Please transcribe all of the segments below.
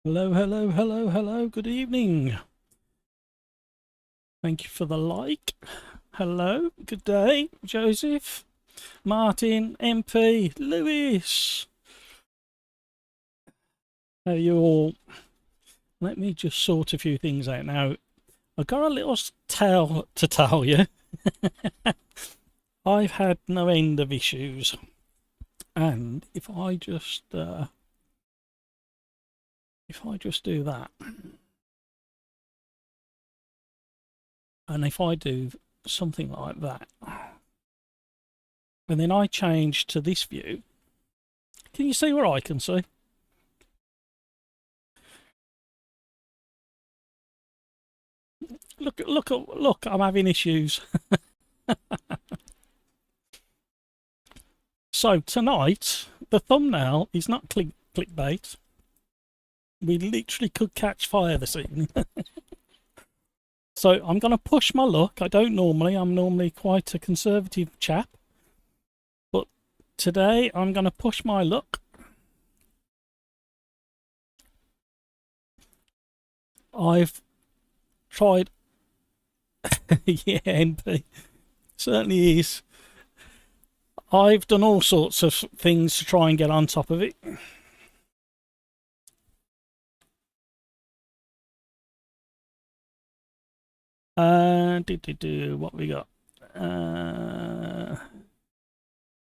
Hello, hello, hello, hello. Good evening. Thank you for the like. Hello, good day, Joseph, Martin, MP, Lewis. How are you all? Let me just sort a few things out now. I've got a little tale to tell you. I've had no end of issues, and if I just do that, and if I do something like that, and then I change to this view, can you see where I can see? Look, I'm having issues. So tonight, the thumbnail is not clickbait. We literally could catch fire this evening. So I'm going to push my luck. I'm normally quite a conservative chap. But today I'm going to push my luck. I've tried. Yeah, NP. Certainly is. I've done all sorts of things to try and get on top of it. What we got?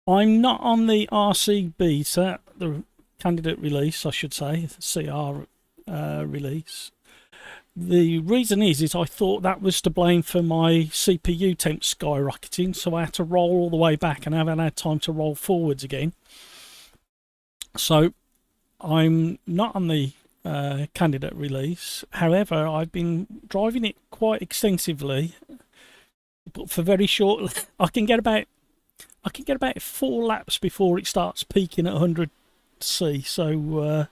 I'm not on the RC beta, the candidate release, I should say, CR release. The reason is I thought that was to blame for my CPU temp skyrocketing, so I had to roll all the way back and I haven't had time to roll forwards again. So I'm not on the candidate release. However, I've been driving it quite extensively, but for very short. I can get about 4 laps before it starts peaking at 100C. So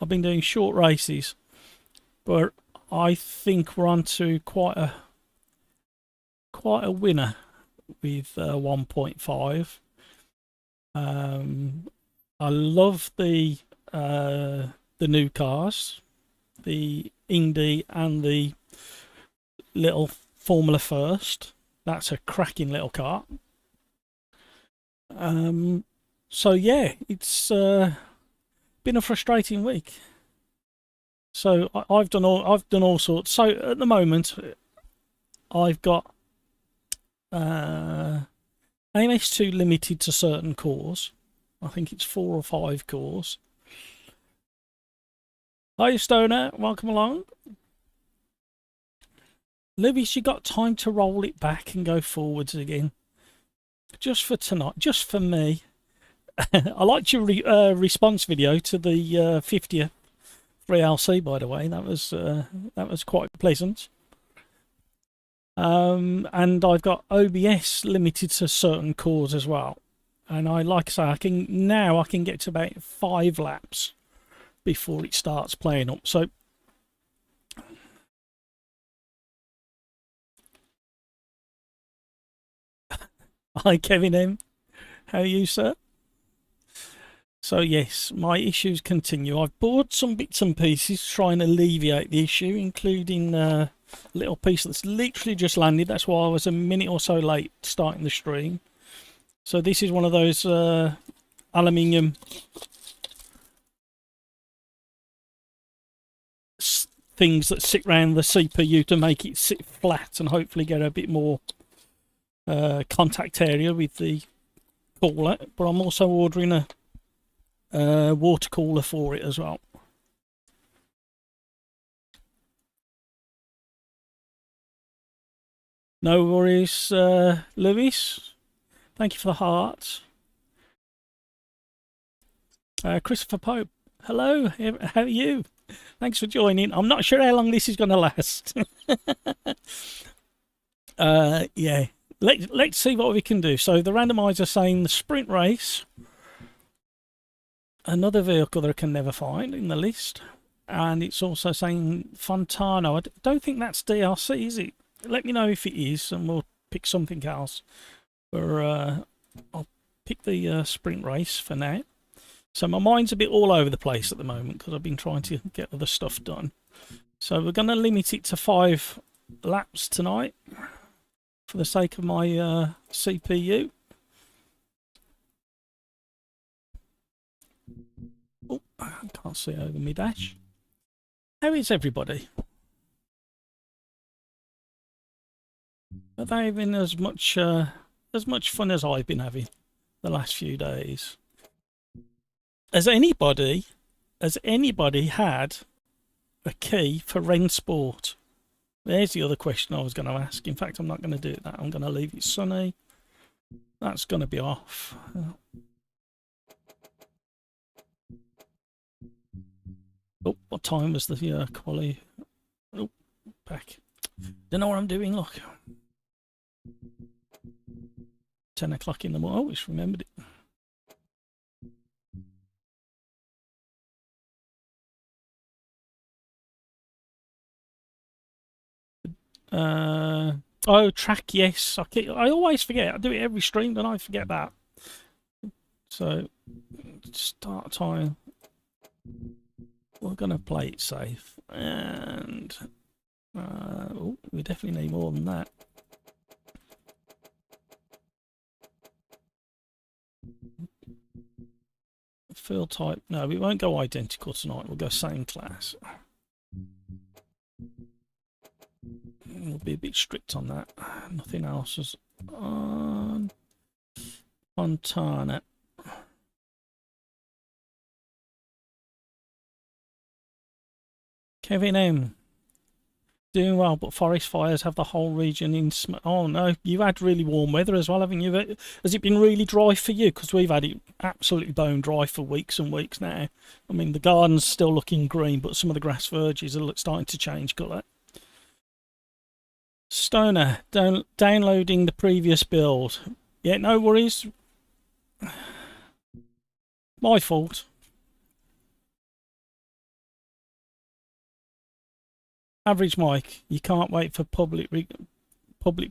I've been doing short races, but I think we're on to quite a winner with 1.5. I love the new cars, the Indy and the little Formula First. That's a cracking little car. So yeah, it's been a frustrating week. So I've done all sorts. So at the moment, I've got AMS2 limited to certain cores. I think it's 4 or 5 cores. Hi Stoner, welcome along. Lewis, you got time to roll it back and go forwards again. Just for tonight, just for me. I liked your response video to the 50th 3LC, by the way. That was quite pleasant. And I've got OBS limited to certain cores as well. And like I say, I can get to about 5 laps before it starts playing up. So hi Kevin M. How are you, sir? So yes, my issues continue. I've bought some bits and pieces to try and alleviate the issue, including a little piece that's literally just landed. That's why I was a minute or so late starting the stream. So this is one of those aluminium things that sit around the CPU to make it sit flat and hopefully get a bit more contact area with the cooler. But I'm also ordering a water cooler for it as well. No worries, Lewis. Thank you for the heart. Christopher Pope, hello. How are you? Thanks for joining. I'm not sure how long this is going to last. Yeah, let's see what we can do. So the randomizer saying the sprint race. Another vehicle that I can never find in the list. And it's also saying Fontano. I don't think that's DLC, is it? Let me know if it is, and we'll pick something else. Or I'll pick the sprint race for now. So my mind's a bit all over the place at the moment because I've been trying to get other stuff done. So we're going to limit it to 5 laps tonight for the sake of my CPU. Oh, I can't see over my dash. How is everybody? Are they having as much fun as I've been having the last few days? Has anybody had a key for Rensport? There's the other question I was going to ask. In fact, I'm not going to do that. I'm going to leave it sunny. That's going to be off. Oh, what time was the quali? Oh, back. Don't know what I'm doing, look. 10 o'clock in the morning. Oh, just remembered it. Oh, track, yes. I always forget. I do it every stream, and I forget that. So, start time. We're going to play it safe. And oh, we definitely need more than that. Field type. No, we won't go identical tonight. We'll go same class. We'll be a bit strict on that. Nothing else is on Fontana. Kevin M. Doing well, but forest fires have the whole region in smoke. Oh no, you've had really warm weather as well, haven't you? Has it been really dry for you? Because we've had it absolutely bone dry for weeks and weeks now. I mean, the garden's still looking green, but some of the grass verges are starting to change colour. Stoner, downloading the previous build. Yeah, no worries. My fault. Average Mike, you can't wait for public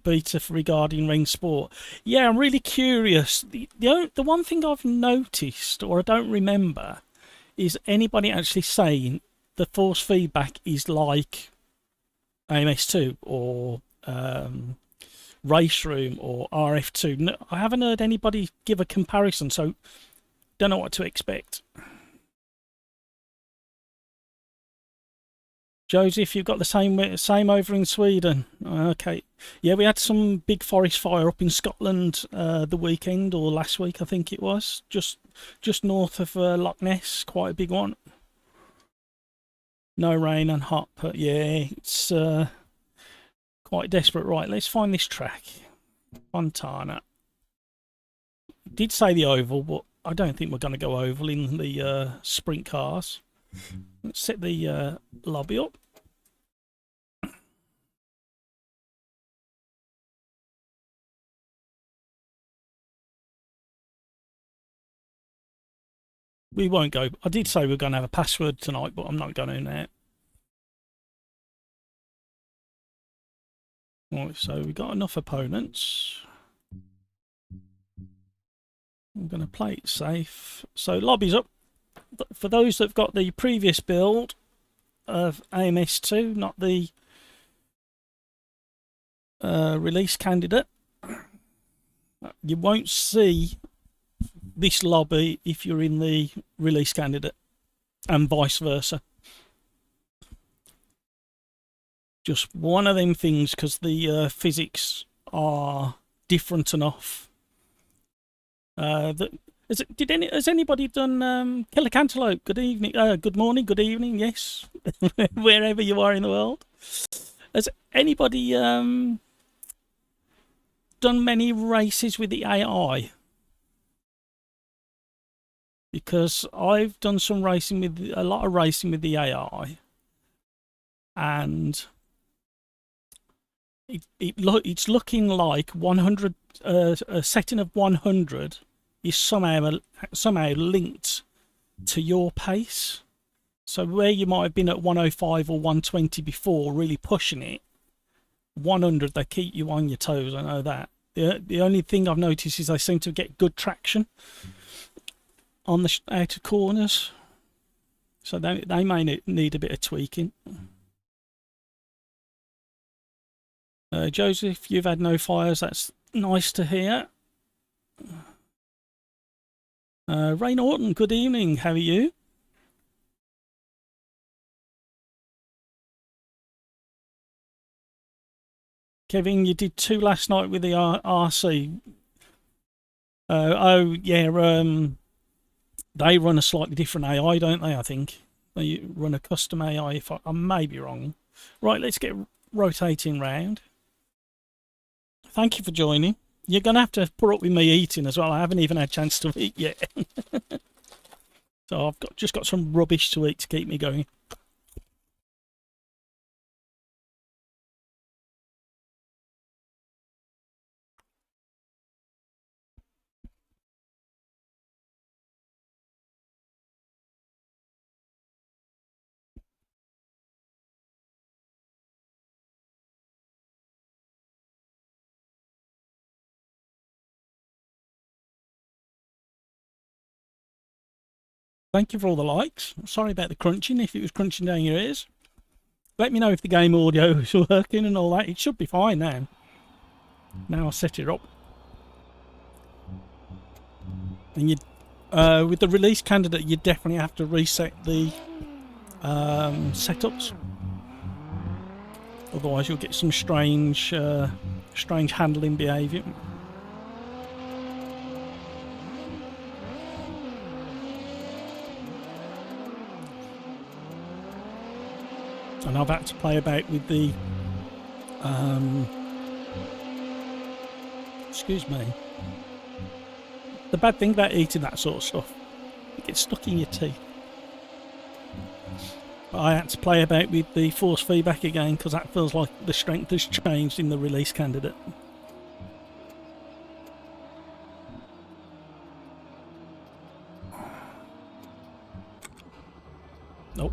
beta regarding Rensport. Yeah, I'm really curious. The one thing I've noticed, or I don't remember, is anybody actually saying the force feedback is like AMS2 or Race Room or RF2. No, I haven't heard anybody give a comparison, so don't know what to expect. Joseph, you've got the same over in Sweden. Okay. Yeah, we had some big forest fire up in Scotland the weekend, or last week I think it was, just north of Loch Ness, quite a big one. No rain and hot, but yeah, it's quite desperate. Right, let's find this track. Fontana. Did say the oval, but I don't think we're going to go oval in the sprint cars. Let's set the lobby up. We won't go. I did say we we're going to have a password tonight, but I'm not going to now. Right, so we've got enough opponents. I'm going to play it safe. So lobby's up. For those that've got the previous build of AMS2, not the release candidate, you won't see this lobby if you're in the release candidate, and vice versa. Just one of them things, because the physics are different enough. Has anybody done Killer Cantaloupe? Good evening, good morning, good evening, yes, wherever you are in the world. Has anybody done many races with the AI? Because I've done some racing with a lot of racing with the AI, and it's looking like 100 a setting of 100 is somehow linked to your pace. So where you might have been at 105 or 120 before, really pushing it, 100 they keep you on your toes. I know that. The only thing I've noticed is they seem to get good traction on the outer corners, so they may need a bit of tweaking. Joseph, you've had no fires. That's nice to hear. Ray Norton, good evening. How are you? Kevin, you did 2 last night with the RC. Oh, yeah. They run a slightly different AI, don't they? I think they run a custom AI. If I may be wrong. Right, let's get rotating round. Thank you for joining. You're going to have to put up with me eating as well. I haven't even had a chance to eat yet. So I've just got some rubbish to eat to keep me going. Thank you for all the likes. Sorry about the crunching, if it was crunching down your ears. Let me know if the game audio is working and all that. It should be fine now. Now I'll set it up. And you, with the release candidate, you definitely have to reset the setups. Otherwise you'll get some strange handling behaviour. And I've had to play about with the excuse me. The bad thing about eating that sort of stuff, it gets stuck in your teeth. But I had to play about with the force feedback again because that feels like the strength has changed in the release candidate. Nope.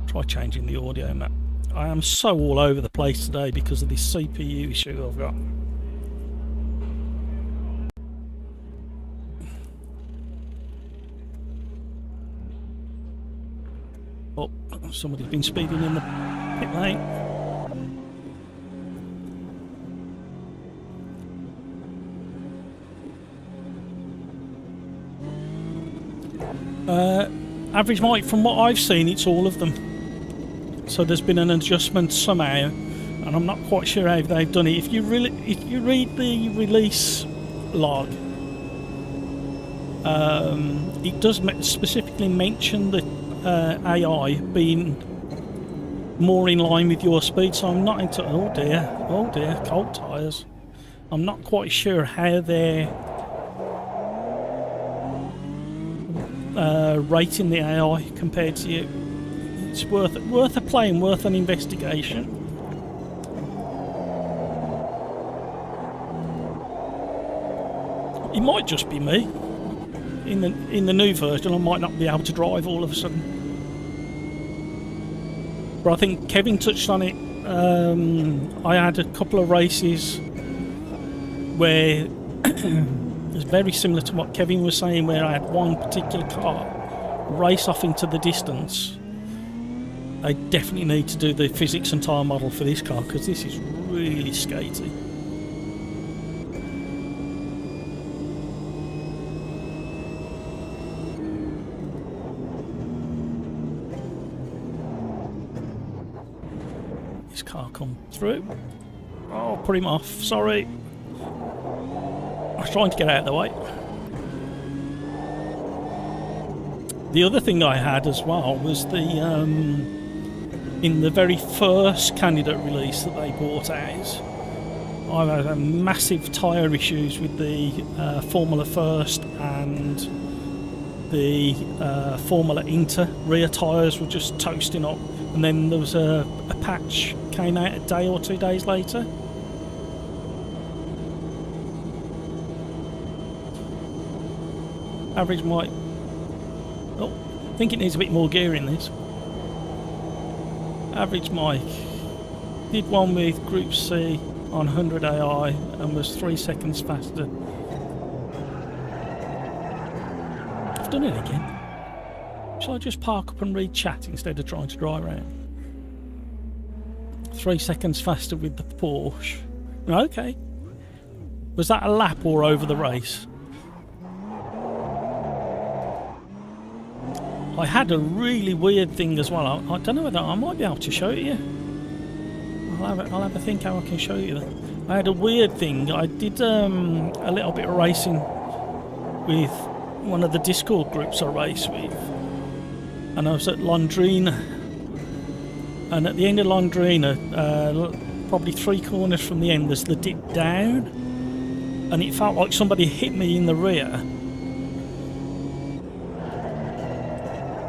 Try changing the audio map. I am so all over the place today because of this CPU issue I've got. Oh, somebody's been speeding in the pit lane. Average mic, from what I've seen, it's all of them. So there's been an adjustment somehow, and I'm not quite sure how they've done it. If you read the release log, it does specifically mention the AI being more in line with your speed. So I'm not into oh dear, cold tyres. I'm not quite sure how they're rating the AI compared to you. It's worth a play and worth an investigation. It might just be me. In the new version, I might not be able to drive all of a sudden. But I think Kevin touched on it. I had a couple of races where it's very similar to what Kevin was saying, where I had one particular car race off into the distance. They definitely need to do the physics and tyre model for this car because this is really skatey. This car come through. Oh, put him off. Sorry. I was trying to get out of the way. The other thing I had as well was the in the very first candidate release that they brought out, I had massive tyre issues with the Formula First and the Formula Inter. Rear tyres were just toasting up, and then there was a patch came out a day or 2 days later. Average might... Oh, I think it needs a bit more gear in this. Average mic. Did one with Group C on 100 AI and was 3 seconds faster. I've done it again. Shall I just park up and read chat instead of trying to drive around? 3 seconds faster with the Porsche. Okay. Was that a lap or over the race? I had a really weird thing as well. I don't know whether I might be able to show it you. I'll have a think how I can show you that. I had a weird thing. I did a little bit of racing with one of the Discord groups I race with, and I was at Londrina, and at the end of Londrina, probably 3 corners from the end, there's the dip down, and it felt like somebody hit me in the rear,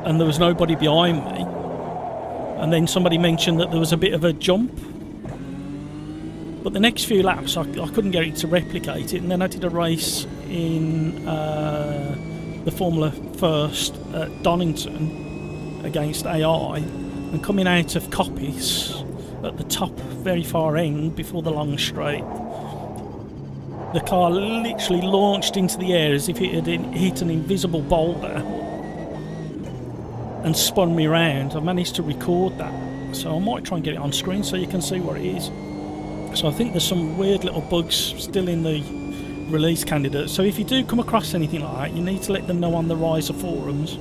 and there was nobody behind me, and then somebody mentioned that there was a bit of a jump. But the next few laps I couldn't get it to replicate it, and then I did a race in the Formula First at Donington against AI, and coming out of Coppice at the top very far end before the long straight, the car literally launched into the air as if it had hit an invisible boulder and spun me round. I managed to record that, so I might try and get it on screen so you can see what it is. So I think there's some weird little bugs still in the release candidate. So if you do come across anything like that, you need to let them know on the Riser forums.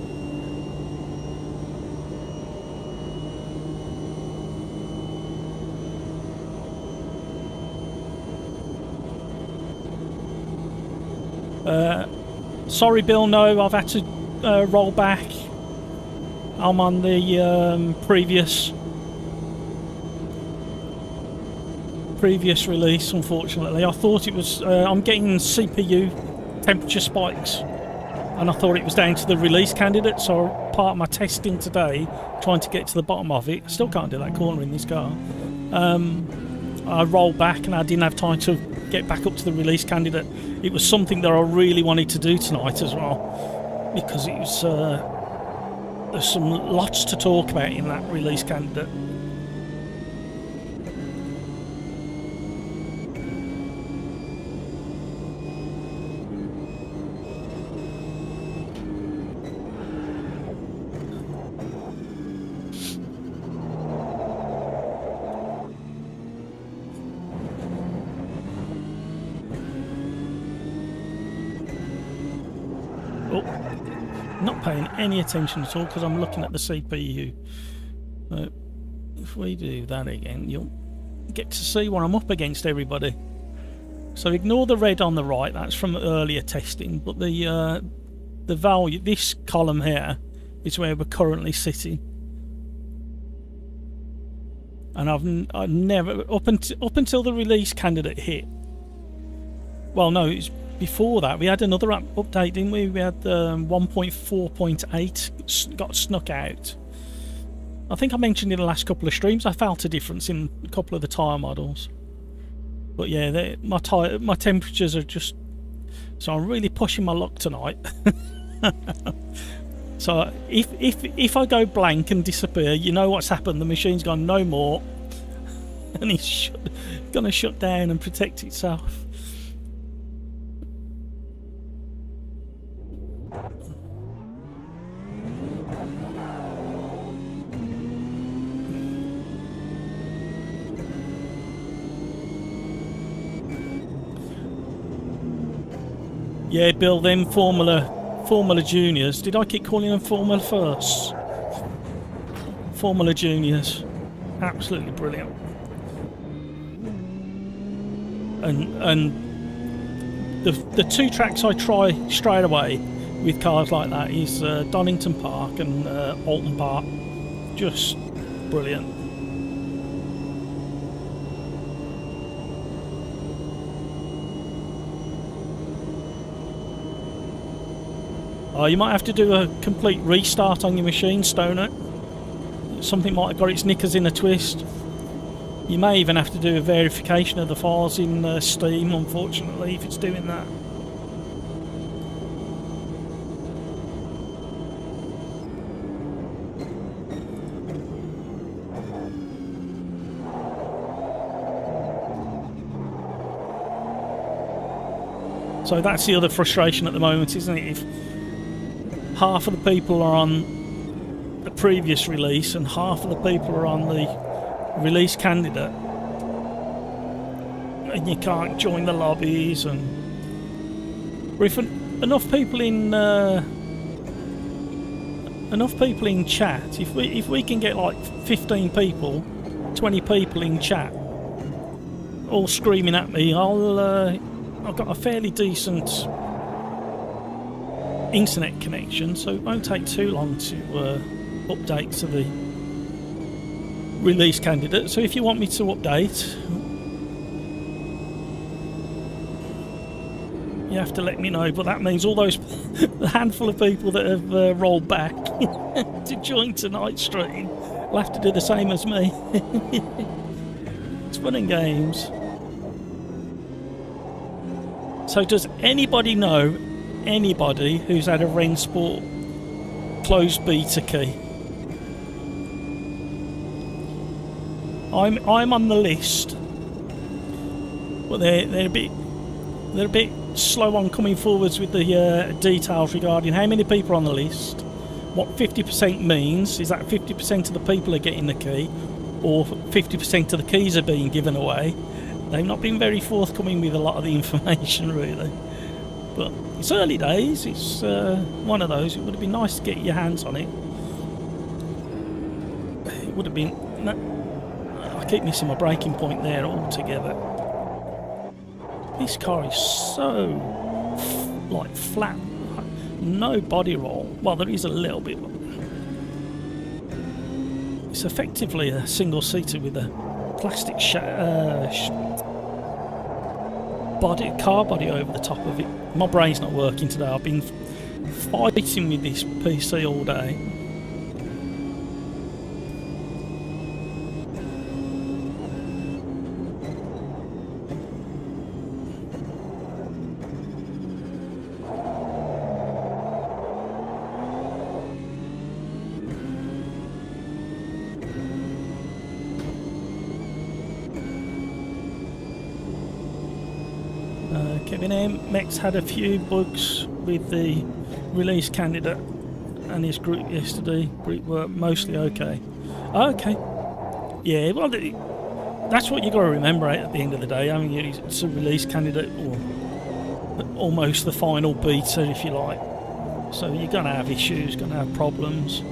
Sorry Bill, no, I've had to roll back. I'm on the previous release, unfortunately. I thought it was I'm getting CPU temperature spikes, and I thought it was down to the release candidate, so part of my testing today, trying to get to the bottom of it. I still can't do that corner in this car. I rolled back and I didn't have time to get back up to the release candidate. It was something that I really wanted to do tonight as well, because it was there's some lots to talk about in that release candidate. Not paying any attention at all because I'm looking at the CPU. If we do that again, you'll get to see what I'm up against, everybody. So ignore the red on the right, that's from earlier testing, but the value, this column here, is where we're currently sitting. And I've never, up until the release candidate hit, well no, it's before that, we had another update, didn't we? We had 1.4.8 got snuck out. I think I mentioned in the last couple of streams I felt a difference in a couple of the tyre models. But yeah, my temperatures are just... So I'm really pushing my luck tonight. So if I go blank and disappear, you know what's happened. The machine's gone no more. And it's going to shut down and protect itself. Yeah, Bill, them Formula Juniors. Did I keep calling them Formula First? Formula Juniors. Absolutely brilliant. And the 2 tracks I try straight away with cars like that is Donington Park and Alton Park. Just brilliant. Oh, you might have to do a complete restart on your machine, Stoner. Something might have got its knickers in a twist. You may even have to do a verification of the files in Steam, unfortunately, if it's doing that. So that's the other frustration at the moment, isn't it? If half of the people are on the previous release and half of the people are on the release candidate, and you can't join the lobbies. And if enough people in chat, if we can get like 15 people, 20 people in chat all screaming at me, I've got a fairly decent internet connection, so it won't take too long to update to the release candidate. So if you want me to update, you have to let me know, but that means all those the handful of people that have rolled back to join tonight's stream will have to do the same as me. It's fun and games. So does anybody know anybody who's had a Rensport closed beta key? I'm on the list, but they're a bit slow on coming forwards with the details regarding how many people are on the list, what 50% means. Is that 50% of the people are getting the key, or 50% of the keys are being given away? They've not been very forthcoming with a lot of the information, really. But it's early days. It's one of those. It would have been nice to get your hands on it. It would have been... I keep missing my braking point there altogether. This car is so like flat, no body roll. Well, there is a little bit. It's effectively a single-seater with a plastic car body over the top of it. My brain's not working today. I've been fighting with this PC all day. Kevin M. Mex had a few bugs with the release candidate and his group yesterday. Group were mostly okay. Okay. Yeah, well, that's what you got to remember at the end of the day. I mean, it's a release candidate, or almost the final beta, if you like. So you're going to have issues, going to have problems.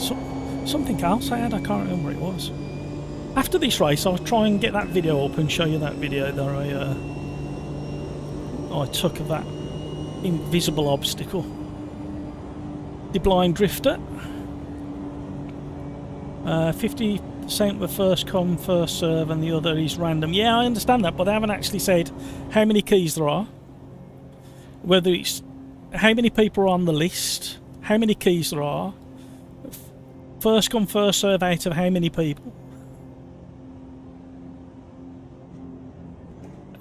So, something else I had, I can't remember what it was. After this race, I'll try and get that video up and show you that video that I took of that invisible obstacle. The blind drifter. 50% were first come, first serve, and the other is random. Yeah, I understand that, but they haven't actually said how many keys there are, whether it's how many people are on the list, how many keys there are, first come, first serve out of how many people.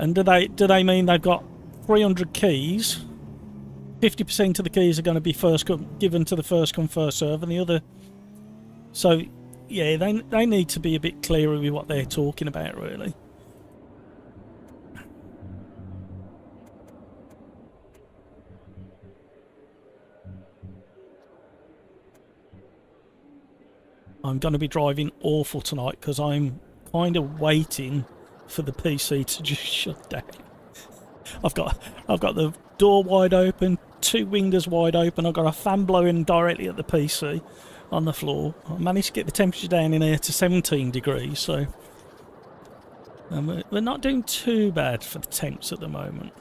And do they mean they've got 300 keys? 50% of the keys are going to be given to the first come, first serve, and the other. So, yeah, they need to be a bit clearer with what they're talking about, really. I'm going to be driving awful tonight because I'm kind of waiting for the PC to just shut down. I've got the door wide open, two windows wide open. I've got a fan blowing directly at the PC on the floor. I managed to get the temperature down in here to 17 degrees, so we're not doing too bad for the temps at the moment.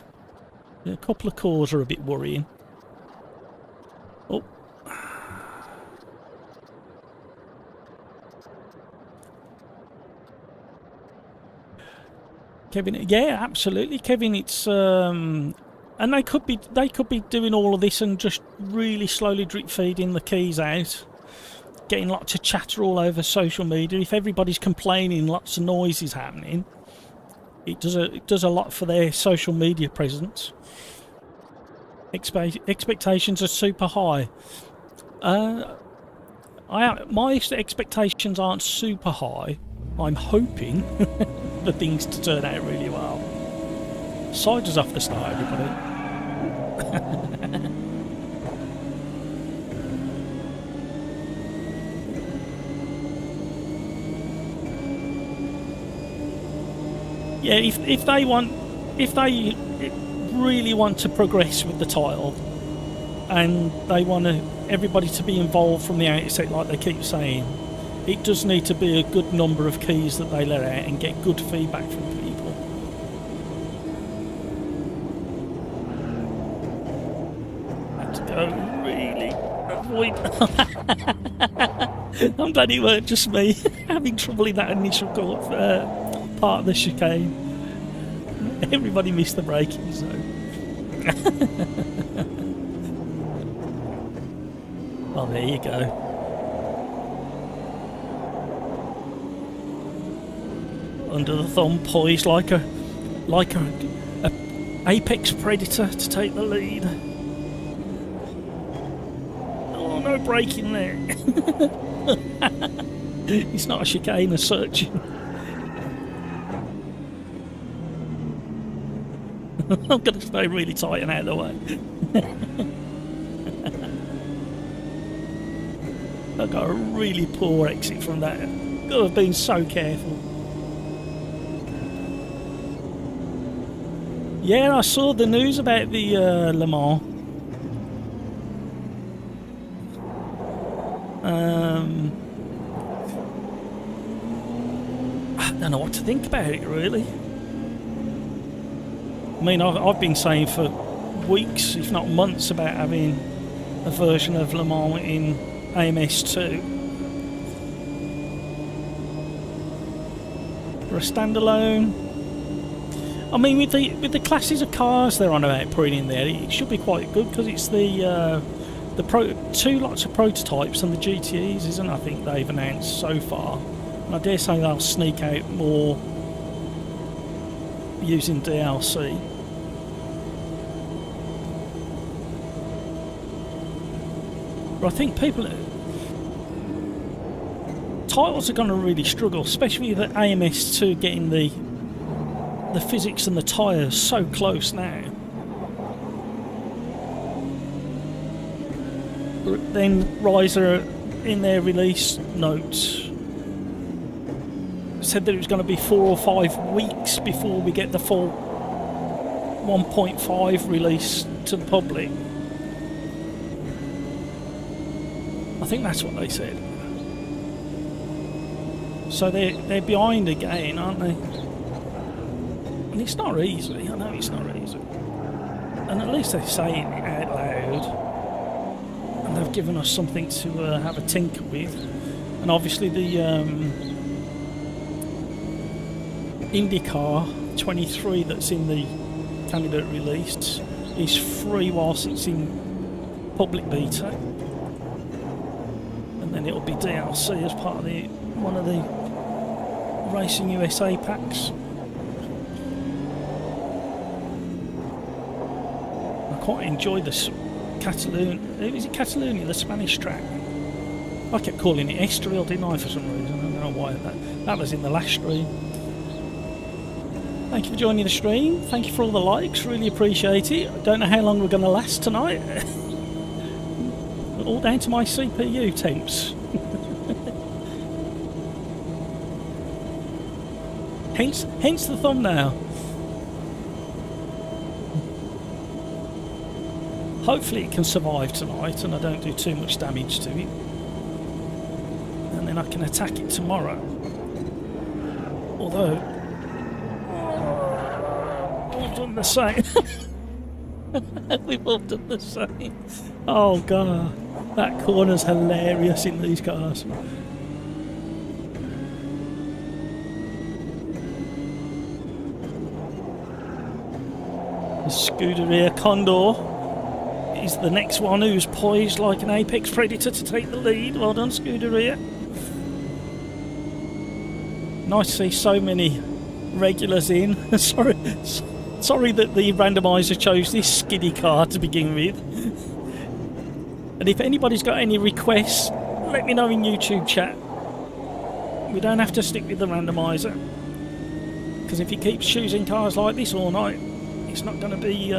A couple of cores are a bit worrying. Oh. Kevin, yeah, absolutely, Kevin. It's and they could be doing all of this and just really slowly drip feeding the keys out, getting lots of chatter all over social media. If everybody's complaining, lots of noise is happening. It does a lot for their social media presence. Expectations are super high. My expectations aren't super high. I'm hoping for things to turn out really well. Siders off the start, everybody. Yeah, if they really want to progress with the title, and they want everybody to be involved from the outset, like they keep saying, it does need to be a good number of keys that they let out and get good feedback from people. Had to go really avoid. I'm glad it weren't just me having trouble in that initial part of the chicane. Everybody missed the braking zone. Well, there you go. Under the thumb, poised like a apex predator to take the lead. Oh, no braking there. It's not a chicane as such. I'm going to stay really tight and out of the way. I got a really poor exit from that. Got to have been so careful. Yeah, I saw the news about the Le Mans. I don't know what to think about it, really. I mean, I've been saying for weeks, if not months, about having a version of Le Mans in AMS2. For a standalone. I mean, with the classes of cars they're on about putting in there, it should be quite good, because it's the two lots of prototypes and the GTEs, isn't it? I think they've announced so far. And I dare say they'll sneak out more using DLC. But I think titles are going to really struggle, especially with the AMS2 getting the physics and the tyres so close now. Then Riser, in their release notes, said that it was going to be 4 or 5 weeks before we get the full 1.5 release to the public. I think that's what they said. So they're behind again, aren't they? And it's not easy. I know it's not easy. And at least they're saying it out loud. And they've given us something to have a tinker with. And obviously the IndyCar 23 that's in the candidate release is free whilst it's in public beta. And then it'll be DLC as part of one of the Racing USA packs. I quite enjoyed this Catalonia. Is it Catalonia, the Spanish track? I kept calling it Estoril, didn't I, for some reason? I don't know why. That was in the last stream. Thank you for joining the stream. Thank you for all the likes. Really appreciate it. I don't know how long we're going to last tonight. All down to my CPU temps. Hence the thumbnail. Hopefully it can survive tonight and I don't do too much damage to it. And then I can attack it tomorrow. Although, we've done the same. We've all done the same. Oh god, that corner's hilarious in these cars. The Scuderia Condor is the next one who's poised like an apex predator to take the lead. Well done, Scuderia. Nice to see so many regulars in. Sorry that the randomizer chose this skiddy car to begin with. And if anybody's got any requests, let me know in YouTube chat. We don't have to stick with the randomizer, because if he keeps choosing cars like this all night, it's not going to be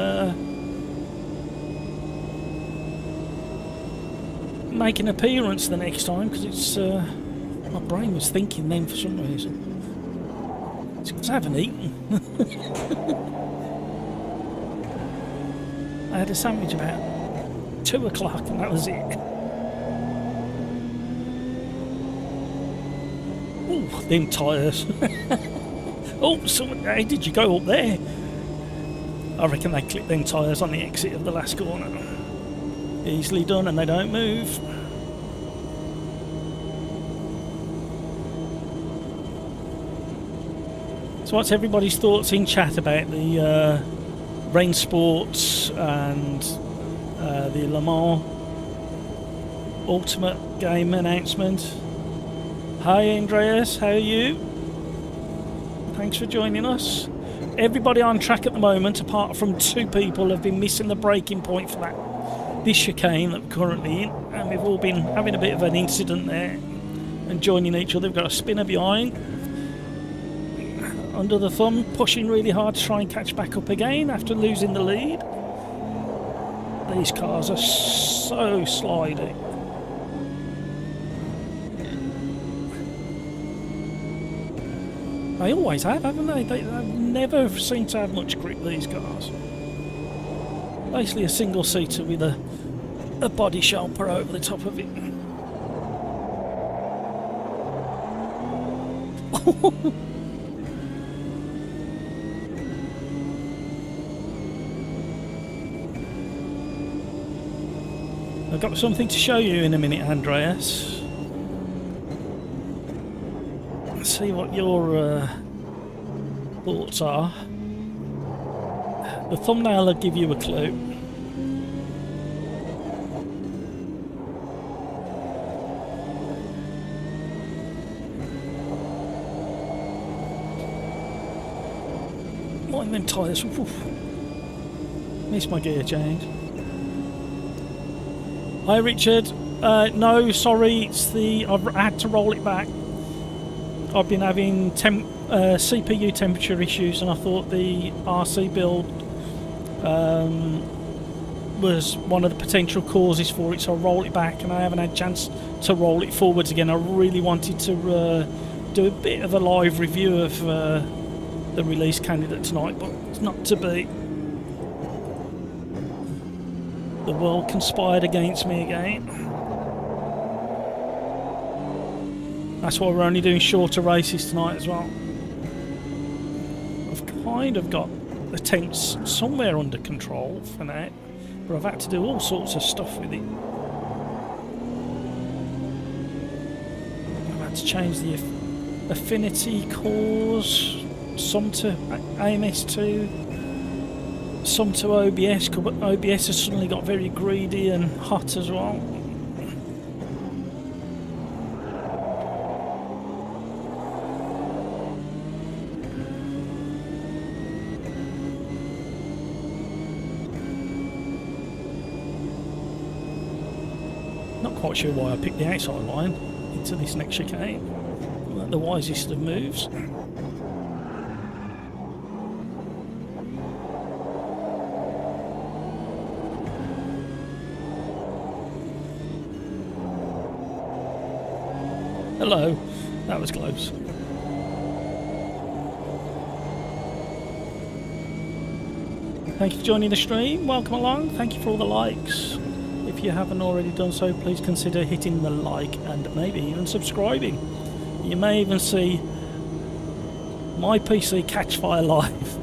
make an appearance the next time, because it's my brain was thinking then for some reason. I haven't eaten. I had a sandwich about 2 o'clock and that was it. Oh, them tyres. Oh, someone, hey, did you go up there? I reckon they clipped them tyres on the exit of the last corner. Easily done, and they don't move. So what's everybody's thoughts in chat about the rain sports and the Le Mans Ultimate game announcement? Hi Andreas, how are you? Thanks for joining us. Everybody on track at the moment, apart from 2 people, have been missing the breaking point for this chicane that we're currently in, and we've all been having a bit of an incident there and joining each other. We've got a spinner behind, under the thumb, pushing really hard to try and catch back up again after losing the lead. These cars are so sliding. They always have, haven't they? They've never seemed to have much grip, these cars. Basically a single seater with a body shelper over the top of it. I've got something to show you in a minute, Andreas. Let's see what your thoughts are. The thumbnail will give you a clue. Mind them tyres. Missed my gear change. Hi Richard. No, sorry, it's I've had to roll it back. I've been having CPU temperature issues, and I thought the RC build was one of the potential causes for it, so I rolled it back, and I haven't had a chance to roll it forwards again. I really wanted to do a bit of a live review of the release candidate tonight, but it's not to be. The world conspired against me again. That's why we're only doing shorter races tonight as well. I've kind of got the temps somewhere under control for now, but I've had to do all sorts of stuff with it. I've had to change the affinity cores, some to AMS2, some to OBS, because OBS has suddenly got very greedy and hot as well. Not quite sure why I picked the outside line into this next chicane. The wisest of moves. Hello, that was close. Thank you for joining the stream, welcome along, thank you for all the likes. If you haven't already done so, please consider hitting the like and maybe even subscribing. You may even see my PC catch fire live.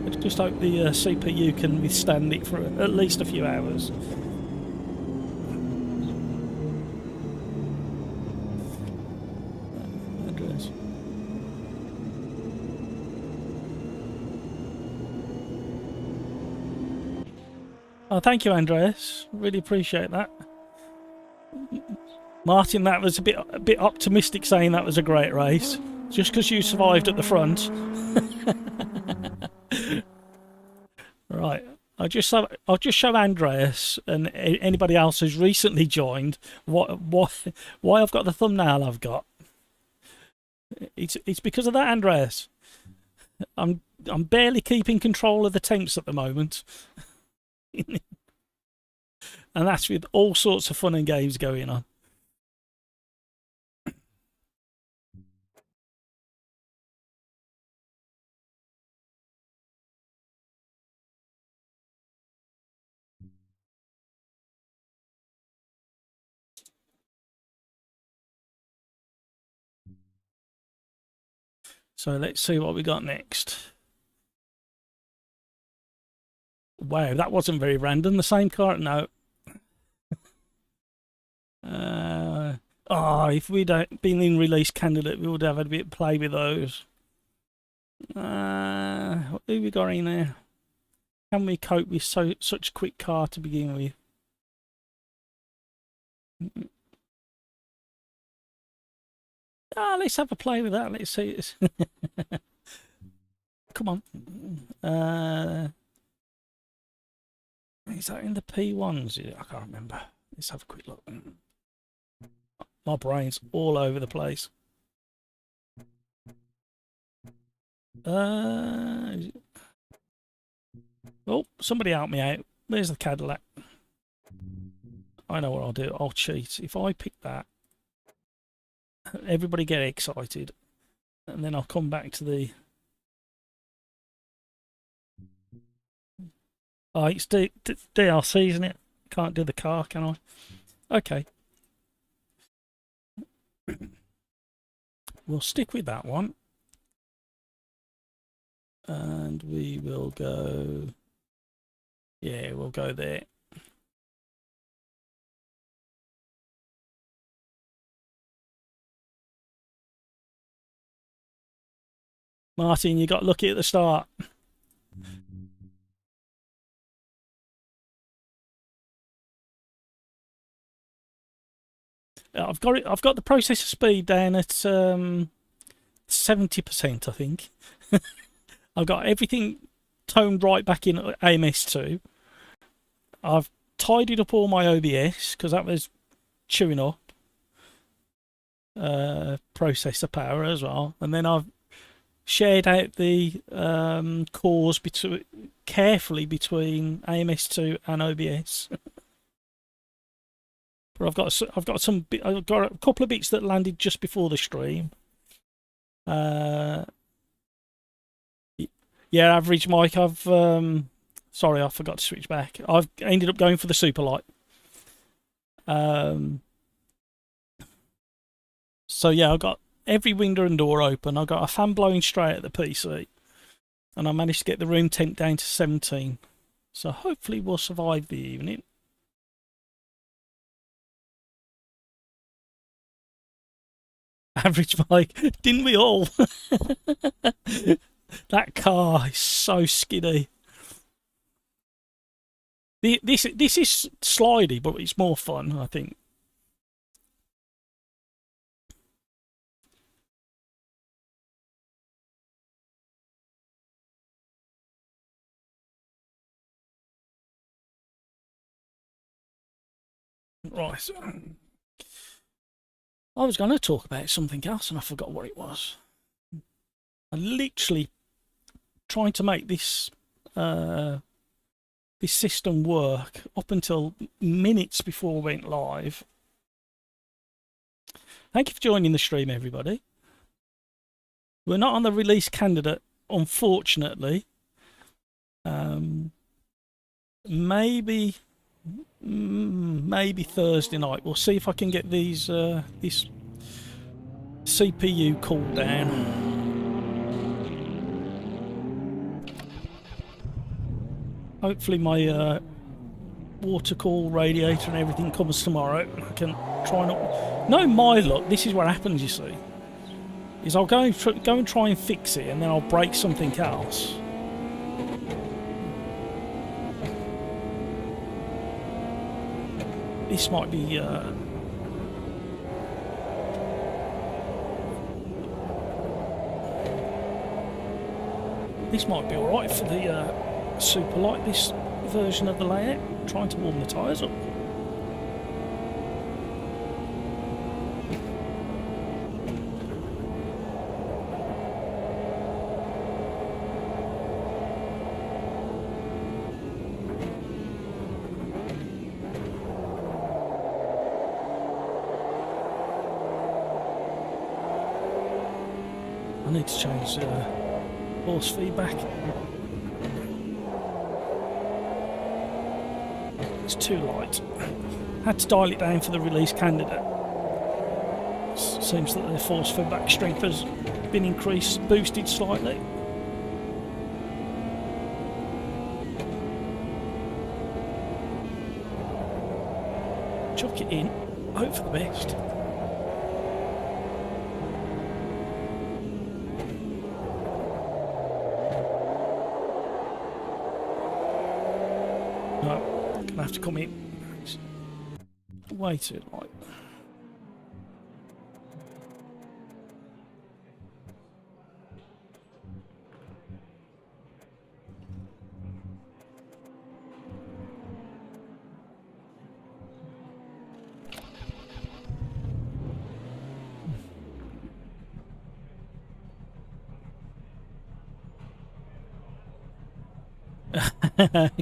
I just hope the CPU can withstand it for at least a few hours. Oh, thank you, Andreas. Really appreciate that. Martin, that was a bit optimistic saying that was a great race. Just because you survived at the front. Right. I'll just show Andreas and anybody else who's recently joined why I've got the thumbnail I've got. It's because of that, Andreas. I'm barely keeping control of the temps at the moment. And that's with all sorts of fun and games going on. So let's see what we got next. Wow, that wasn't very random. The same car? No. If we'd been in release candidate, we would have had a bit of play with those. Who we got in there? Can we cope with such a quick car to begin with? Let's have a play with that. Let's see. Come on. Is that in the P1s? I can't remember. Let's have a quick look. My brain's all over the place. Oh, somebody help me out. Where's the Cadillac? I know what I'll do. I'll cheat. If I pick that, everybody get excited, and then I'll come back to the... Oh, it's DLC, isn't it? Can't do the car, can I? Okay. We'll stick with that one. And we will go... Yeah, we'll go there. Martin, you got lucky at the start. I've got the processor speed down at 70%, I think. I've got everything toned right back in AMS2. I've tidied up all my OBS because that was chewing up processor power as well, and then I've shared out the cores carefully between AMS2 and OBS. But I've got a couple of bits that landed just before the stream. Yeah, average mic. Sorry, I forgot to switch back. I've ended up going for the super light. So yeah, I've got every window and door open. I've got a fan blowing straight at the PC, and I managed to get the room temp down to 17. So hopefully we'll survive the evening. Average mic, didn't we all? That car is so skinny. This is slidey, but it's more fun, I think. Right. I was going to talk about something else and I forgot what it was. I literally trying to make this this system work up until minutes before we went live. Thank you for joining the stream, everybody. We're not on the release candidate, unfortunately. Maybe Thursday night. We'll see if I can get these this CPU cooled down. Hopefully my water cool radiator and everything comes tomorrow. I can try not... No, my luck, this is what happens, you see. Is I'll go and try and fix it, and then I'll break something else. This might be... This might be alright for the super light, this version of the layout. I'm trying to warm the tyres up. I need to change force feedback. It's too light. Had to dial it down for the release candidate. Seems that the force feedback strength has been boosted slightly. Chuck it in, hope for the best. No, gonna have to come in. It's way too light.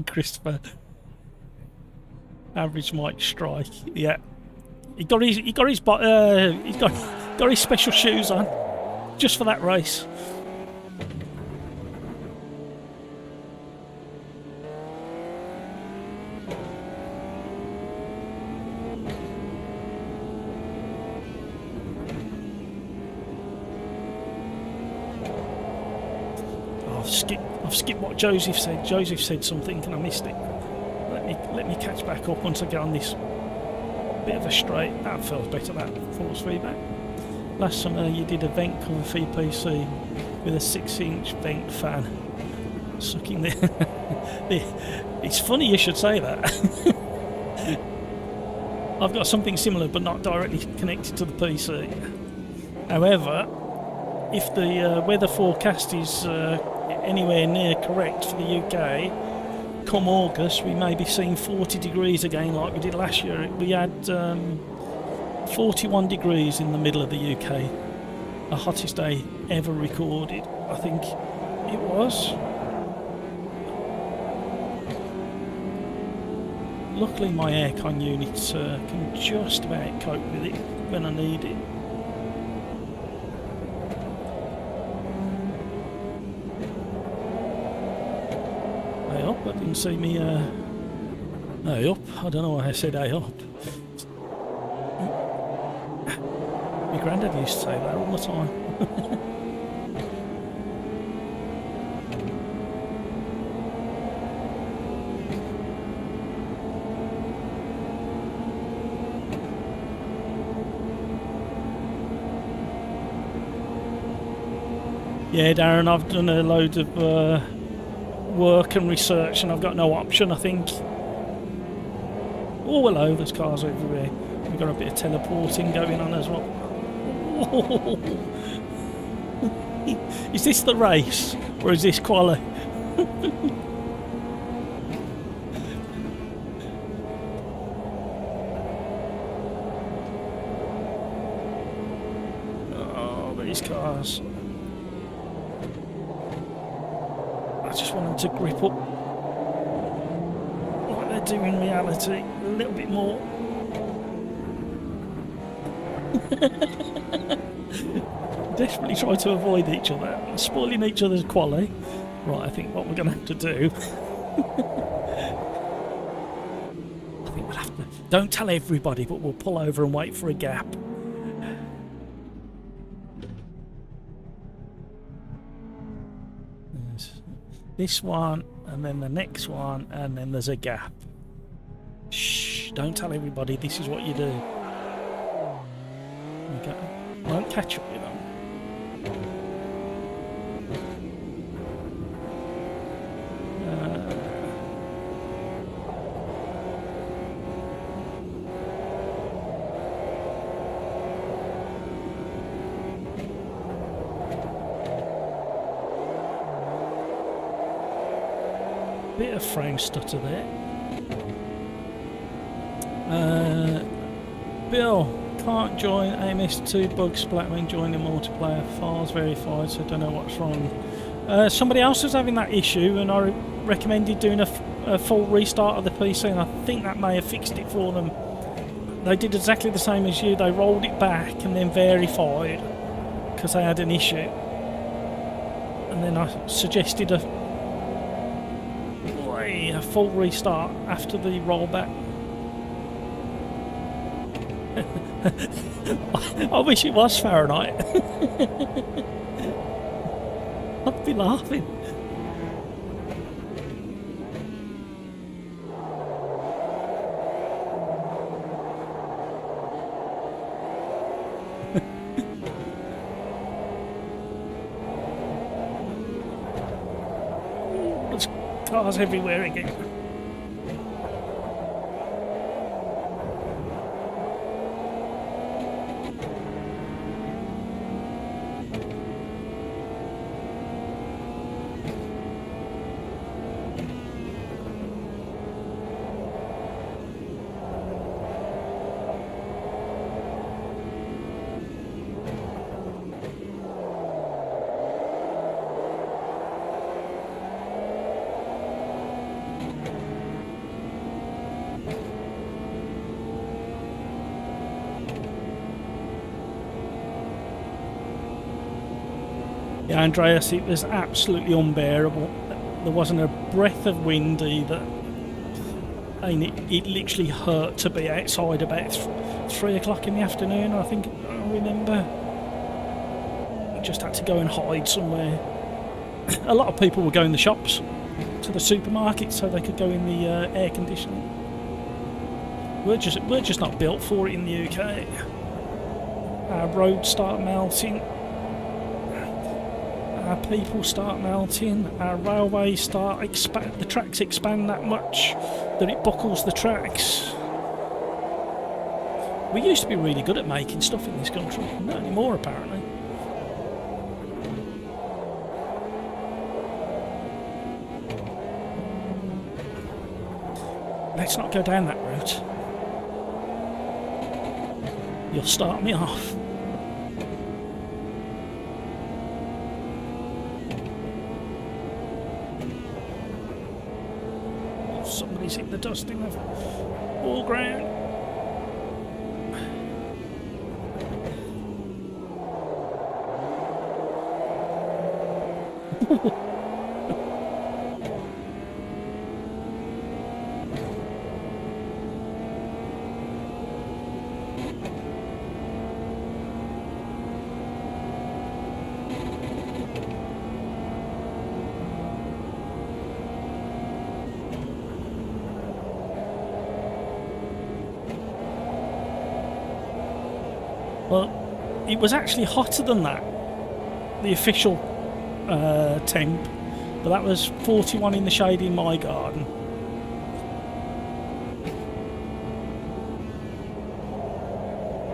Christopher, average Mike strike. Yeah, he got his special shoes on just for that race. I've skipped what Joseph said. Joseph said something and I missed it. Let me catch back up once I get on this bit of a straight. That feels better, that force feedback. Last summer you did a vent cover for your PC with a 6-inch vent fan sucking the... It's funny you should say that. I've got something similar but not directly connected to the PC. However, if the weather forecast is anywhere near correct for the UK, come August we may be seeing 40 degrees again like we did last year. We had 41 degrees in the middle of the UK, the hottest day ever recorded, I think it was. Luckily my aircon unit can just about cope with it when I need it. I didn't see me hey up. I don't know why I said hey up. My granddad used to say that all the time. Yeah, Darren, I've done a load of work and research and I've got no option, I think. Oh hello, there's cars everywhere. We've got a bit of teleporting going on as well. Is this the race or is this Quali? Oh, these cars. I just want them to grip up like they do in reality a little bit more. Desperately try to avoid each other, spoiling each other's Quali. Right, I think what we're going to have to do. I think we'll have to. Don't tell everybody, but we'll pull over and wait for a gap. This one, and then the next one, and then there's a gap. Shh, don't tell everybody, this is what you do. Okay. Won't catch up with them. Bit of frame stutter there. Bill, can't join AMS2 bug splat when joining multiplayer. Files verified, so don't know what's wrong. Somebody else was having that issue and I recommended doing a full restart of the PC and I think that may have fixed it for them. They did exactly the same as you. They rolled it back and then verified because they had an issue. And then I suggested a full restart after the rollback. I wish it was Fahrenheit. I'd be laughing. There's cars everywhere again. Yeah, Andreas, it was absolutely unbearable. There wasn't a breath of wind either. And it literally hurt to be outside about 3 o'clock in the afternoon, I think I remember. You just had to go and hide somewhere. A lot of people were going to the shops, to the supermarket, so they could go in the air conditioning. We're just not built for it in the UK. Our roads start melting. Our people start melting, our railways start the tracks expand that much that it buckles the tracks. We used to be really good at making stuff in this country, not anymore apparently. Let's not go down that route. You'll start me off. Somebody's hit the dust in the foreground. Well, it was actually hotter than that, the official temp, but that was 41 in the shade in my garden.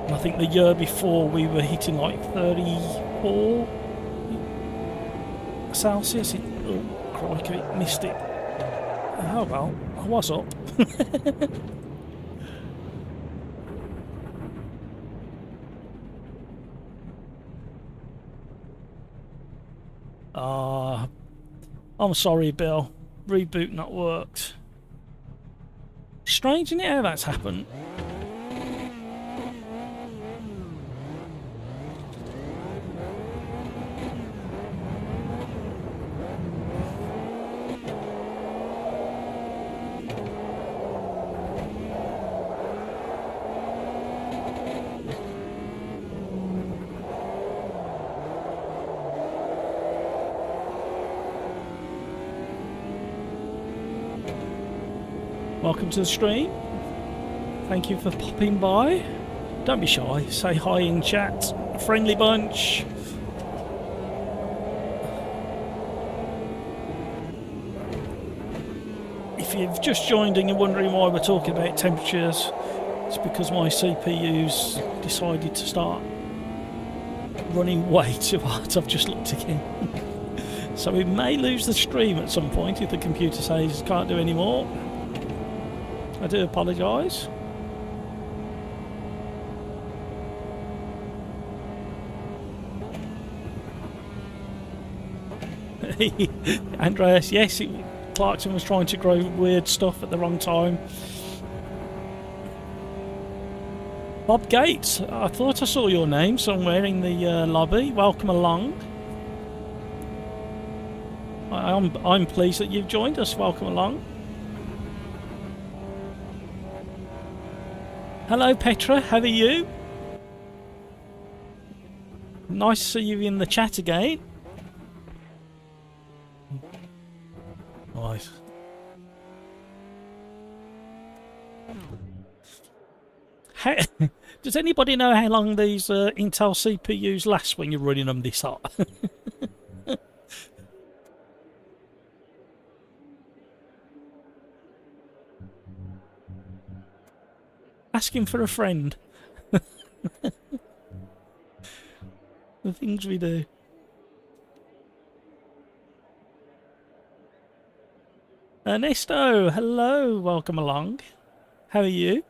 And I think the year before we were hitting like 34 Celsius. Oh, crikey, missed it. Oh well, I was up. I'm sorry, Bill. Reboot not worked. Strange, isn't it, how that's happened? Welcome to the stream. Thank you for popping by. Don't be shy. Say hi in chat. A friendly bunch. If you've just joined and you're wondering why we're talking about temperatures, it's because my CPU's decided to start running way too hard. I've just looked again. So we may lose the stream at some point if the computer says can't do any more. I do apologise. Andreas, yes, Clarkson was trying to grow weird stuff at the wrong time. Bob Gates, I thought I saw your name somewhere in the lobby. Welcome along. I'm pleased that you've joined us. Welcome along. Hello Petra, how are you? Nice to see you in the chat again. Right. How, does anybody know how long these Intel CPUs last when you're running them this hot? Asking for a friend. The things we do. Ernesto, hello, welcome along. How are you?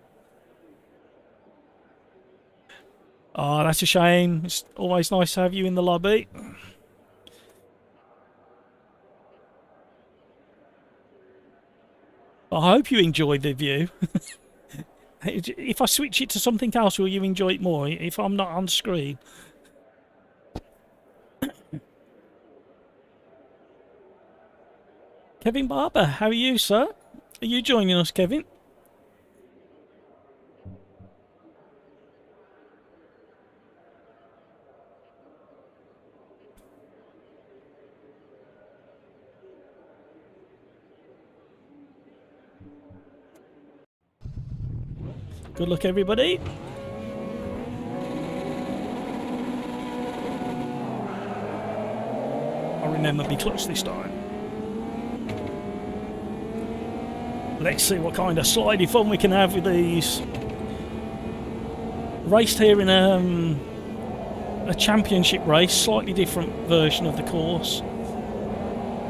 Oh, that's a shame. It's always nice to have you in the lobby. I hope you enjoyed the view. If I switch it to something else, will you enjoy it more if I'm not on screen? Kevin Barber, how are you, sir? Are you joining us, Kevin? Good luck, everybody. I'll remember to be clutch this time. Let's see what kind of slidey fun we can have with these. Raced here in a championship race, slightly different version of the course,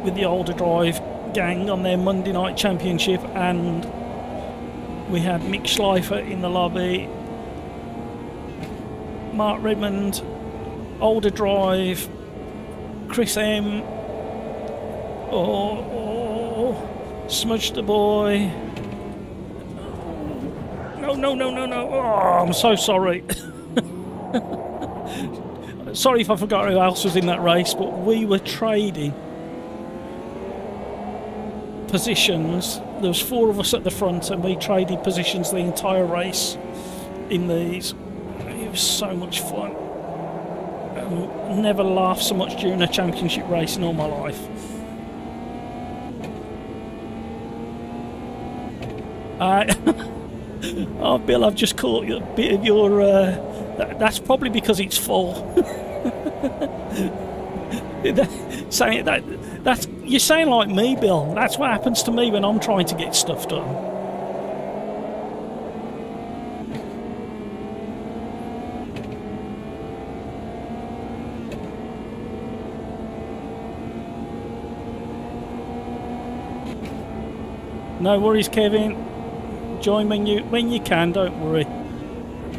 with the OlderDrive gang on their Monday night championship, and we had Mick Schleifer in the lobby, Mark Redmond, OlderDrive, Chris M, Smudge the Boy. No. Oh, I'm so sorry. Sorry if I forgot who else was in that race, but we were trading positions. There was 4 of us at the front and we traded positions the entire race in these. It was so much fun. Never laughed so much during a championship race in all my life. Oh, Bill, I've just caught a bit of your... that's probably because it's full. You sound like me, Bill. That's what happens to me when I'm trying to get stuff done. No worries, Kevin. Join when you can, don't worry.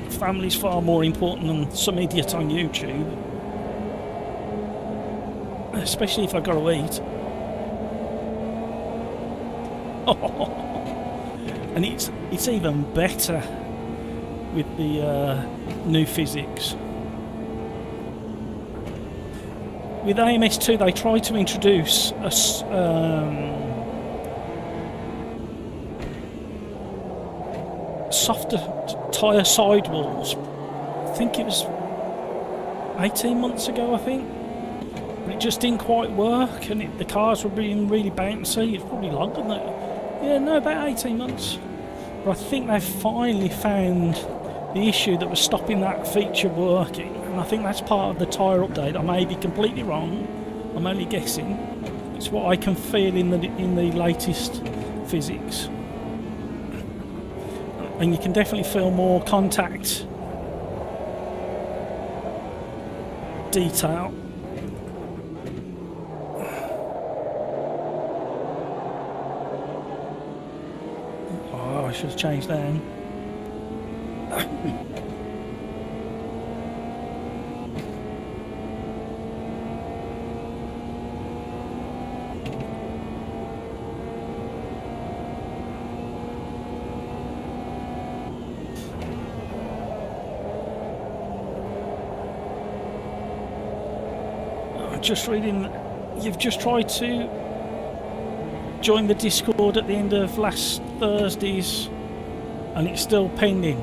Family's far more important than some idiot on YouTube. Especially if I've got to eat. And it's even better with the new physics. With AMS2 they try to introduce a softer tyre sidewalls. I think it was 18 months ago, I think. But it just didn't quite work, and the cars were being really bouncy. It's probably longer than that. Yeah, no, about 18 months. But I think they've finally found the issue that was stopping that feature working, and I think that's part of the tyre update. I may be completely wrong. I'm only guessing. It's what I can feel in the latest physics. And you can definitely feel more contact detail. Oh, I should have changed that. Just reading, you've just tried to join the Discord at the end of last Thursday's and it's still pending.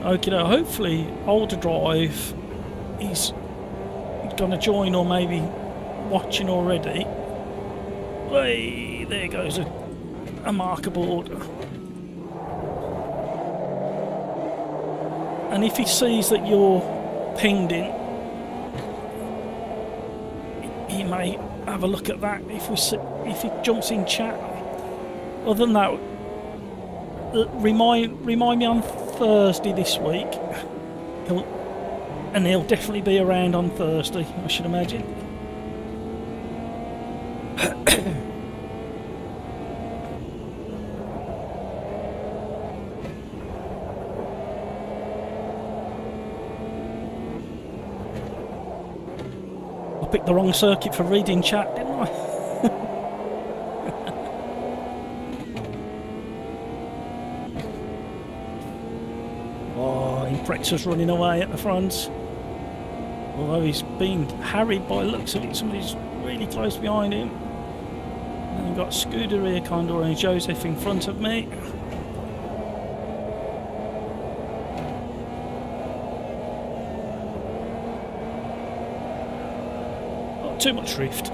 Okay, hopefully OlderDrive is going to join, or maybe watching already. Hey, There goes a marker board. And if he sees that you're pinged in, he may have a look at that if he jumps in chat. Other than that, remind me on Thursday this week. He'll definitely be around on Thursday, I should imagine. I picked the wrong circuit for reading chat, didn't I? Oh, Imprexa's running away at the front. Although he's being harried by looks of it, somebody's really close behind him. And we've got Scuderia, Condor and Joseph in front of me. Oh, too much drift.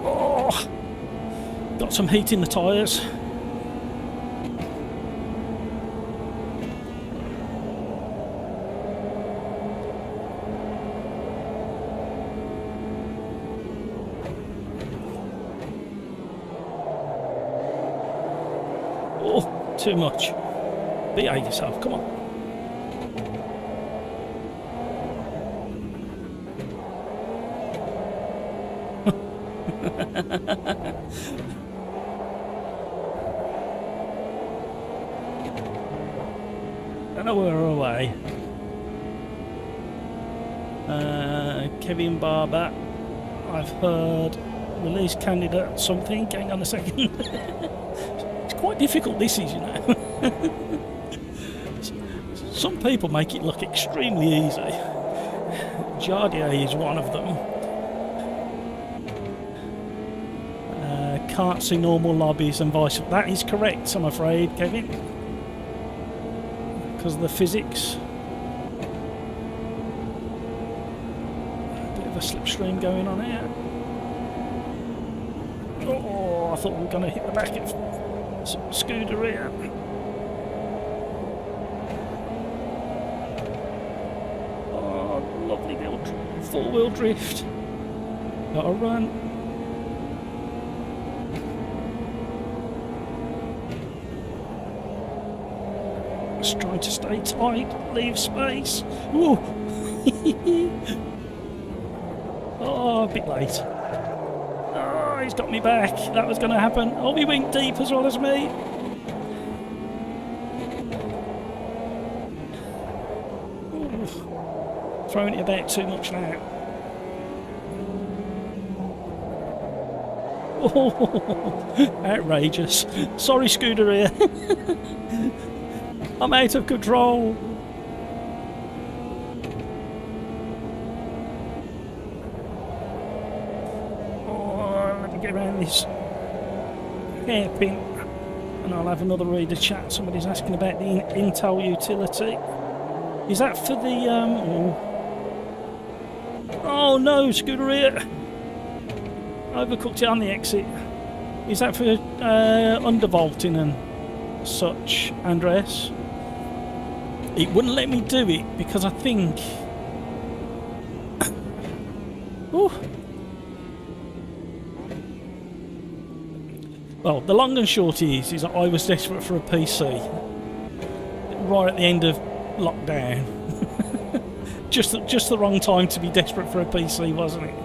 Oh, got some heat in the tyres. Too much. Behave yourself, come on. I know we're away. Kevin Barber, I've heard release candidate something. Hang on a second. Quite difficult this is, you know. Some people make it look extremely easy. Jardier is one of them. Can't see normal lobbies and vice versa. That is correct, I'm afraid, Kevin. Because of the physics. A bit of a slipstream going on here. Oh, I thought we were going to hit the back of Scuderia. Oh, lovely little four-wheel drift. Gotta run. Just trying to stay tight, leave space. Whoa! Oh, a bit late. He's got me back. That was going to happen. Oh, he went deep as well as me. Ooh. Throwing it about too much now. Oh, outrageous. Sorry, Scuderia. I'm out of control. Get around this hairpin and I'll have another reader chat. Somebody's asking about the Intel utility. Is that for the oh no, Scuderia! Overcooked it on the exit. Is that for undervolting and such, Andres? It wouldn't let me do it because I think ooh. Well, the long and short is that I was desperate for a PC right at the end of lockdown. just the wrong time to be desperate for a PC, wasn't it?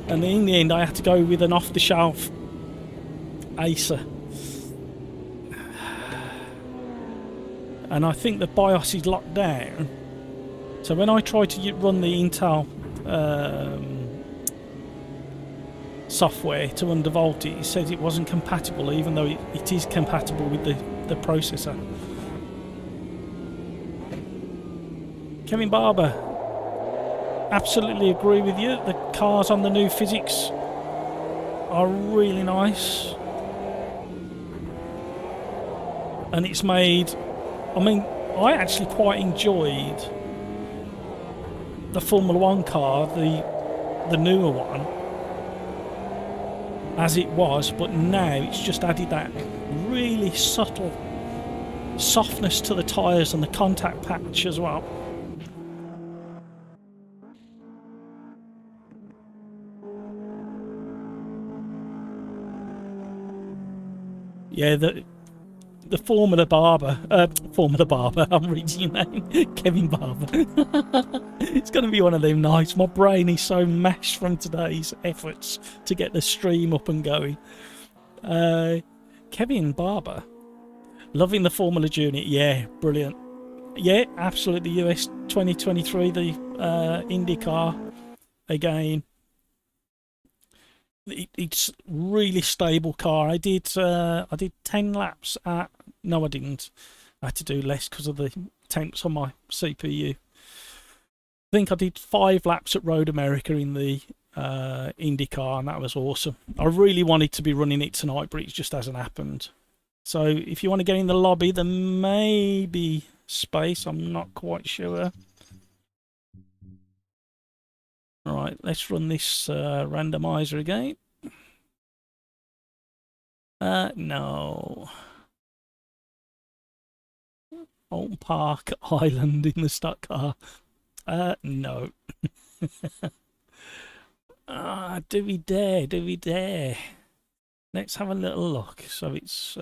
And in the end, I had to go with an off-the-shelf Acer. And I think the BIOS is locked down. So when I tried to run the Intel software to undervolt it, it says it wasn't compatible, even though it is compatible with the processor. Kevin Barber, absolutely agree with you. The cars on the new physics are really nice, and it's made, I mean, I actually quite enjoyed the Formula 1 car, the newer one. as it was, but now it's just added that really subtle softness to the tyres and the contact patch as well. Yeah, the Formula Barber, I'm reading your name, Kevin Barber. It's going to be one of them nights. My brain is so mashed from today's efforts to get the stream up and going. Kevin Barber, loving the Formula Junior. Yeah, brilliant. Yeah, absolutely. US 2023, the IndyCar again. It's really stable car. I did 10 laps at, no I didn't, I had to do less because of the temps on my CPU. I think I did 5 laps at Road America in the IndyCar, and that was awesome. I really wanted to be running it tonight, but it just hasn't happened. So if you want to get in the lobby, there may be space, I'm not quite sure. Alright, let's run this randomizer again. No. Old Park Island in the stock car. No. Do we dare? Do we dare? Let's have a little look. So it's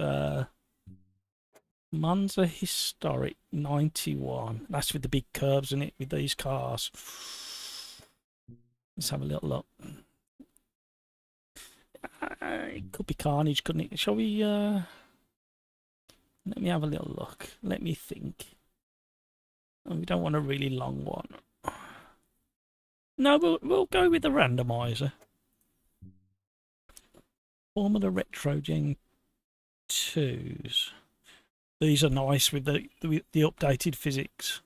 Monza Historic 91. That's with the big curves in it with these cars. Let's have a little look. It could be carnage, couldn't it? Shall we let me have a little look. Let me think. We don't want a really long one. No, we'll go with the randomizer. Formula Retro Gen 2s. These are nice with the updated physics.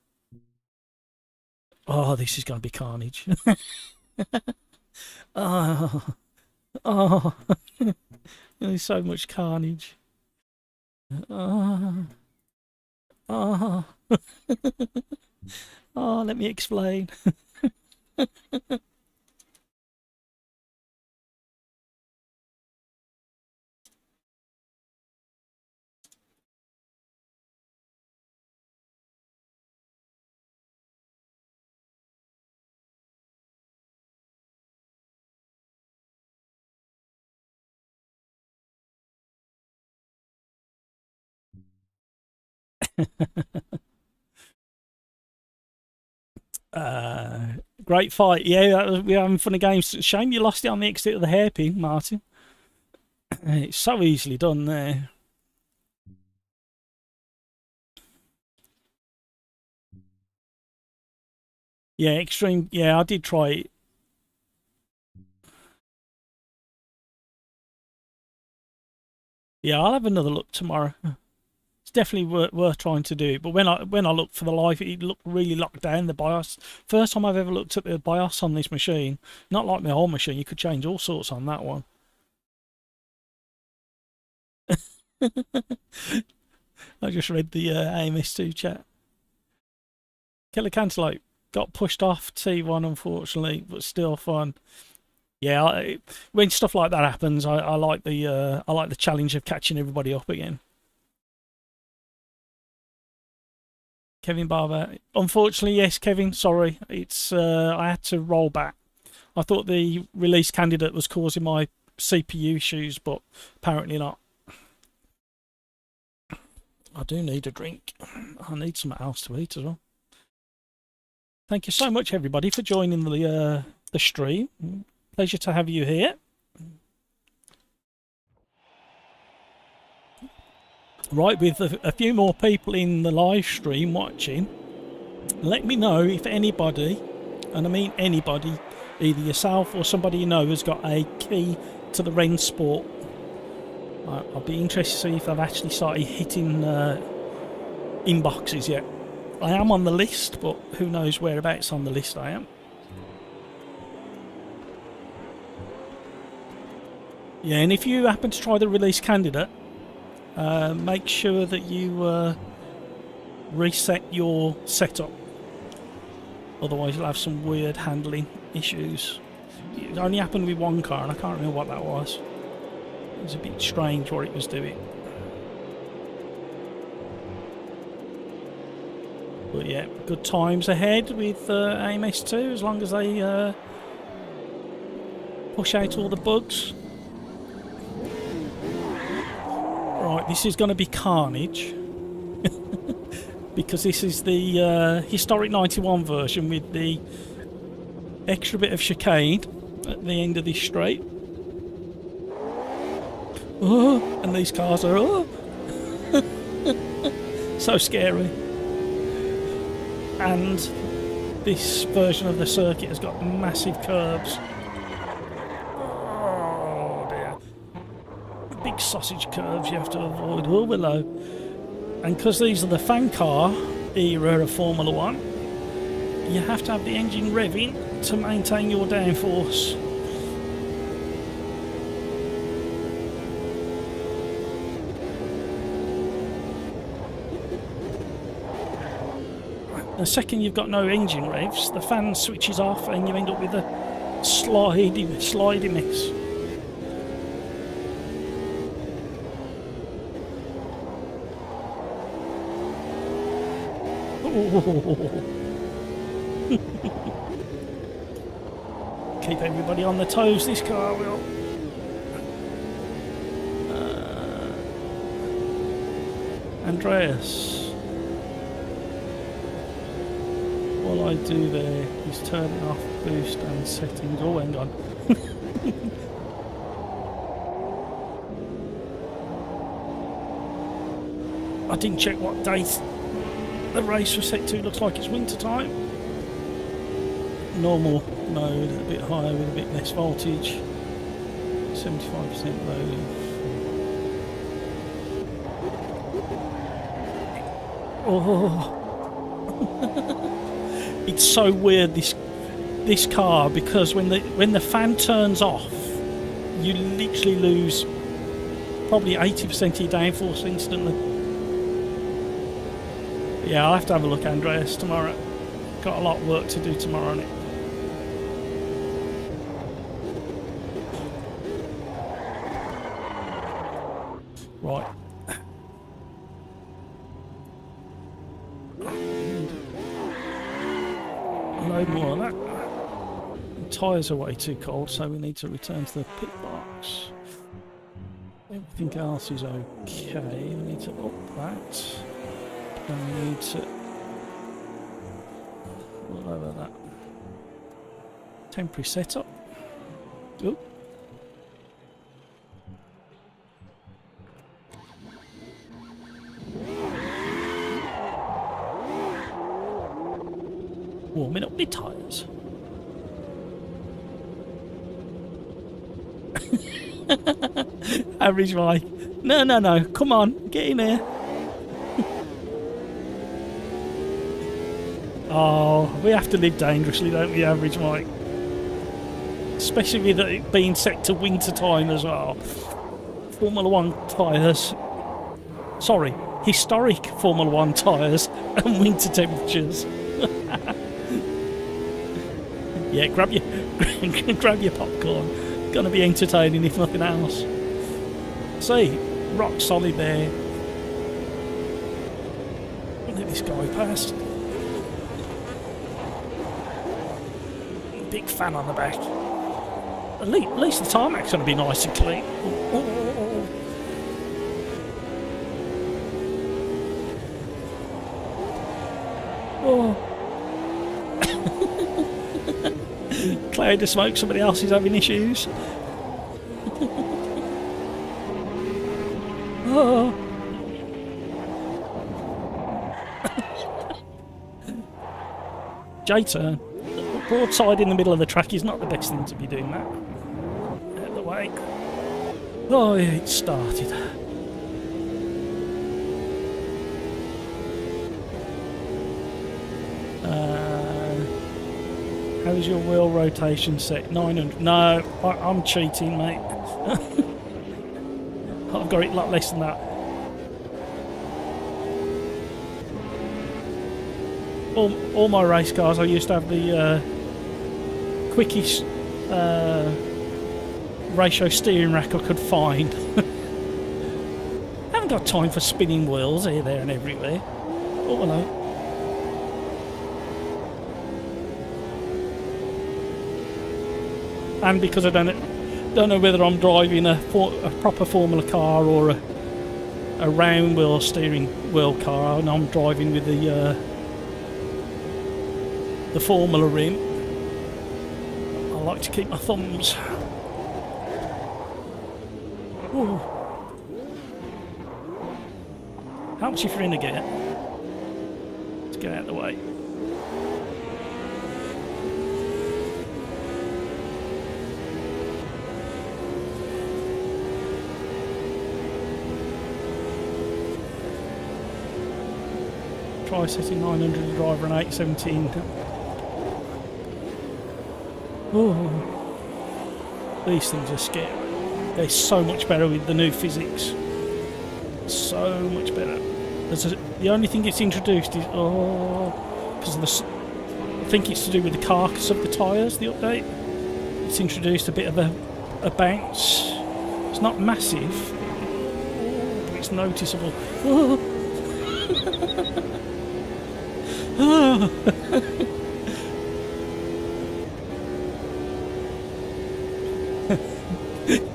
Oh, this is going to be carnage. Oh, there's so much carnage. Oh, oh, oh, let me explain. Great fight. Yeah, we're having fun games. Shame you lost it on the exit of the hairpin, Martin. It's so easily done there. Yeah, extreme. Yeah, I did try it. Yeah, I'll have another look tomorrow. It's definitely worth trying to do. But when I looked for the live, it looked really locked down, the BIOS. First time I've ever looked at the BIOS on this machine. Not like my old machine. You could change all sorts on that one. I just read the AMS2 chat. Killer Cantaloupe got pushed off T1, unfortunately, but still fun. Yeah, when stuff like that happens, I like the challenge of catching everybody up again. Kevin Barber, unfortunately, yes, Kevin. Sorry, it's I had to roll back. I thought the release candidate was causing my CPU issues, but apparently not. I do need a drink. I need something else to eat as well. Thank you so much, everybody, for joining the stream. Pleasure to have you here. Right, with a few more people in the live stream watching, let me know if anybody, and I mean anybody, either yourself or somebody you know, has got a key to the Rennsport. I'll be interested to see if they've actually started hitting inboxes yet. I am on the list, but who knows whereabouts on the list I am. Yeah, and if you happen to try the release candidate, make sure that you reset your setup. Otherwise you'll have some weird handling issues. It only happened with one car and I can't remember what that was. It was a bit strange what it was doing. But yeah, good times ahead with AMS2 as long as they push out all the bugs. Right, this is going to be carnage. Because this is the historic 91 version with the extra bit of chicane at the end of this straight. Oh, and these cars are so scary. And this version of the circuit has got massive curves. Oh dear. Big sausage curves you have to avoid. Oh, below. And because these are the fan car era of Formula 1, you have to have the engine revving to maintain your downforce. The second you've got no engine revs, the fan switches off and you end up with a slidey mess. Keep everybody on the toes, this car will. Andreas. All I do there is turn off boost and settings. Oh, hang on. I didn't check what date the race was set to. Looks like it's winter time. Normal mode, a bit higher with a bit less voltage. 75% loading. Oh. It's so weird, this car, because when the fan turns off, you literally lose probably 80% of your downforce instantly. But yeah, I'll have to have a look, Andreas, tomorrow. Got a lot of work to do tomorrow on it. Right. Load more of that. The tyres are way too cold, so we need to return to the pit box. Everything else is okay. We need to up that. And we need to lower that. Temporary setup. Oop. Warming up the tyres. Average Mike. No. Come on. Get in here. Oh, we have to live dangerously, don't we, Average Mike? Especially with it being set to winter time as well. Formula 1 tyres. Sorry, historic Formula 1 tyres and winter temperatures. Yeah, grab your popcorn. Gonna be entertaining if nothing else. See, rock solid there. Let this guy past. Big fan on the back. At least the tarmac's gonna be nice and clean. Oh. Cloud of smoke, somebody else is having issues. Oh. J-turn. Broadside in the middle of the track is not the best thing to be doing that. Out of the way. Oh yeah, it started. How's your wheel rotation set? 900. No, I'm cheating, mate. I've got it a lot less than that. All my race cars, I used to have the quickest ratio steering rack I could find. I haven't got time for spinning wheels here, there and everywhere. Oh, hello. And because I don't know whether I'm driving a proper Formula car or a round wheel steering wheel car, and I'm driving with the Formula rim. I like to keep my thumbs. Ooh. Helps if you're in a gear. Let's get out of the way. Try setting 900 to driver and 817. Oh, these things are scary. They're so much better with the new physics. So much better. The only thing it's introduced is because of the. I think it's to do with the carcass of the tyres. The update. It's introduced a bit of a bounce. It's not massive, but it's noticeable.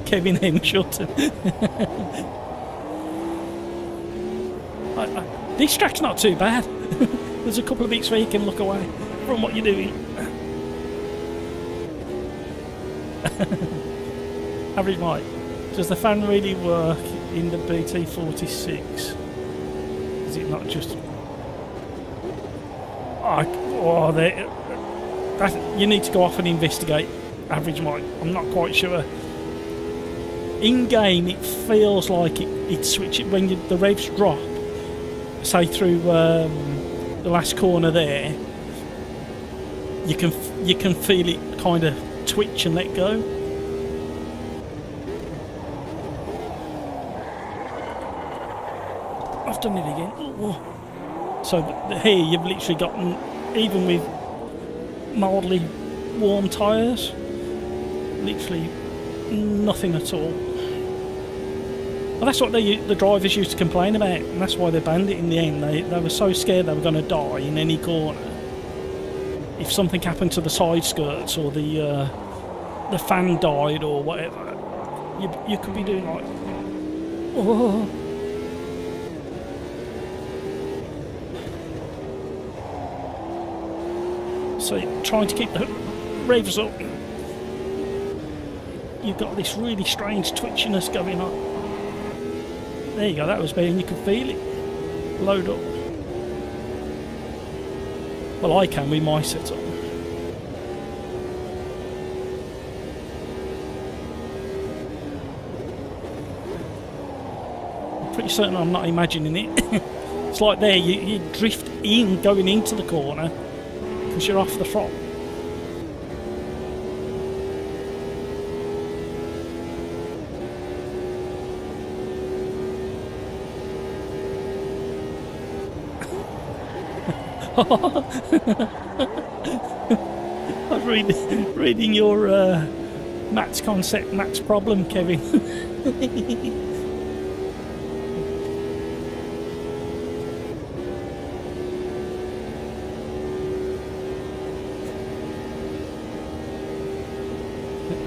Kevin Henshaw. This track's not too bad. There's a couple of bits where you can look away from what you're doing. Average mic. Does the fan really work in the BT46? Is it not just... you need to go off and investigate average mic. I'm not quite sure. In game, it feels like it switches when the revs drop. Say through the last corner there, you can feel it kind of twitch and let go. I've done it again. Oh. So here you've literally gotten, even with mildly warm tyres, literally nothing at all. Well, that's what the drivers used to complain about, and that's why they banned it in the end. They were so scared they were going to die in any corner. If something happened to the side skirts or the fan died or whatever, you could be doing like... Oh. So trying to keep the revs up, you've got this really strange twitchiness going on. There you go, that was better, and you can feel it load up. Well, I can with my setup. I'm pretty certain I'm not imagining it. It's like there, you drift in going into the corner because you're off the throttle. I was reading your Matt's concept, Matt's problem, Kevin.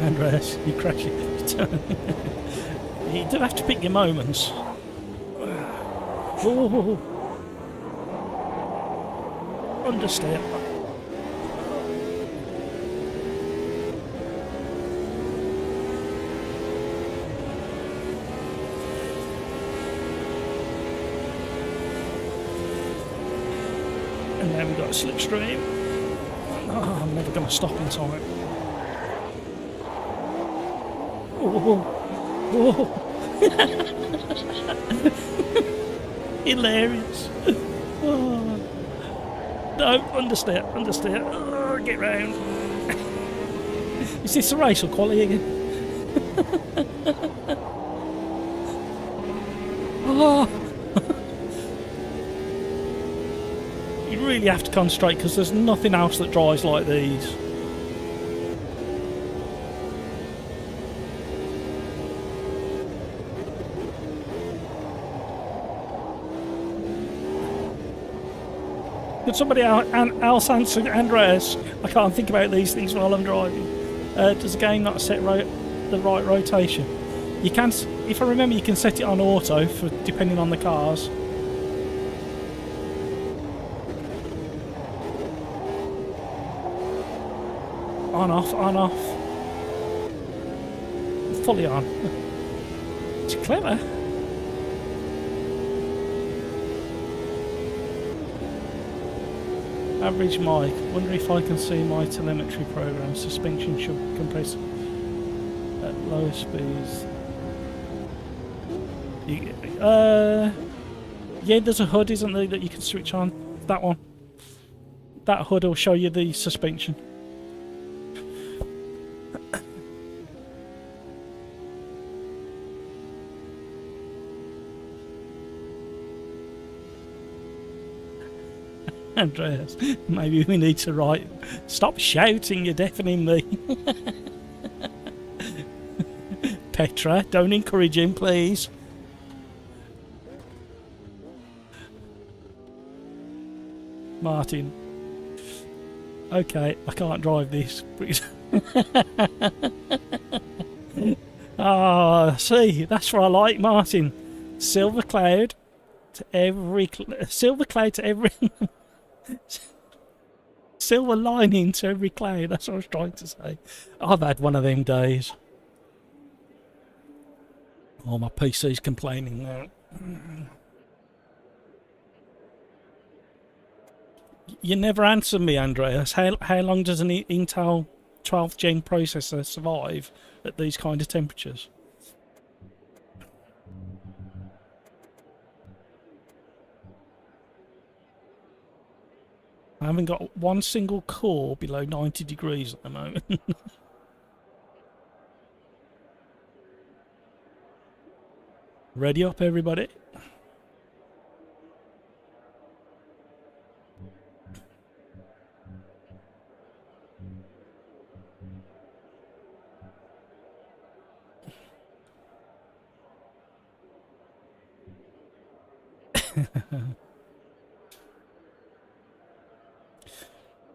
Andreas, you crash it. You do have to pick your moments. Oh. Understand. And then we've got a slipstream. Oh, I'm never going to stop in time. Oh. Hilarious. Oh. No, understeer. Oh, get round. Is this a race or quality again? Oh. You really have to concentrate because there's nothing else that drives like these. Could somebody else answer Andreas? I can't think about these things while I'm driving. Does the game not set the right rotation? You can, if I remember, you can set it on auto for depending on the cars. On off, on off. Fully on. It's clever. Average mic. Wonder if I can see my telemetry program. Suspension should compress at low speeds. Yeah, there's a HUD, isn't there, that you can switch on. That one. That HUD will show you the suspension. Andreas, maybe we need to write, stop shouting, you're deafening me. Petra, don't encourage him, please. Martin. Okay, I can't drive this. Ah, see, that's what I like, Martin. Silver cloud to every... Silver cloud to every... Silver lining to every cloud, that's what I was trying to say. I've had one of them days. Oh, my PC's complaining now. You never answer me, Andreas. How long does an Intel 12th gen processor survive at these kind of temperatures? I haven't got one single core below 90 degrees at the moment. Ready up, everybody.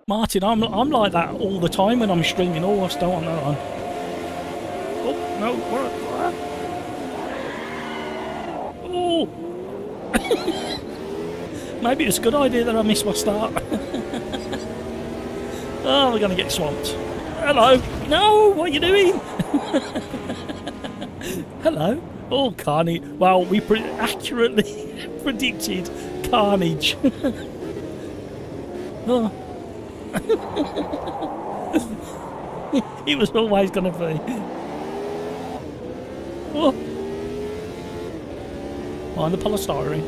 Martin, I'm like that all the time when I'm streaming. Oh, I still want that on. Oh no! What? Oh! Maybe it's a good idea that I missed my start. Oh, we're gonna get swamped. Hello! No! What are you doing? Hello! Oh, carnage! Well, we accurately predicted carnage. Oh. It was always going to be. Oh. Behind the polystyrene.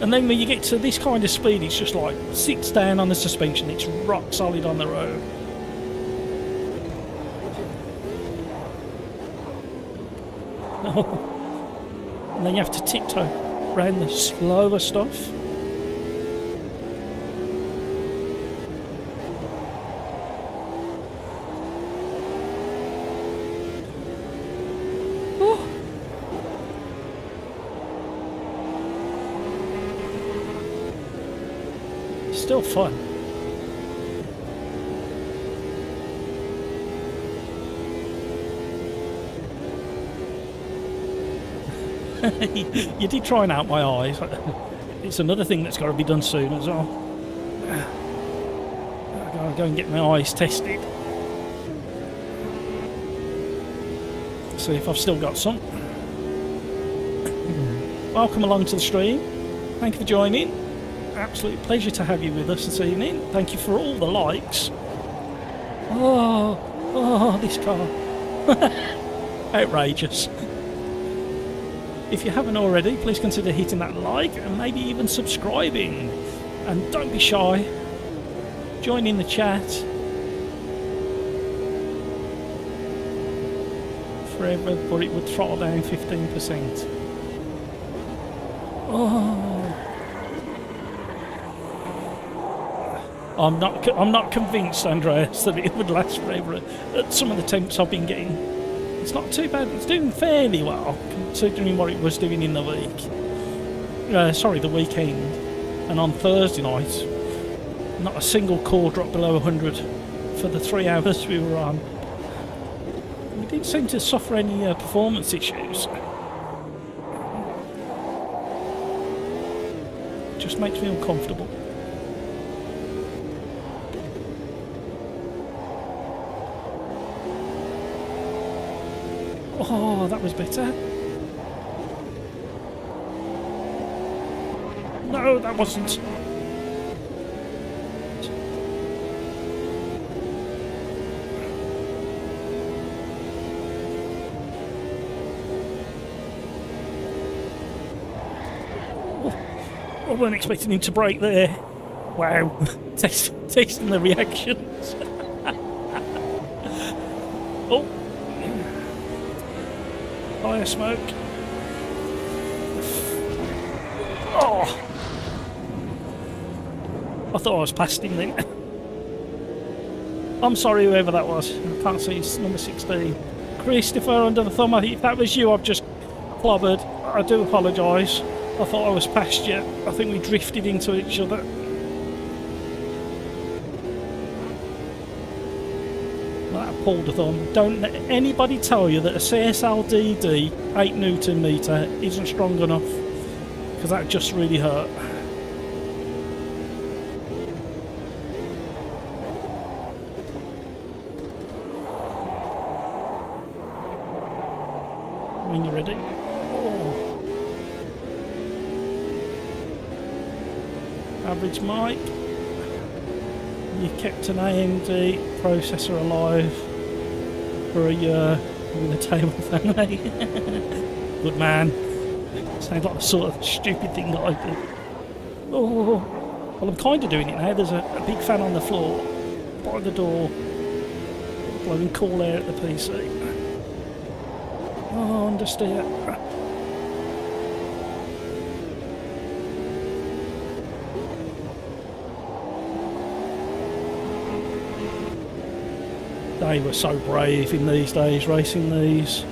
And then when you get to this kind of speed, it's just like sits down on the suspension. It's rock solid on the road. Oh. And then you have to tiptoe around the slower stuff. Still fun. You did try and out my eyes. It's another thing that's got to be done soon as well. I've got to go and get my eyes tested. See if I've still got some. Welcome along to the stream. Thank you for joining. Absolute pleasure to have you with us this evening. Thank you for all the likes. Oh, this car. Outrageous. If you haven't already, please consider hitting that like and maybe even subscribing. And don't be shy. Join in the chat. Forever, but it would throttle down 15%. Oh. I'm not convinced, Andreas, that it would last forever at some of the temps I've been getting. It's not too bad. It's doing fairly well, considering what it was doing in the week. sorry, the weekend, and on Thursday night, not a single core dropped below 100 for the 3 hours we were on. We didn't seem to suffer any performance issues. It just makes me uncomfortable. Oh, that was better. No, that wasn't. I wasn't expecting him to brake there. Wow. Tasting the reactions. Oh. Fire smoke. Oh. I thought I was past him then. I'm sorry, whoever that was. I can't see, it's number 16. Christopher under the thumb. If that was you, I've just clobbered. I do apologise. I thought I was past you. I think we drifted into each other. That pulled a thumb. Don't let anybody tell you that a CSL DD 8 Newton meter isn't strong enough, because that just really hurt. When you're ready. Average mic. You kept an AMD processor alive for a year with a table family. Good man. Sounds like the sort of stupid thing that I do. Oh, well, I'm kind of doing it now. There's a big fan on the floor by the door, blowing cool air at the PC. Oh, understeer. They were so brave in these days, racing these.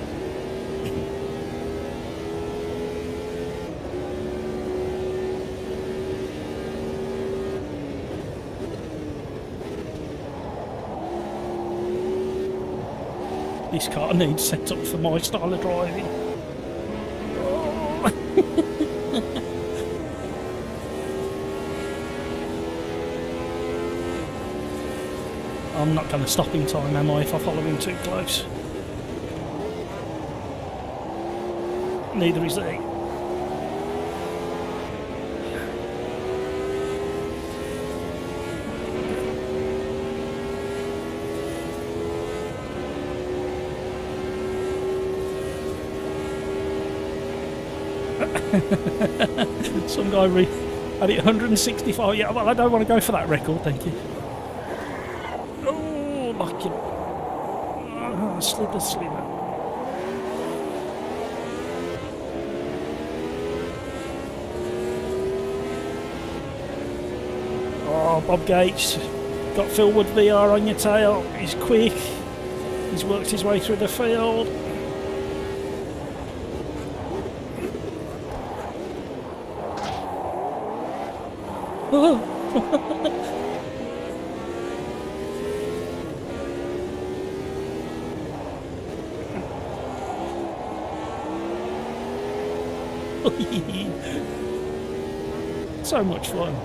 This car needs set up for my style of driving. Oh. I'm not going to stop in time, am I, if I follow him too close? Neither is he. Some guy had it 165. Yeah, well, I don't want to go for that record, thank you. Oh, lucky. Oh, slither. Oh, Bob Gates. Got Phil Wood VR on your tail. He's quick. He's worked his way through the field. So much fun.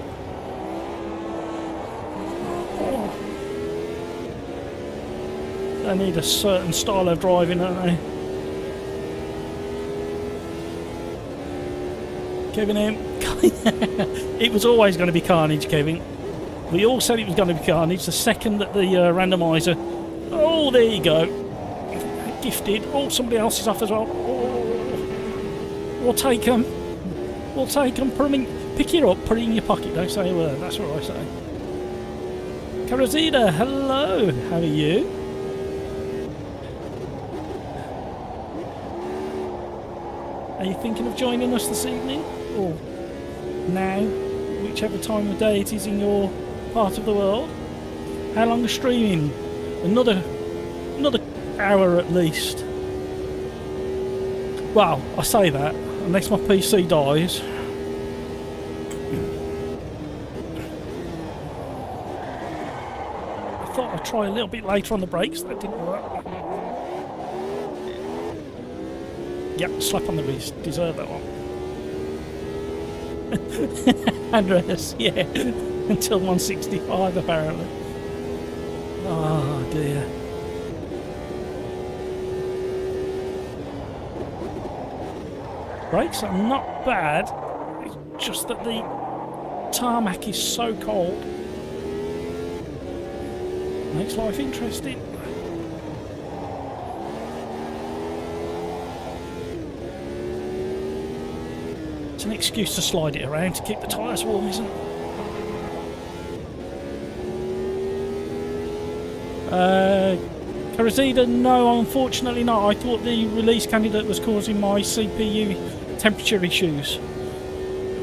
They need a certain style of driving, don't they? Kevin M. It was always going to be carnage, Kevin. We all said it was going to be carnage the second that the randomizer... Oh, there you go. Gifted. Oh, somebody else is off as well. Oh. We'll take them. We'll take them. Pick it up, put it in your pocket. Don't say a word. That's what I say. Karazida, hello. How are you? Are you thinking of joining us this evening? Or now, whichever time of day it is in your part of the world? How long are streaming? Another hour at least. Well, I say that, unless my PC dies. I'll try a little bit later on the brakes. That didn't work. Yep, slap on the wrist. Deserve that one. Andreas, yeah. Until 165 apparently. Oh dear. Brakes are not bad. It's just that the tarmac is so cold. Makes life interesting. It's an excuse to slide it around to keep the tyres warm, isn't it? Karazida, no, unfortunately not. I thought the release candidate was causing my CPU temperature issues,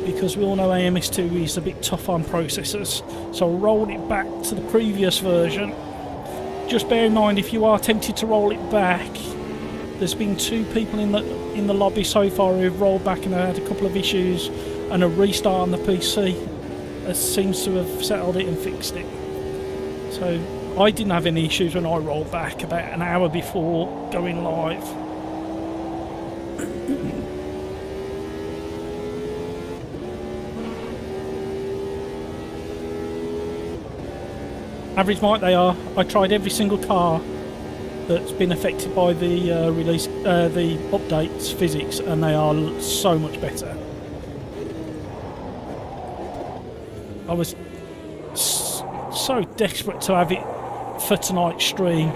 because we all know AMS2 is a bit tough on processors, so I rolled it back to the previous version. Just bear in mind, if you are tempted to roll it back, there's been 2 people in the lobby so far who've rolled back and had a couple of issues, and a restart on the PC seems to have settled it and fixed it. So I didn't have any issues when I rolled back about an hour before going live. Average might they are. I tried every single car that's been affected by the the updates physics, and they are so much better. I was so desperate to have it for tonight's stream,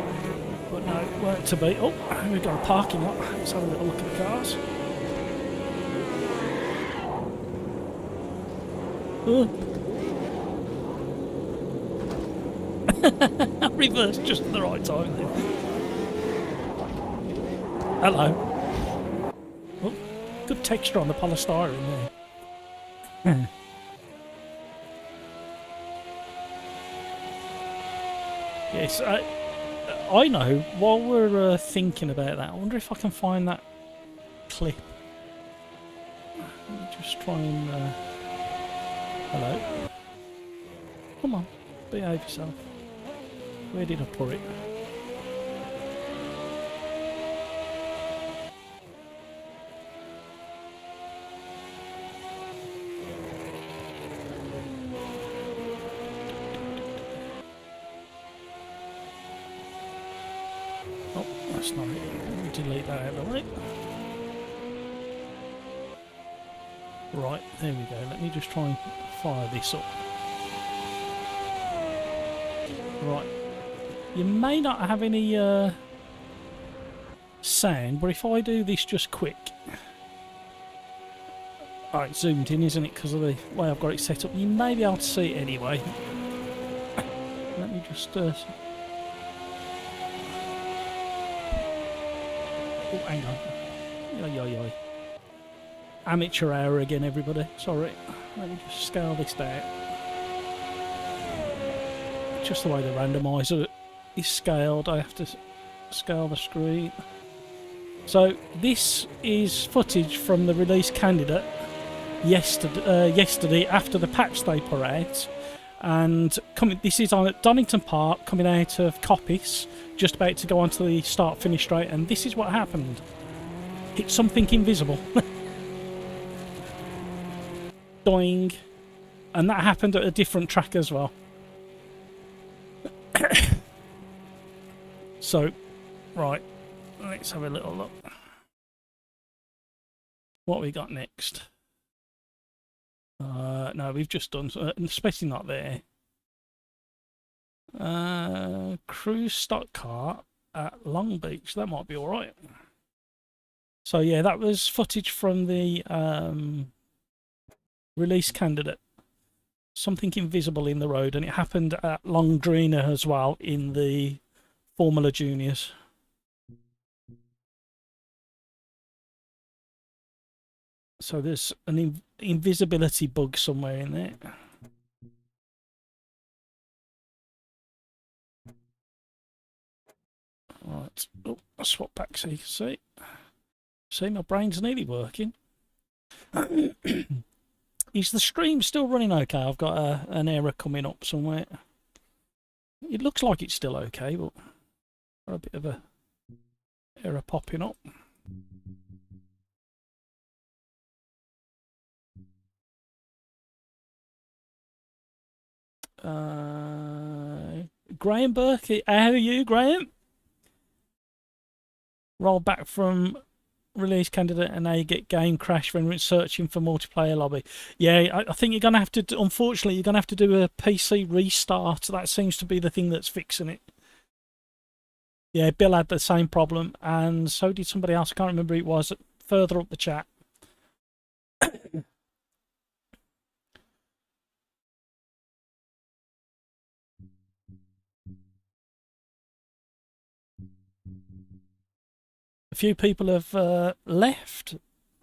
but no, it weren't to be. Oh, we've got a parking lot. Let's have a little look at the cars. I reversed just at the right time then. Hello. Oh, good texture on the polystyrene there. Yes, I know. While we're thinking about that, I wonder if I can find that clip. Let me just try and... Hello. Come on, behave yourself. Where did I put it? Oh, that's not it. Let me delete that out of the way. Right, there we go. Let me just try and fire this up. Right. You may not have any sound, but if I do this just quick... Alright, zoomed in, isn't it, because of the way I've got it set up. You may be able to see it anyway. Let me just... Oh, hang on. Yoy. Amateur hour again, everybody. Sorry. Let me just scale this down. Just the way the randomizer is scaled, I have to scale the screen. So this is footage from the release candidate yesterday after the patch they put out, and this is on at Donington Park, coming out of Coppice, just about to go onto the start-finish straight, and this is what happened. Hit something invisible. Doing, and that happened at a different track as well. So, right, let's have a little look. What we got next? No, we've just done, especially not there. Cruise stock car at Long Beach. That might be all right. So yeah, that was footage from the release candidate. Something invisible in the road, and it happened at Longdrina as well in the Formula Juniors. So there's an invisibility bug somewhere in there. Right. Oh, I'll swap back so you can see. See, my brain's nearly working. Is the stream still running okay? I've got an error coming up somewhere. It looks like it's still okay, but a bit of a error popping up. Graham Burke, how are you, Graham? Roll back from release candidate and now you get game crash when it's searching for multiplayer lobby. Yeah, I think you're going to have to, unfortunately, you're going to have to do a PC restart. That seems to be the thing that's fixing it. Yeah, Bill had the same problem, and so did somebody else. I can't remember who it was, further up the chat. A few people have left.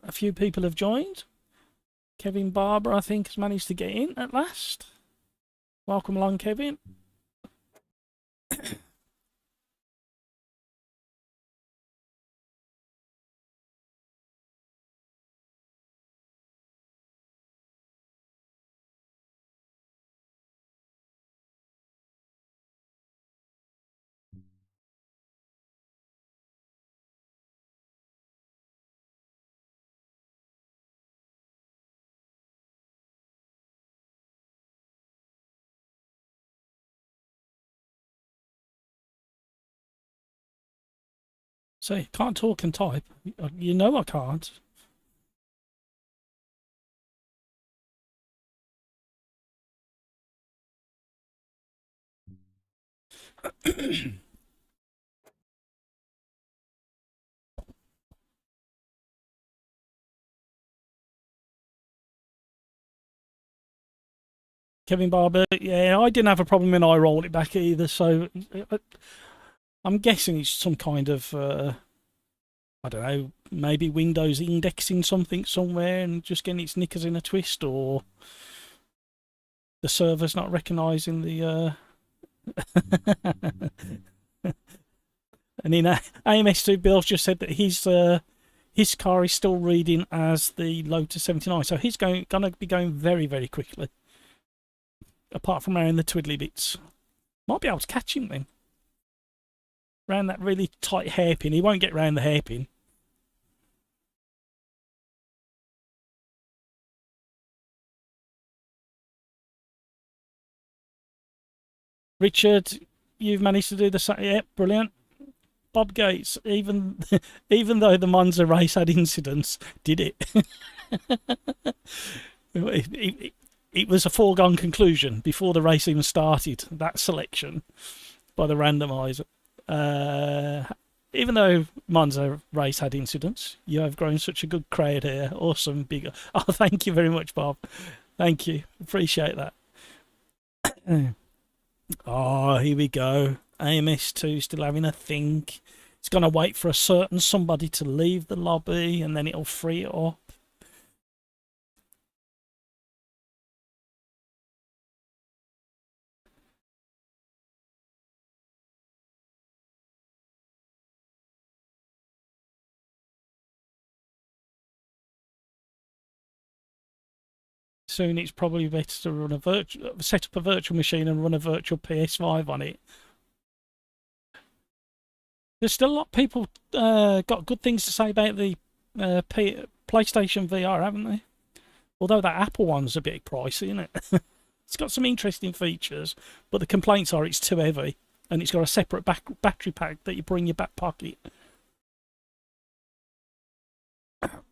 A few people have joined. Kevin Barber, I think, has managed to get in at last. Welcome along, Kevin. So, can't talk and type. You know I can't. Kevin Barber, yeah, I didn't have a problem when I rolled it back either, so I'm guessing it's some kind of, I don't know, maybe Windows indexing something somewhere and just getting its knickers in a twist, or the server's not recognising the... And in AMS2, Bill's just said that his car is still reading as the Lotus 79, so he's going to be going very, very quickly. Apart from around the twiddly bits. Might be able to catch him then. Round that really tight hairpin. He won't get round the hairpin. Richard, you've managed to do the same. Yeah, brilliant. Bob Gates, even though the Monza race had incidents, did it. It was a foregone conclusion before the race even started, that selection by the randomizer. Even though Monza race had incidents, you have grown such a good crowd here. Awesome, bigger. Oh, thank you very much, Bob. Thank you. Appreciate that. Oh, here we go. AMS2 still having a think. It's going to wait for a certain somebody to leave the lobby and then it'll free it up. Soon it's probably better to run set up a virtual machine and run a virtual PS5 on it. There's still a lot of people got good things to say about the PlayStation VR, haven't they? Although that Apple one's a bit pricey, isn't it? It's got some interesting features, but the complaints are it's too heavy and it's got a separate battery pack that you bring in your back pocket.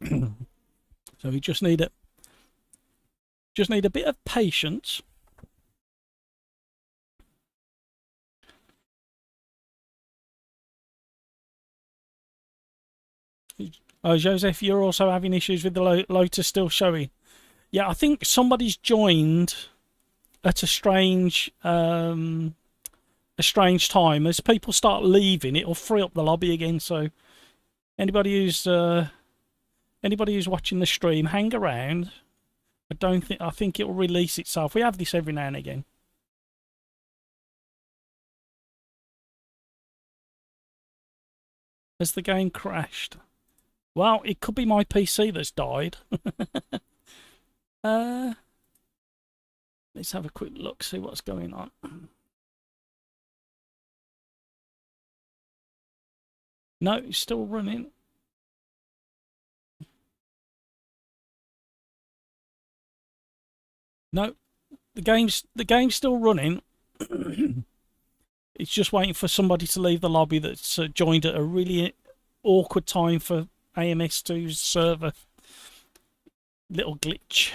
So we just need a bit of patience. Oh, Joseph, you're also having issues with the Lotus still showing. Yeah, I think somebody's joined at a strange time. As people start leaving, it'll free up the lobby again. So anybody who's watching the stream, hang around. I think it'll release itself. We have this every now and again. Has the game crashed? Well, it could be my PC that's died. Let's have a quick look, see what's going on. No, it's still running. No, the game's still running. It's just waiting for somebody to leave the lobby that's joined at a really awkward time for AMS2's server. Little glitch.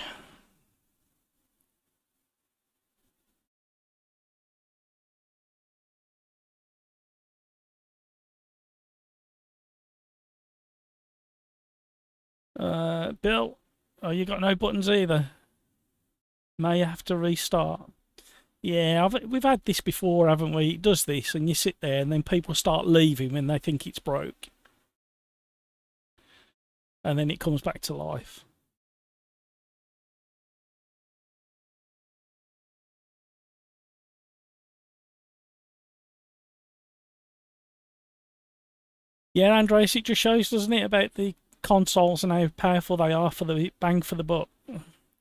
Bill, oh, you got no buttons either. May have to restart. Yeah, we've had this before, haven't we? It does this, and you sit there, and then people start leaving when they think it's broke. And then it comes back to life. Yeah, Andreas, it just shows, doesn't it, about the consoles and how powerful they are for the bang for the buck.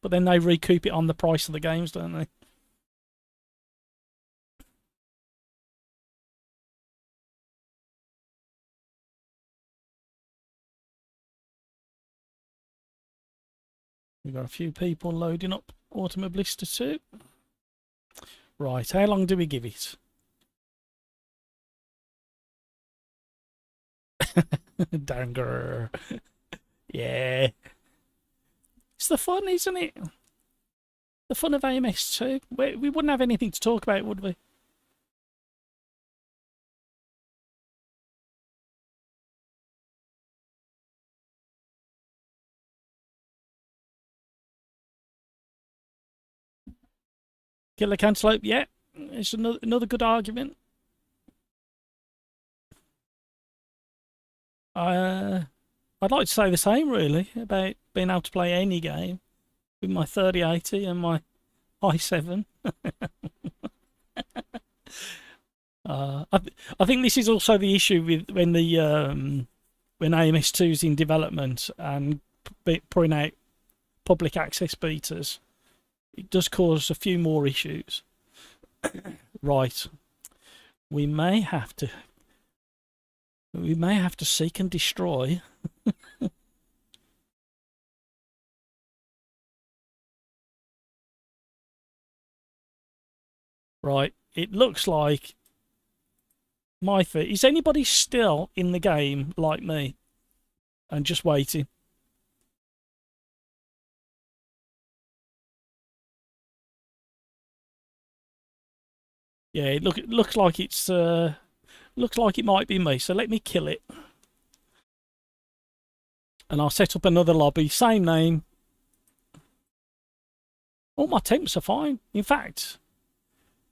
But then they recoup it on the price of the games, don't they? We've got a few people loading up Automobilista too. Right, how long do we give it? Danger. Yeah. It's the fun, isn't it? The fun of AMS too. We wouldn't have anything to talk about, would we? Killer Cantaloupe, yeah. It's another good argument. I'd like to say the same, really, about being able to play any game with my 3080 and my i7. I think this is also the issue with when AMS2 is in development and putting out public access betas. It does cause a few more issues. Right, we may have to seek and destroy. Right, it looks like my feet. Is anybody still in the game like me and just waiting? Yeah, it looks like it's looks like it might be me. So let me kill it, and I'll set up another lobby, same name. All my temps are fine. In fact,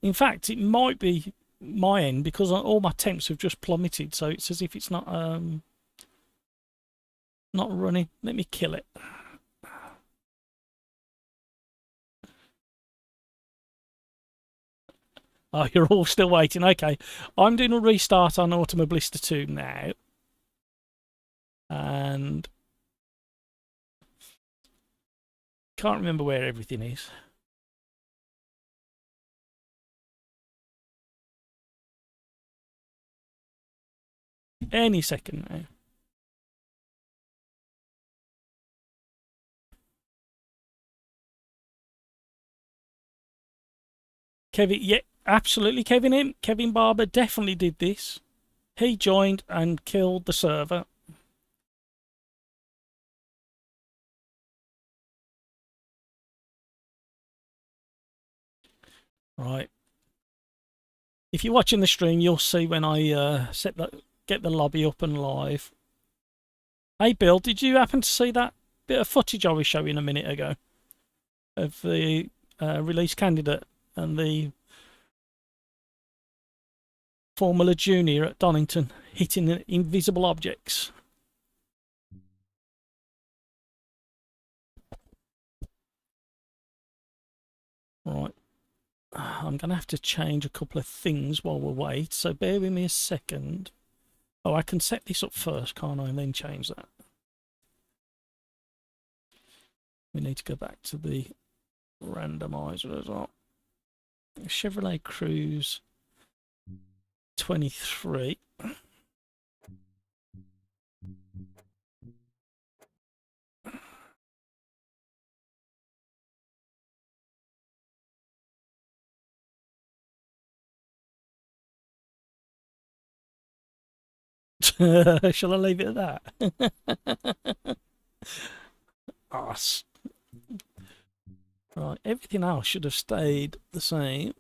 it might be my end because all my temps have just plummeted. So it's as if it's not running. Let me kill it. Oh, you're all still waiting. Okay, I'm doing a restart on Automobilista 2 now, and can't remember where everything is. Any second now. Kevin, yeah, absolutely. Kevin Barber definitely did this. He joined and killed the server. Right. If you're watching the stream, you'll see when I get the lobby up and live. Hey, Bill, did you happen to see that bit of footage I was showing a minute ago of the release candidate and the Formula Junior at Donington hitting invisible objects? Right. I'm going to have to change a couple of things while we wait, so bear with me a second. Oh, I can set this up first, can't I, and then change that. We need to go back to the randomizer as well. Chevrolet Cruze 23. Shall I leave it at that? Arse. Right, everything else should have stayed the same.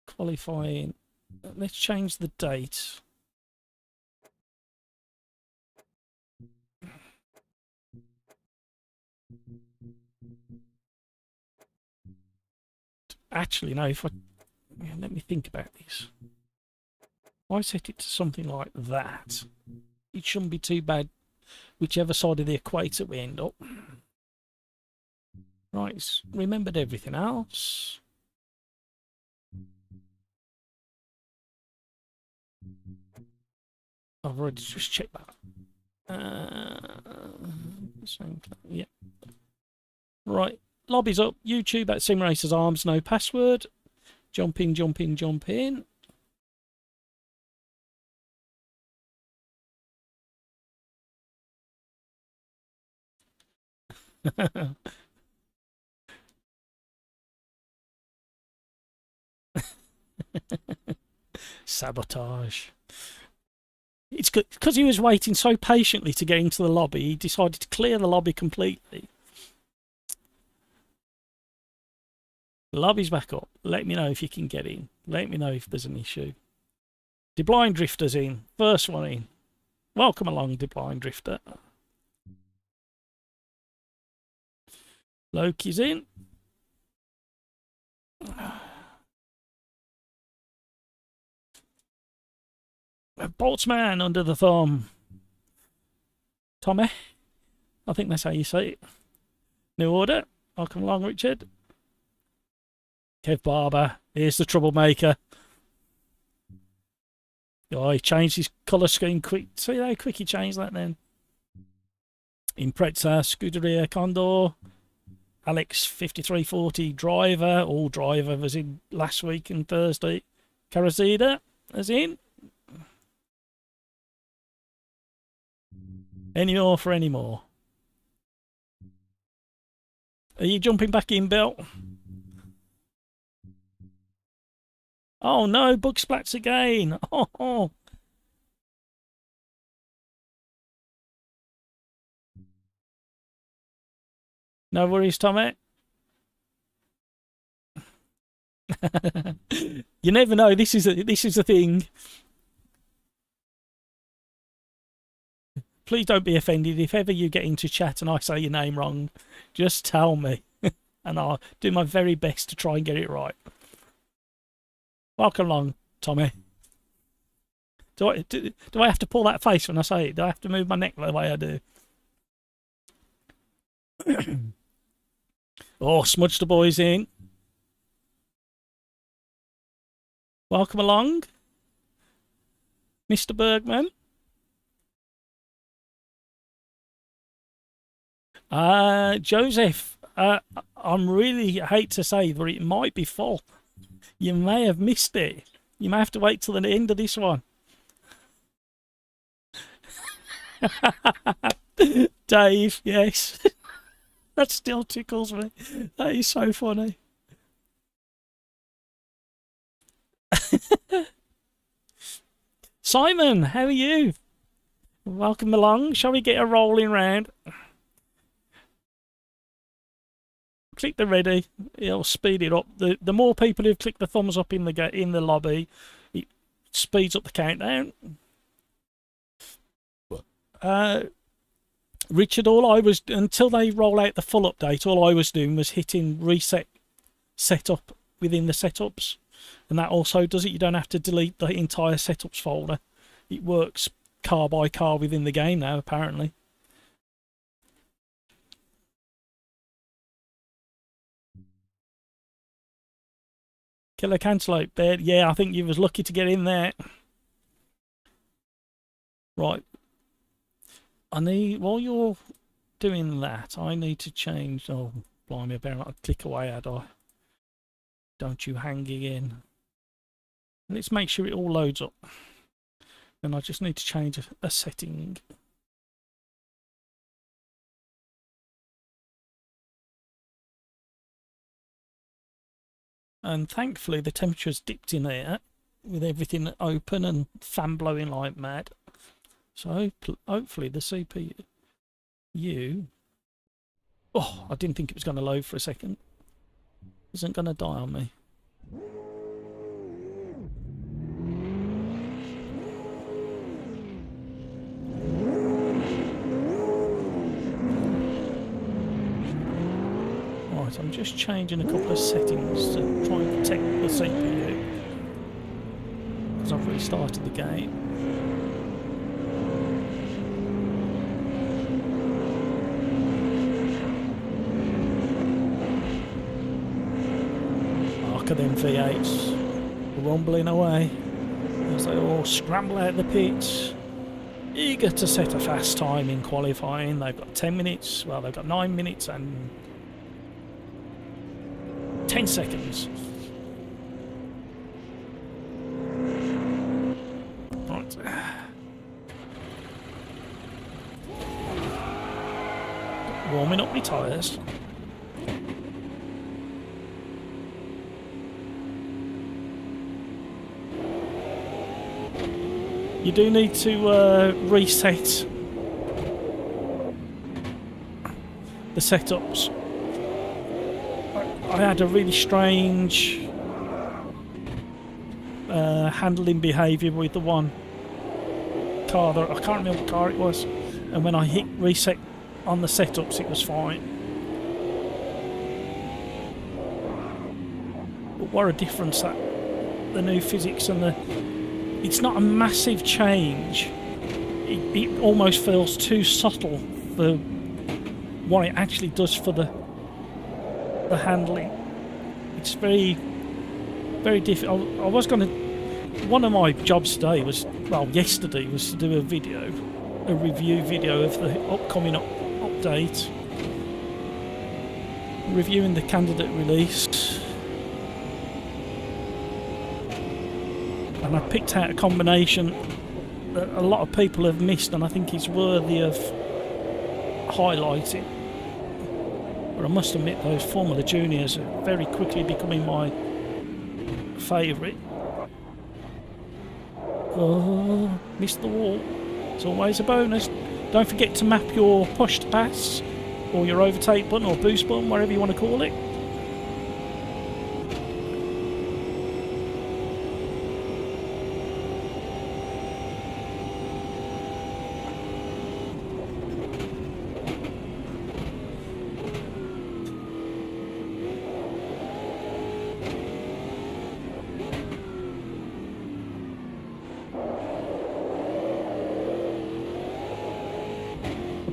Qualifying. Let's change the date. Actually, no, if I... Let me think about this. If I set it to something like that, it shouldn't be too bad whichever side of the equator we end up. Right, it's remembered everything else. I've already just checked that. Yeah. Right, lobby's up. YouTube at SimRacersArms, no password. Jump in, jump in, jump in. Sabotage. It's good because he was waiting so patiently to get into the lobby. He decided to clear the lobby completely. The lobby's back up. Let me know if you can get in. Let me know if there's an issue. The Blind Drifter's in. First one in. Welcome along, the Blind Drifter. Loki's in. Boltzmann under the thumb. Tommy. I think that's how you say it. New order. Welcome along, Richard. Kev Barber. Here's the troublemaker. Oh, he changed his colour scheme quick. See how quick he changed that then. Impreza, Scuderia Condor. Alex 5340 driver. All driver was in last week and Thursday. Carazida is in. Any more for any more? Are you jumping back in, Bill? Oh no, bug splats again. Oh. No worries, Tommy. You never know. This is a thing. Please don't be offended if ever you get into chat and I say your name wrong. Just tell me, and I'll do my very best to try and get it right. Welcome along, Tommy. Do I have to pull that face when I say it? Do I have to move my neck the way I do? Oh, Smudge the boys in. Welcome along, Mr. Bergman. Joseph, I'm really hate to say, but it might be full. You may have missed it. You may have to wait till the end of this one. Dave, yes. That still tickles me. That is so funny. Simon, how are you? Welcome along. Shall we get a rolling round? Click the ready. It'll speed it up. The more people who click the thumbs up in the lobby, it speeds up the countdown. Richard, all I was until they roll out the full update, all I was doing was hitting reset setup within the setups, and that also does it. You don't have to delete the entire setups folder. It works car by car within the game now, apparently. Killer Cantaloupe bed. Yeah, I think you was lucky to get in there. Right. While you're doing that, I need to change. Oh, blimey, I better not click away, had I? Don't you hang again. Let's make sure it all loads up. And I just need to change a setting. And thankfully the temperature's dipped in there. with everything open and fan blowing like mad. So hopefully the CPU... Oh, I didn't think it was going to load for a second. Isn't going to die on me. Right, I'm just changing a couple of settings to try and protect the CPU. Because I've restarted the game. Look at them V8s rumbling away as they all scramble out the pits, eager to set a fast time in qualifying. They've got 10 minutes, well, they've got 9 minutes and 10 seconds. Right. Warming up my tyres. You do need to reset the setups. I had a really strange handling behaviour with the one car that I can't remember what car it was, and when I hit reset on the setups it was fine. But what a difference that the new physics and the... It's not a massive change. It almost feels too subtle for what it actually does for the handling. It's very, very difficult. I was going to... One of my jobs today was, well, yesterday, was to do a review video of the upcoming update. Reviewing the candidate release. And I picked out a combination that a lot of people have missed, and I think it's worthy of highlighting. But I must admit, those Formula Juniors are very quickly becoming my favourite. Oh, missed the wall. It's always a bonus. Don't forget to map your push to pass, or your overtake button, or boost button, whatever you want to call it.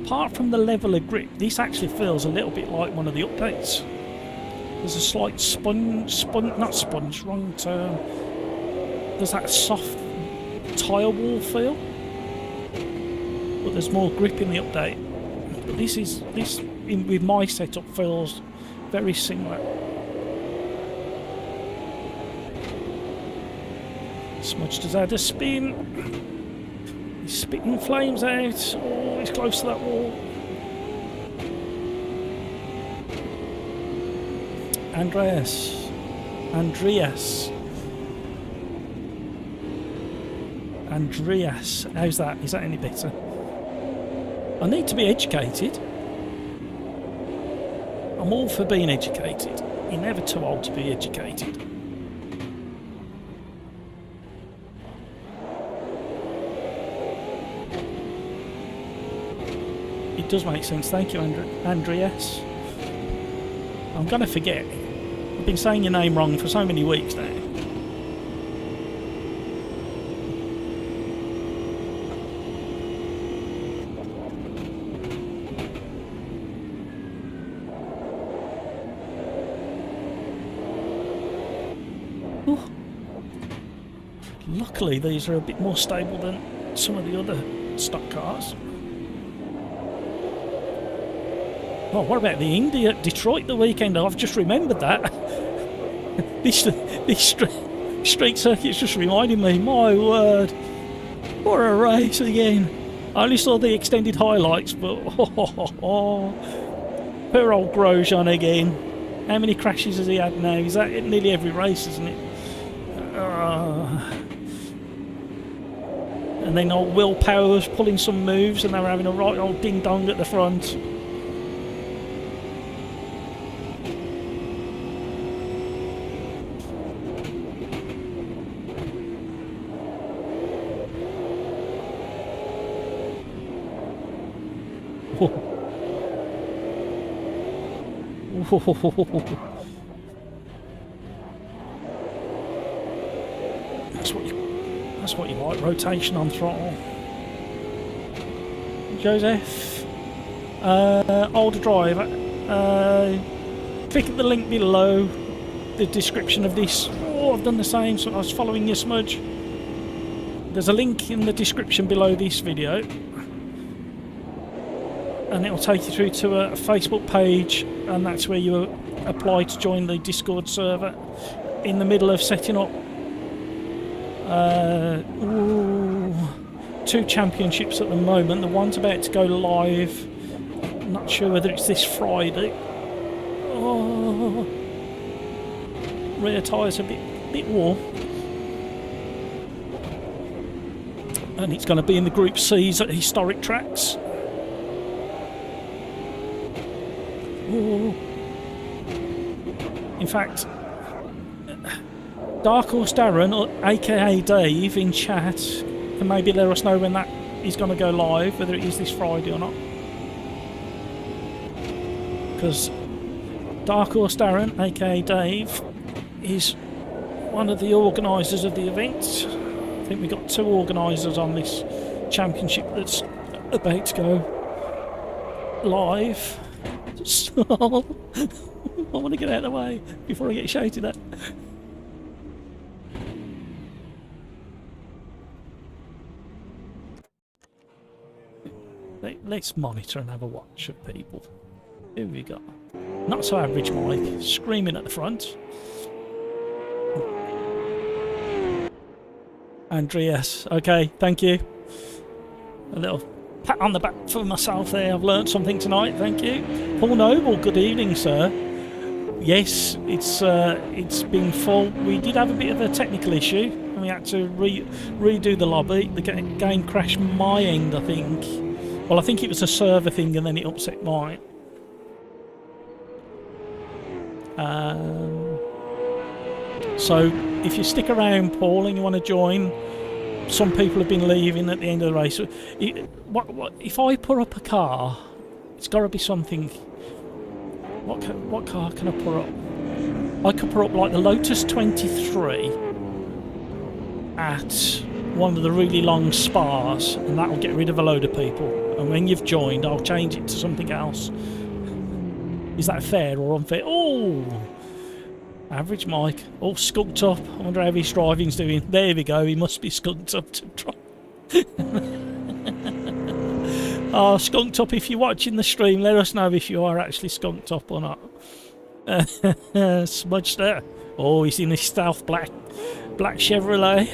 Apart from the level of grip, this actually feels a little bit like one of the updates. There's a slight not sponge, wrong term. There's that soft tyre wall feel, but there's more grip in the update. But with my setup feels very similar. Smudged has had a spin. He's spitting flames out. Oh, he's close to that wall. Andreas. How's that? Is that any better? I need to be educated. I'm all for being educated. You're never too old to be educated. It does make sense. Thank you, Andreas. I'm going to forget. I've been saying your name wrong for so many weeks now. Ooh. Luckily, these are a bit more stable than some of the other stock cars. Oh, what about the Indy at Detroit the weekend? I've just remembered that. this street circuit's just reminded me. My word, what a race again! I only saw the extended highlights, but poor old Grosjean again. How many crashes has he had now? Is that nearly every race, isn't it? And then old Will Power was pulling some moves and they were having a right old ding dong at the front. That's what you like, rotation on throttle. Joseph, OlderDrive, click at the link below the description of this. Oh, I've done the same, so I was following your smudge. There's a link in the description below this video, and it'll take you through to a Facebook page, and that's where you apply to join the Discord server. In the middle of setting up 2 championships at the moment. The one's about to go live. I'm not sure whether it's this Friday. Oh, rear tyres a bit warm. And it's going to be in the Group C's at historic tracks. Ooh. In fact, Dark Horse Darren, aka Dave, in chat can maybe let us know when that is going to go live, whether it is this Friday or not. Because Dark Horse Darren, aka Dave, is one of the organisers of the event. I think we've got 2 organisers on this championship that's about to go live. So, I want to get out of the way before I get shouted at. Let's monitor and have a watch of people. Here we go. Not so average Mike, screaming at the front. Andreas, okay, thank you. A little pat on the back for myself there. I've learnt something tonight, thank you. Paul Noble, good evening, sir. Yes, it's been full. We did have a bit of a technical issue, and we had to redo the lobby. The game crashed my end, I think. Well, I think it was a server thing, and then it upset mine. So, if you stick around, Paul, and you want to join, some people have been leaving at the end of the race. If I put up a car, it's got to be something. What car can I put up? I could put up like the Lotus 23 at one of the really long spars, and that'll get rid of a load of people. And when you've joined, I'll change it to something else. Is that fair or unfair? Oh, average Mike. Oh, skunked up. I wonder how his driving's doing. There we go. He must be skunked up to drive. Oh, skunked up. If you're watching the stream, let us know if you are actually skunked up or not. Smudged there. Oh, he's in his stealth black Chevrolet.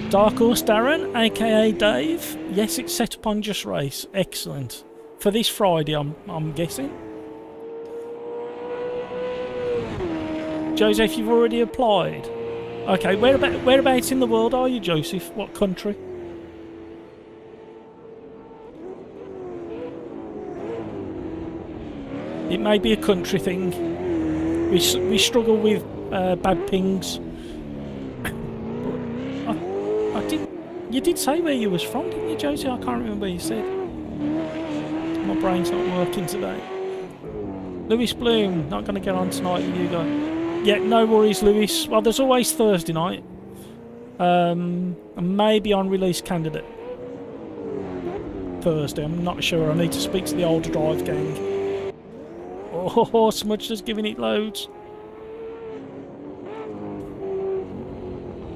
Dark Horse Darren, aka Dave. Yes, it's set up on Just Race. Excellent. For this Friday, I'm guessing. Joseph, you've already applied. Okay, whereabouts in the world are you, Joseph? What country? It may be a country thing. We struggle with bad pings. You did say where you was from, didn't you, Josie? I can't remember what you said. My brain's not working today. Lewis Bloom, not going to get on tonight with you guys. Yeah, no worries, Lewis. Well, there's always Thursday night. And maybe on release candidate. Thursday, I'm not sure. I need to speak to the OlderDrive gang. Oh, Smudge just giving it loads.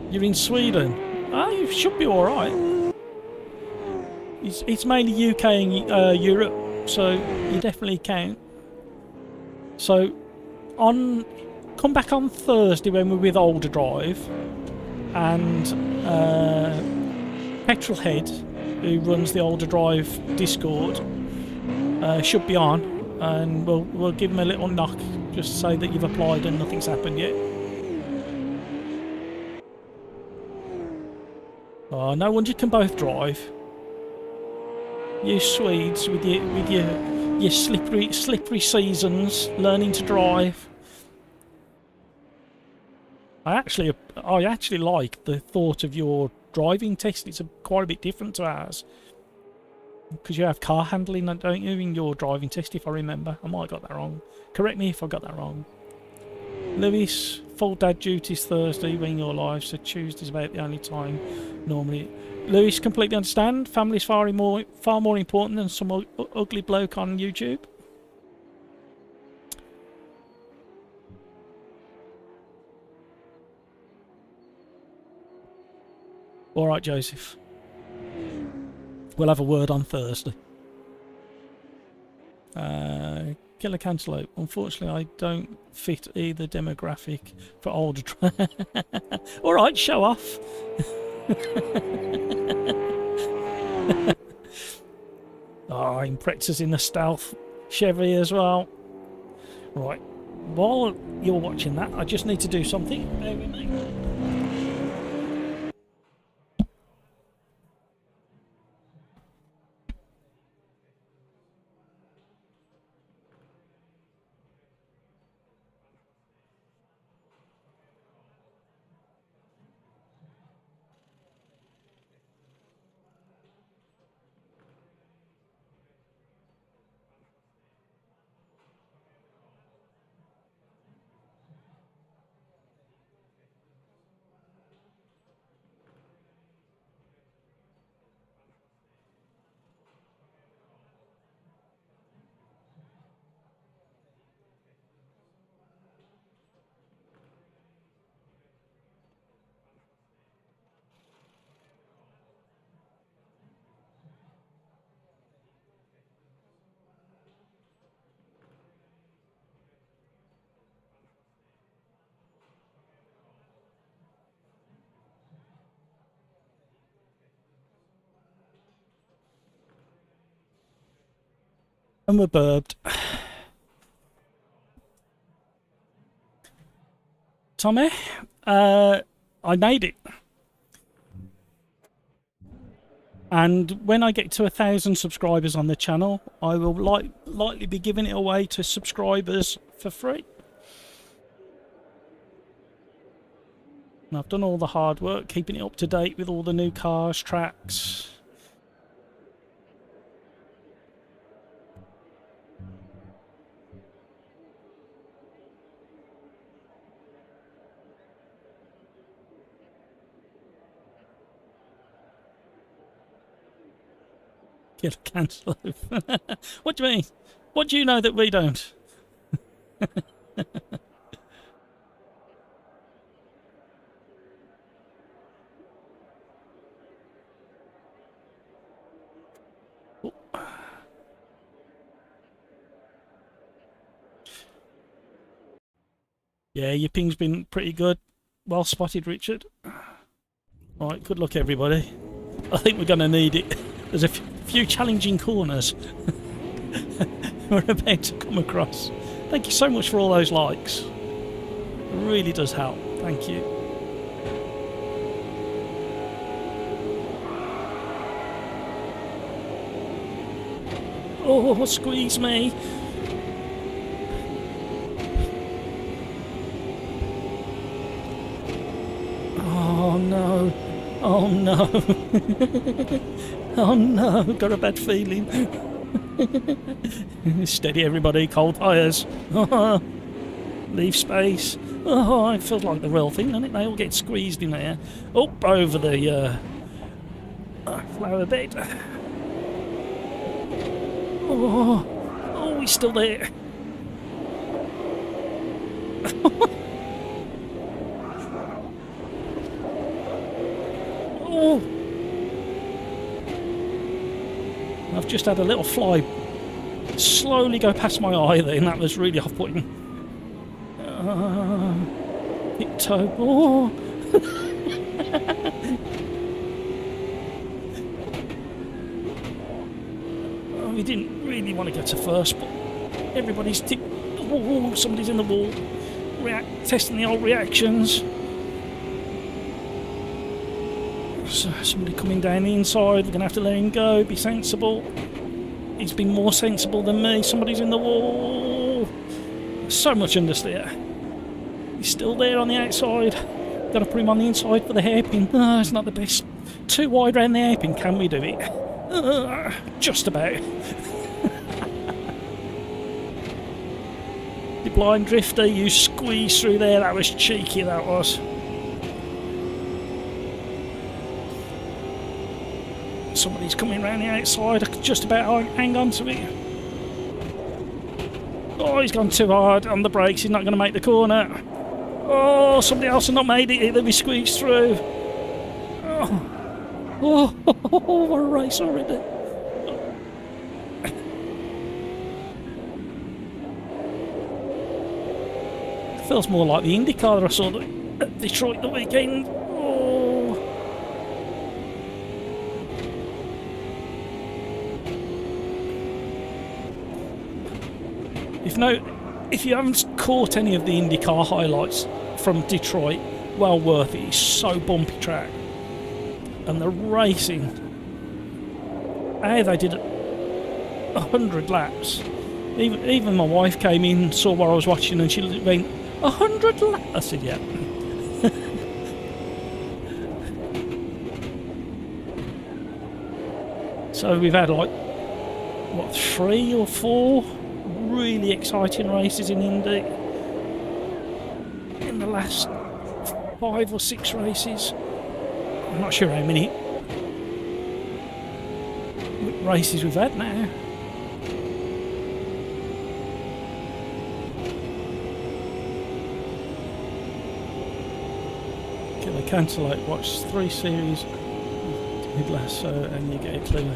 You're in Sweden. Ah, you should be alright. It's mainly UK and Europe, so you definitely count. So, come back on Thursday when we're with OlderDrive, and Petrolhead, who runs the OlderDrive Discord, should be on, and we'll give them a little knock just to say that you've applied and nothing's happened yet. Oh, no wonder you can both drive. You Swedes with your slippery seasons learning to drive. I actually like the thought of your driving test. It's quite a bit different to ours. Because you have car handling, don't you, in your driving test, if I remember. I might have got that wrong. Correct me if I got that wrong. Lewis, full dad duties Thursday when you're live, so Tuesday's about the only time normally. Lewis, completely understand. Family's far more important than some ugly bloke on YouTube. All right, Joseph. We'll have a word on Thursday. Killer Cantaloupe. Unfortunately, I don't fit either demographic for OlderDrive. All right, show off. Oh, Imprexa's in the stealth Chevy as well. Right, while you're watching that, I just need to do something. Bear with me. And we're burped. Tommy, I made it. And when I get to 1,000 subscribers on the channel, I will likely be giving it away to subscribers for free. And I've done all the hard work, keeping it up to date with all the new cars, tracks. Killer Cantaloupe. What do you mean? What do you know that we don't? Yeah, your ping's been pretty good. Well spotted, Richard. Right, good luck, everybody. I think we're going to need it. There's a few challenging corners we're about to come across. Thank you so much for all those likes. It really does help. Thank you. Oh, squeeze me. Oh no. Oh no. Oh no, got a bad feeling. Steady everybody, cold tires. Leave space. Oh, it feels like the real thing, doesn't it? They all get squeezed in there. Up over the flower bed. Oh, he's still there. Oh. I've just had a little fly slowly go past my eye there, and that was really off-putting. Hit toe. Oh. we didn't really want to go to first, but everybody's somebody's in the wall, testing the old reactions. So somebody coming down the inside, we're going to have to let him go, be sensible. He's been more sensible than me. Somebody's in the wall. So much understeer. He's still there on the outside. Got to put him on the inside for the hairpin. No, it's not the best. Too wide round the hairpin. Can we do it? Just about. The blind drifter, you squeezed through there. That was cheeky, that was. Somebody's coming round the outside. I could just about hang on to it. Oh, he's gone too hard on the brakes. He's not going to make the corner. Oh, somebody else has not made it either. We squeezed through. Oh, what a race already. It feels more like the IndyCar that I saw at Detroit the weekend. Oh. If you haven't caught any of the IndyCar highlights from Detroit, well worth it. It's so bumpy track. And the racing, they did 100 laps. Even my wife came in, saw what I was watching, and she went, 100 laps? I said, yeah. So we've had like, what, 3 or 4 really exciting races in Indy in the last 5 or 6 races. I'm not sure how many races we've had now. Okay, they cancel out, watch 3 series with Lasso and you get a clue.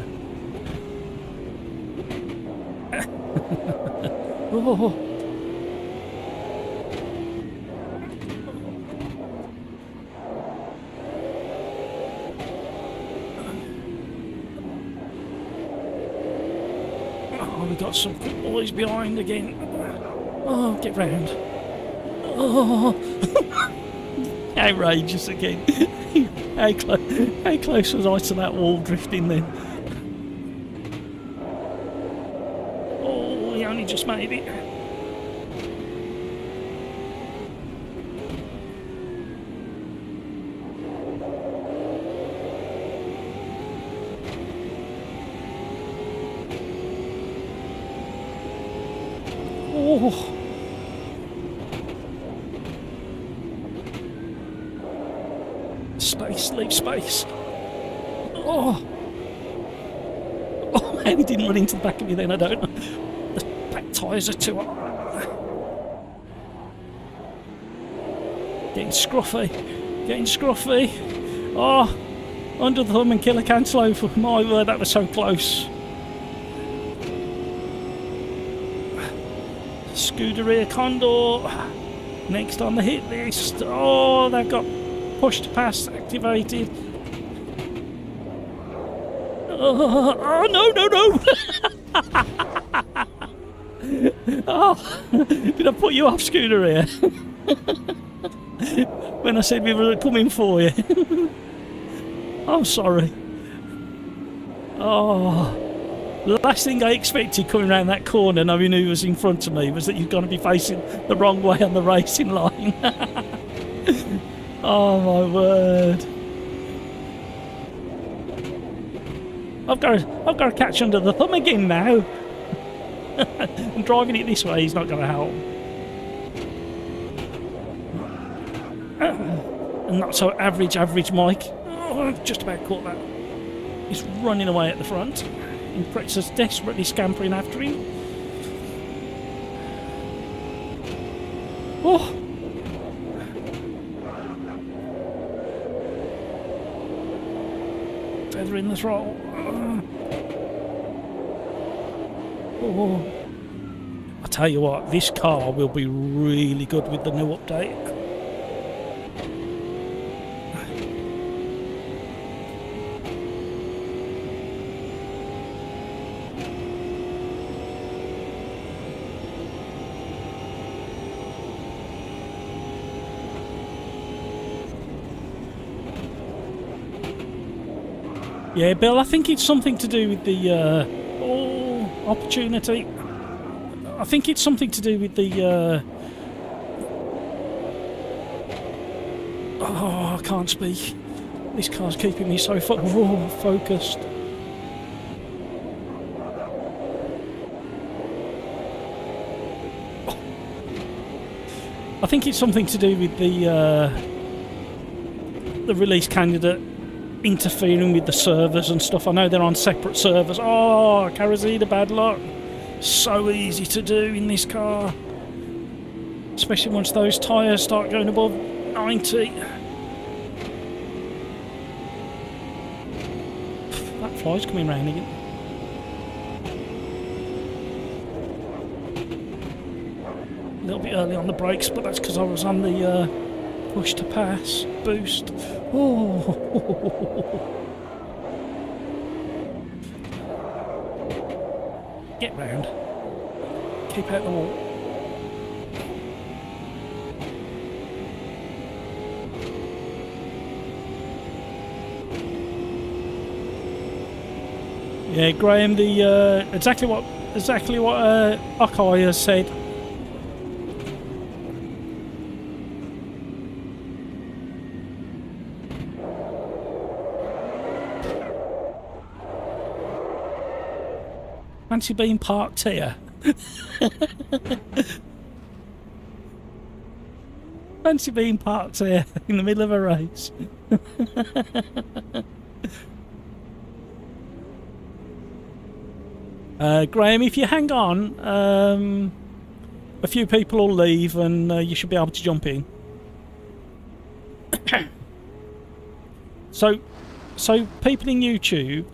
Oh. We got some good boys behind again. Oh, get round. Oh, outrageous again. How close was I to that wall drifting then? Oh, he only just made it. Oh. Space, leave space. Oh. Oh man, he didn't run into the back of me then, I don't know. The back tyres are too up. Getting scruffy. Getting scruffy. Oh, under the thumb and killer cancel over. My word, that was so close. Scuderia Condor next on the hit list. Oh, they've got push to pass activated. Oh no. Oh, did I put you off, Scuderia? When I said we were coming for you. I'm sorry. Oh. The last thing I expected coming around that corner, knowing who was in front of me, was that you're going to be facing the wrong way on the racing line. Oh my word! I've got to catch under the thumb again now. And driving it this way is not going to help. And not so average Mike. Oh, I've just about caught that. He's running away at the front. Imprexa's desperately scampering after him. Oh! Feather in the throttle. Oh! I tell you what, this car will be really good with the new update. Yeah, Bill, I think it's something to do with the opportunity. I think it's something to do with the oh, I can't speak. This car's keeping me so focused. I think it's something to do with the release candidate interfering with the servers and stuff. I know they're on separate servers. Oh, Karazida, bad luck. So easy to do in this car. Especially once those tyres start going above 90. That fly's coming round again. A little bit early on the brakes, but that's because I was on the push to pass boost. Oh. Get round. Keep out the wall. Yeah, Graham, the exactly what Akai has said. Fancy being parked here. Fancy being parked here in the middle of a race. Graham, if you hang on, a few people will leave and you should be able to jump in. So people in YouTube,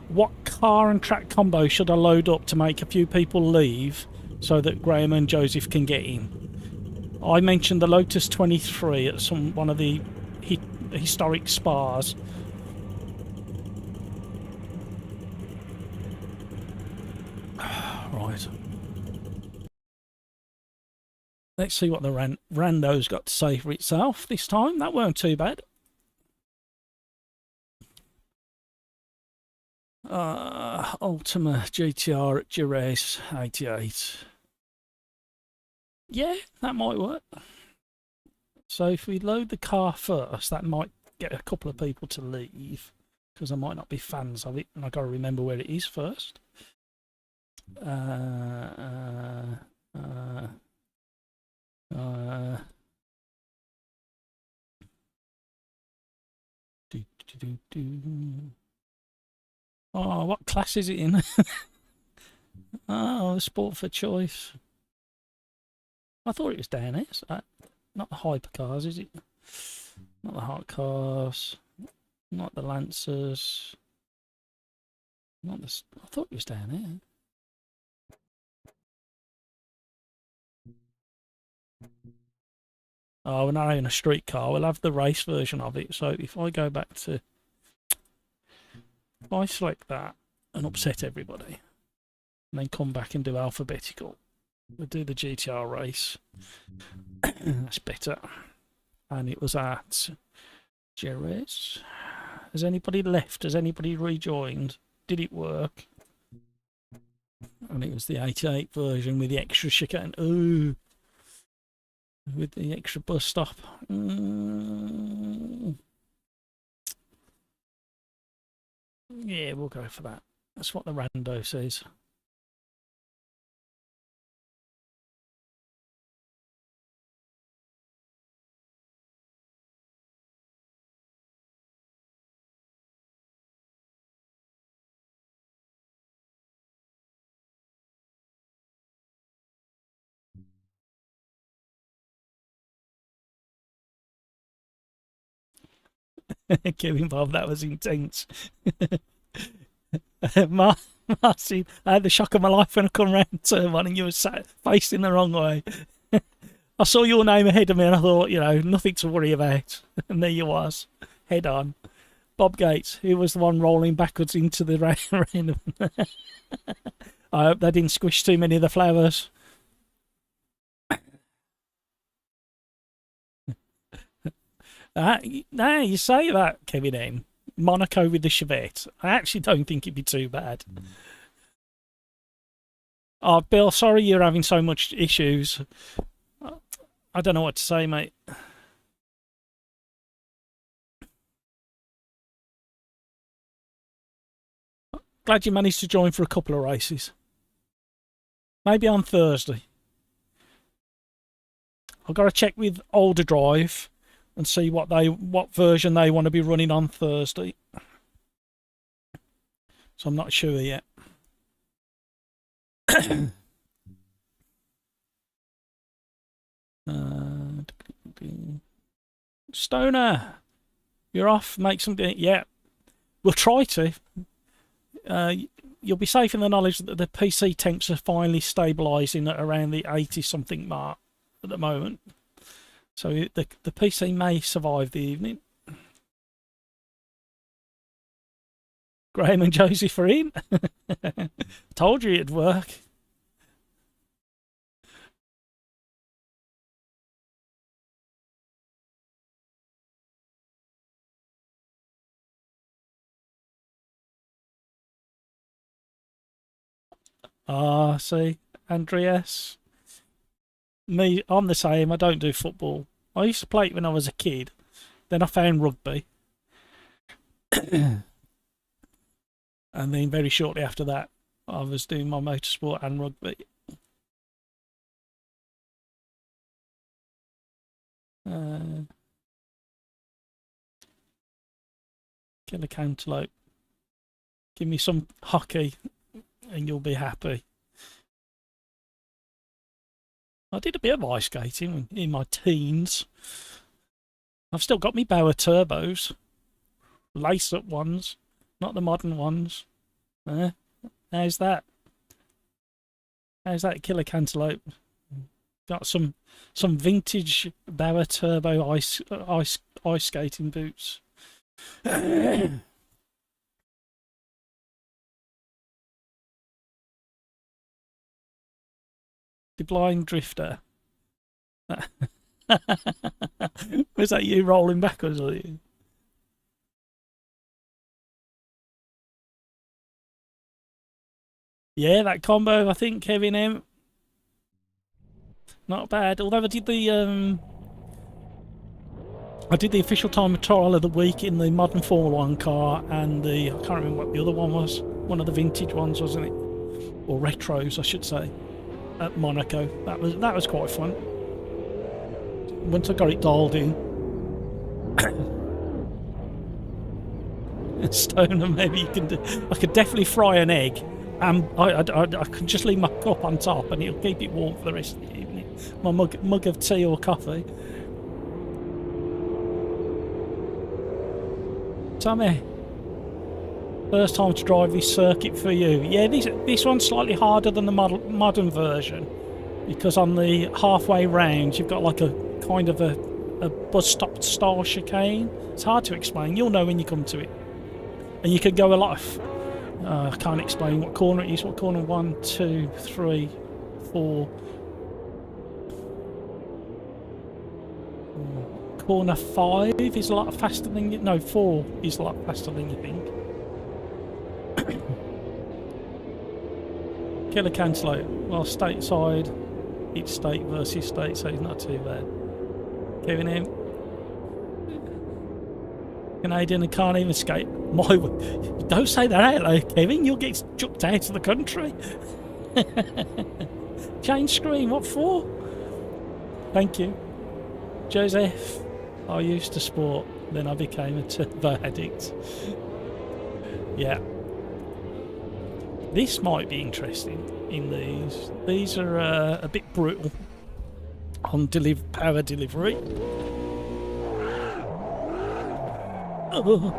what car and track combo should I load up to make a few people leave so that Graham and Joseph can get in? I mentioned the Lotus 23 at one of the historic spas. Right. Let's see what the rando's got to say for itself this time. That weren't too bad. Ultima GTR at Jerez 88. Yeah, that might work. So if we load the car first, that might get a couple of people to leave because they might not be fans of it, and I've got to remember where it is first. Oh, what class is it in? Oh, sport for choice. I thought it was down here. So not the hypercars, is it? Not the hot cars. Not the Lancers. Not the. I thought it was down here. Oh, we're not having a street car. We'll have the race version of it. So if I go back to, if I select that and upset everybody, and then come back and do alphabetical, we'll do the GTR race. That's better. And it was at Jerez. Has anybody left? Has anybody rejoined? Did it work? And it was the 88 version with the extra chicane. Ooh. With the extra bus stop. Yeah, we'll go for that. That's what the rando says. Kevin Bob, that was intense. Marcy, I had the shock of my life when I come round turn one and you were sat facing the wrong way. I saw your name ahead of me and I thought, you know, nothing to worry about. And there you was, head on. Bob Gates, who was the one rolling backwards into the rain. I hope they didn't squish too many of the flowers. You say that, Kevin N. Monaco with the Chevette. I actually don't think it'd be too bad. Oh, Bill, sorry you're having so much issues. I don't know what to say, mate. Glad you managed to join for a couple of races. Maybe on Thursday. I've got to check with OlderDrive and see what version they want to be running on Thursday. So I'm not sure yet. Stoner, you're off. Make something. Yeah, we'll try to. You'll be safe in the knowledge that the PC temps are finally stabilising at around the 80-something mark at the moment. So the PC may survive the evening. Graham and Joseph are in. Told you it'd work. Ah, see, Andreas. Me, I'm the same. I don't do football. I used to play it when I was a kid. Then I found rugby. And then very shortly after that, I was doing my motorsport and rugby. Kill a cantaloupe. Give me some hockey and you'll be happy. I did a bit of ice skating in my teens. I've still got me Bauer turbos. Lace-up ones, not the modern ones. How's that? How's that, Killer Cantaloupe? Got some vintage Bauer turbo ice skating boots. The Blind Drifter. Was that you rolling backwards? Was it? Yeah, that combo, I think, Kevin M. Not bad. Although I did the official time of trial of the week in the modern Formula 1 car and I can't remember what the other one was. One of the vintage ones, wasn't it? Or retros, I should say. At Monaco. That was quite fun. Once I got it dialed in. Stoner, maybe you can do. I could definitely fry an egg. I can just leave my cup on top and it'll keep it warm for the rest of the evening. My mug of tea or coffee. Tommy, first time to drive this circuit for you. Yeah, this one's slightly harder than the modern version because on the halfway round you've got like a kind of a bus stop style chicane. It's hard to explain. You'll know when you come to it. And you can go a lot of... I can't explain what corner it is. What corner? 1, 2, 3, 4. Corner 5 is a lot faster than you... No, 4 is a lot faster than you think. Killer Cantaloupe. Well, stateside, it's state versus state, so it's not too bad. Kevin M. Canadian and can't even skate. My, don't say that out loud, Kevin. You'll get chucked out of the country. Change screen. What for? Thank you, Joseph. I used to sport, then I became a turbo addict. Yeah. This might be interesting in these. These are a bit brutal on power delivery. Oh.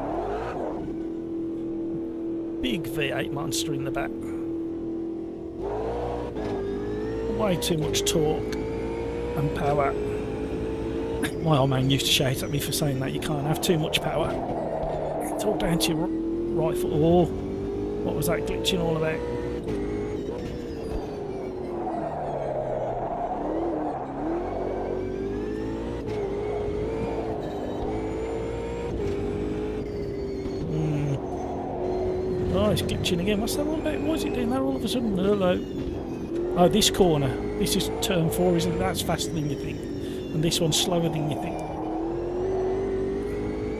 Big V8 monster in the back. Way too much torque and power. My old man used to shout at me for saying that you can't have too much power. It's all down to your right foot. Oh, what was that glitching all about? it's glitching again. What's that all about? Why is it doing that all of a sudden? Hello. Oh, this corner. This is turn 4, isn't it? That's faster than you think. And this one's slower than you think.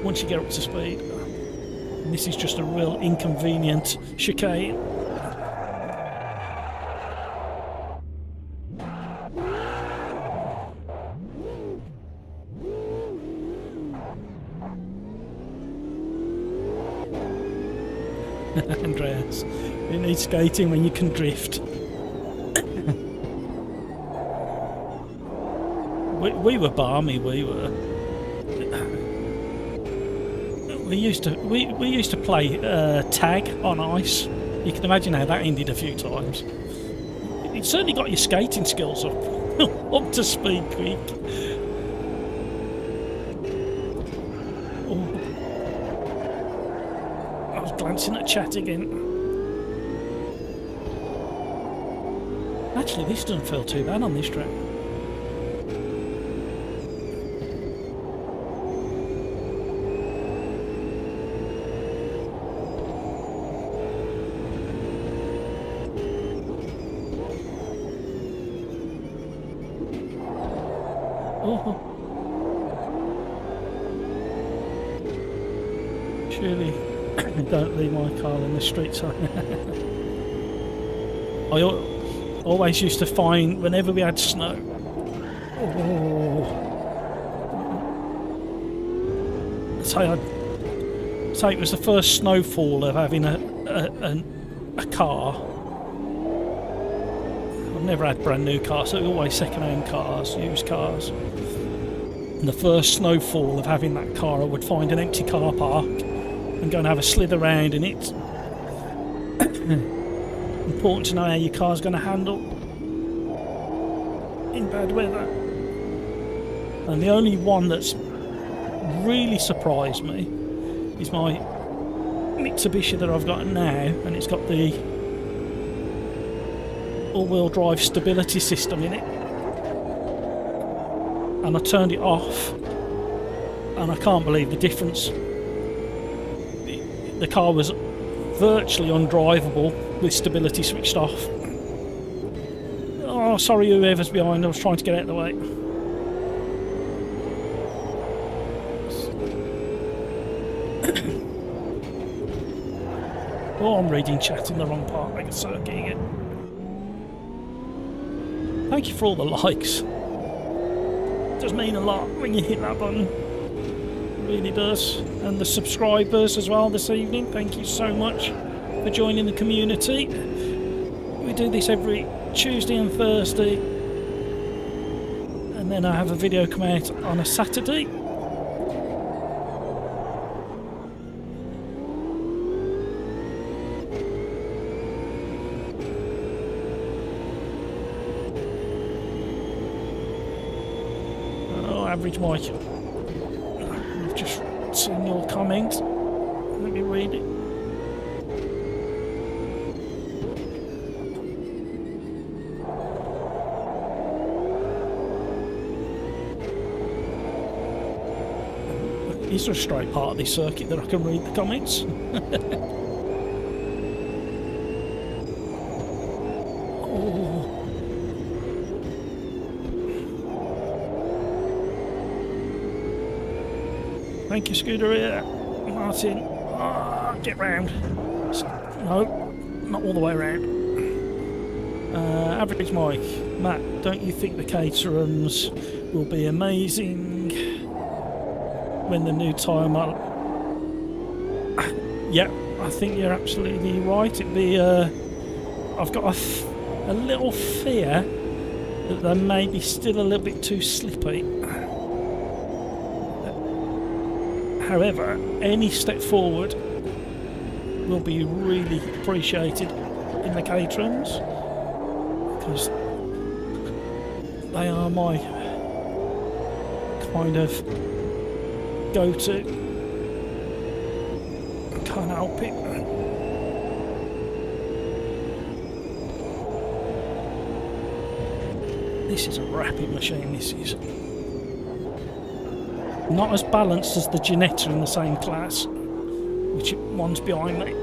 Once you get up to speed. And this is just a real inconvenient chicane. Andreas, you need skating when you can drift. we were balmy. We used to play tag on ice. You can imagine how that ended a few times. It certainly got your skating skills up up to speed quick. Oh. I was glancing at chat again. Actually, this doesn't feel too bad on this track. Oh. Surely don't leave my car in the streets. I always used to find whenever we had snow. So it was the first snowfall of having a car. I've never had brand new cars, so always second-hand cars, used cars. And the first snowfall of having that car, I would find an empty car park and go and have a slid around in it. Important to know how your car's going to handle in bad weather. And the only one that's really surprised me is my Mitsubishi that I've got now, and it's got the all-wheel drive stability system in it. And I turned it off, and I can't believe the difference. The car was virtually undrivable with stability switched off. Oh, sorry whoever's behind, I was trying to get out of the way. Oh, I'm reading chat in the wrong part, like a circuit again. Thank you for all the likes. It does mean a lot when you hit that button. It really does. And the subscribers as well this evening. Thank you so much for joining the community. We do this every Tuesday and Thursday. And then I have a video come out on a Saturday. Average Mike, I've just seen your comment. Let me read it. Is there a straight part of this circuit that I can read the comments? Thank you, Scooter here. Martin, get round. No, not all the way around. Average Mike, Matt, don't you think the Caterhams will be amazing when the new tyre model... Yeah, I think you're absolutely right. It'd be... I've got a little fear that they may be still a little bit too slippy. However, any step forward will be really appreciated in the Caterhams, because they are my kind of go-to. I can't help it. This is a rapid machine, this is. Not as balanced as the Ginetta in the same class, which one's behind me.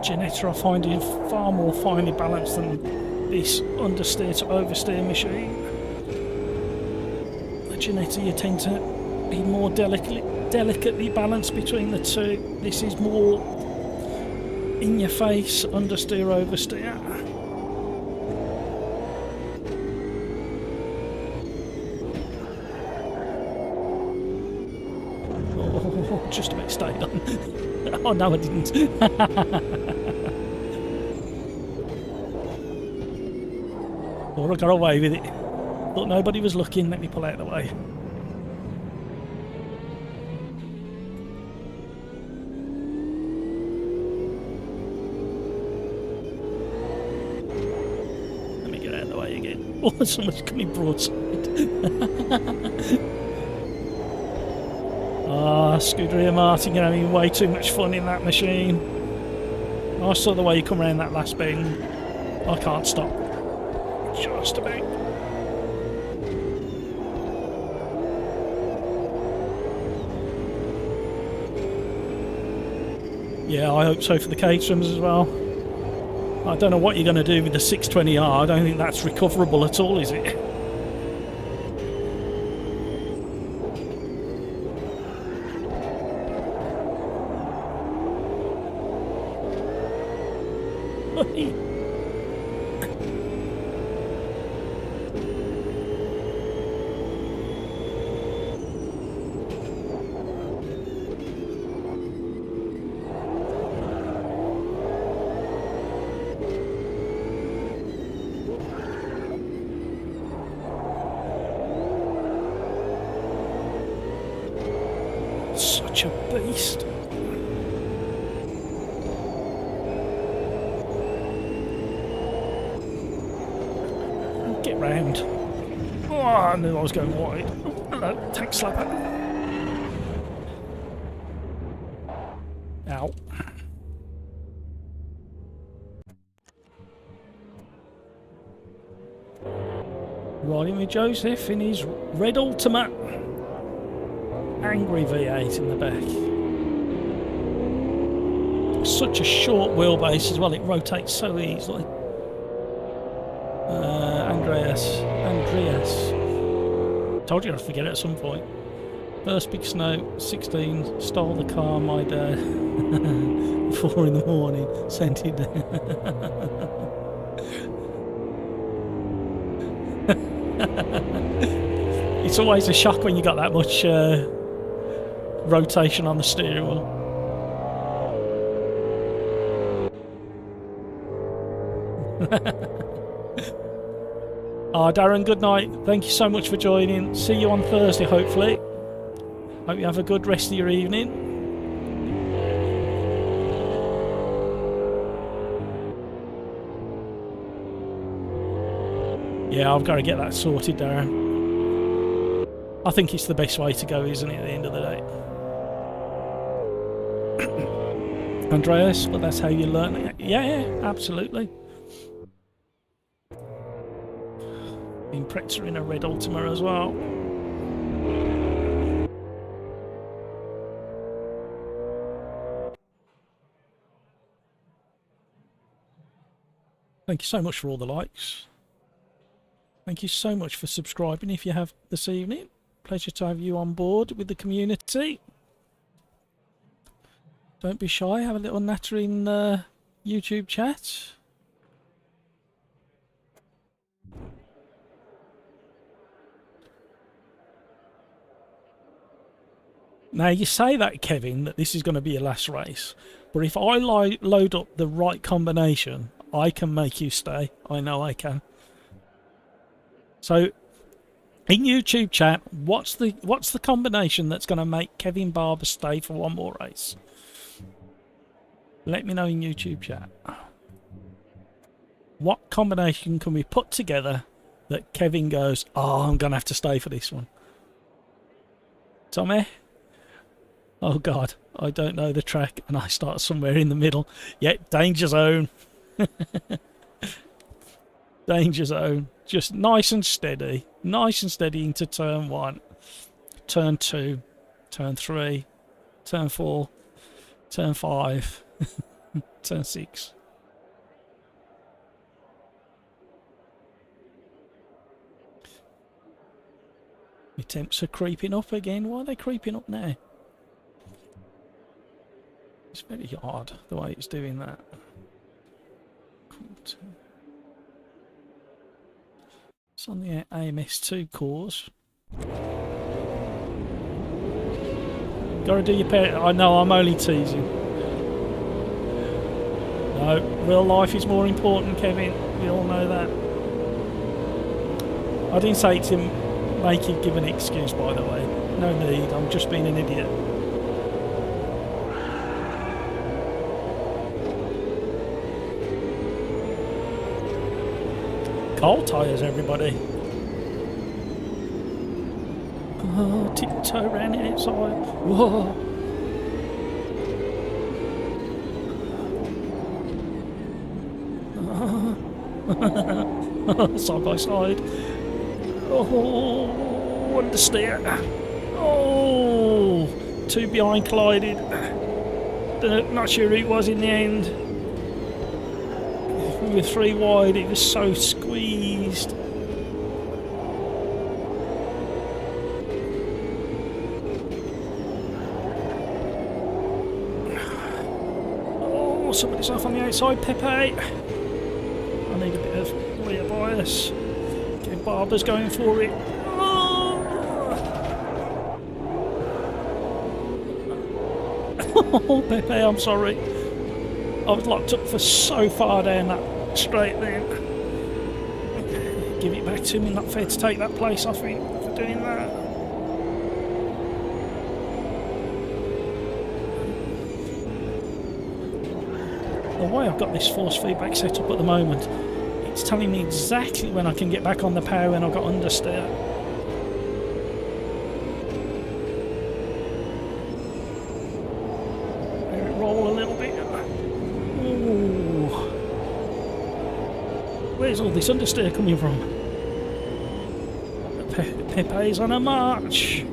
Ginetta I find is far more finely balanced than this understeer to oversteer machine. The Ginetta you tend to be more delicately balanced between the two. This is more in your face, understeer, oversteer. Oh, just about stayed on. Oh no, I didn't. Or I got away with it. Thought nobody was looking. Let me pull out of the way. Let me get out of the way again. Oh, someone's coming broadside. Ah, Scuderia Martin, you're having way too much fun in that machine. I saw the way you come around that last bend. I can't stop. Just about. Yeah, I hope so for the Caterhams as well. I don't know what you're going to do with the 620R. I don't think that's recoverable at all, is it? Such a beast. Get round. Oh, I knew I was going wide. Oh, hello, tank slapper. Ow. Riding with Joseph in his red Ultimate. Angry V8 in the back. Such a short wheelbase as well, it rotates so easily. Andreas. Told you I'd forget it at some point. First big snow, 16, stole the car my dad. 4 in the morning, sent it down. It's always a shock when you got that much rotation on the steering wheel. Darren, good night. Thank you so much for joining. See you on Thursday, hopefully. Hope you have a good rest of your evening. Yeah, I've got to get that sorted, Darren. I think it's the best way to go, isn't it, at the end of the day? Andreas, well, that's how you learn it. Yeah, absolutely. Impreza in a red Ultima as well. Thank you so much for all the likes. Thank you so much for subscribing if you have this evening. Pleasure to have you on board with the community. Don't be shy, have a little natter in YouTube chat. Now you say that, Kevin, that this is going to be your last race, but if I load up the right combination, I can make you stay. I know I can. So in YouTube chat, what's the combination that's going to make Kevin Barber stay for one more race? Let me know in YouTube chat. What combination can we put together that Kevin goes, oh, I'm going to have to stay for this one? Tommy? Oh God, I don't know the track and I start somewhere in the middle. Yep, danger zone. Danger zone. Just nice and steady. Nice and steady into turn 1, turn 2, turn 3, turn 4, turn 5. turn 6. My temps are creeping up again. Why are they creeping up now? It's very odd the way it's doing that. It's on the AMS2 course. Gotta do your pair. I know, I'm only teasing. No, real life is more important, Kevin. We all know that. I didn't say to make you give an excuse, by the way. No need, I'm just being an idiot. Cold tyres, everybody. Oh, tiptoe around the outside. Whoa. Side by side. Oh, understeer. Oh, two behind collided. Not sure who it was in the end. We were 3 wide, it was so squeezed. Oh, somebody's off on the outside, Pepe. I need a bit of rear bias. Okay, Barber's going for it. Oh, Pepe, I'm sorry. I was locked up for so far down that straight then. Give it back to me, not fair to take that place off him for doing that. The way I've got this force feedback set up at the moment, it's telling me exactly when I can get back on the power when I've got understeer. Let it roll a little bit. Ooh. Where's all this understeer coming from? Pepe's on a march.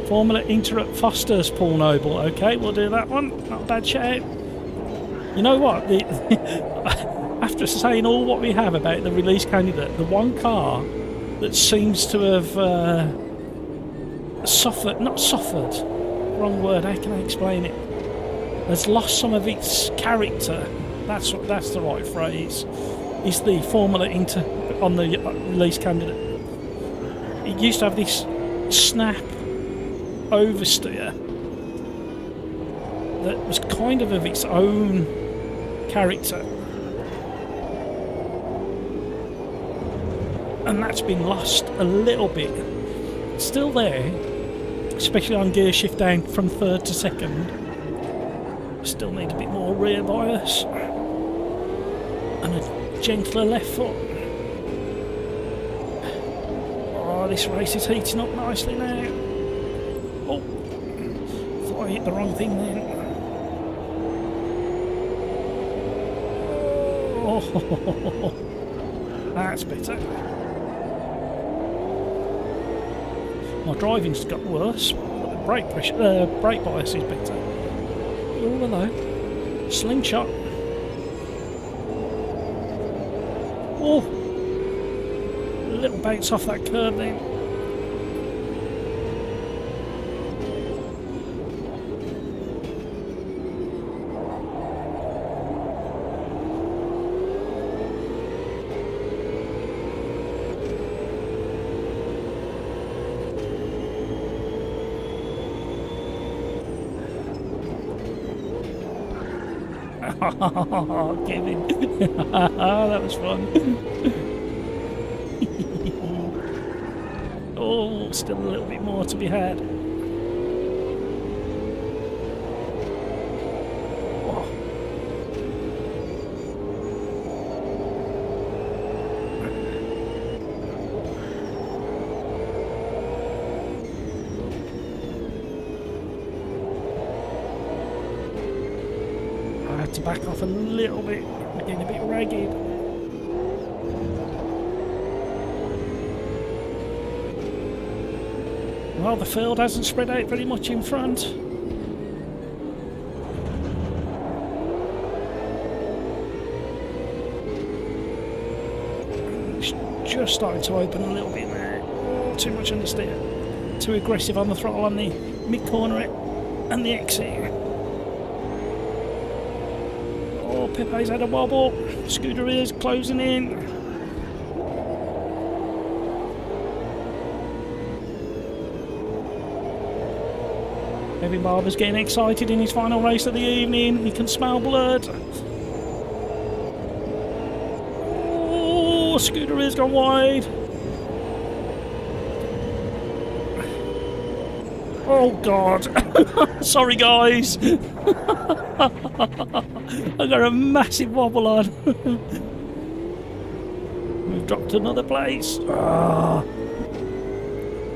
Formula Interrupt Fosters, Paul Noble. Okay, we'll do that one. Not a bad shout. You know what? After saying all what we have about the release candidate, the one car that seems to have not suffered, wrong word, how can I explain it? Has lost some of its character. That's the right phrase. Is the Formula Inter on the release candidate. It used to have this snap oversteer that was kind of its own character, and that's been lost a little bit. It's still there, especially on gear shift down from 3rd to 2nd. Still need a bit more rear bias and a gentler left foot. Oh, this race is heating up nicely now. Oh, thought I hit the wrong thing then. Oh, that's better. My driving's got worse, but the brake bias is better. Oh, hello. Slingshot. Oh, a little bounce off that curb then. Oh, Kevin. That was fun. Oh, still a little bit more to be had. Oh. To back off a little bit, getting a bit ragged. Well, the field hasn't spread out very much in front. It's just starting to open a little bit now. Oh, too much understeer. Too aggressive on the throttle on the mid-corner and the exit. Oh, Pepe's had a wobble. Scooter is closing in. Kevin Barber's getting excited in his final race of the evening. He can smell blood. Oh, Scooter has gone wide. Oh, God. Sorry, guys. I got a massive wobble on. We've dropped another place. Got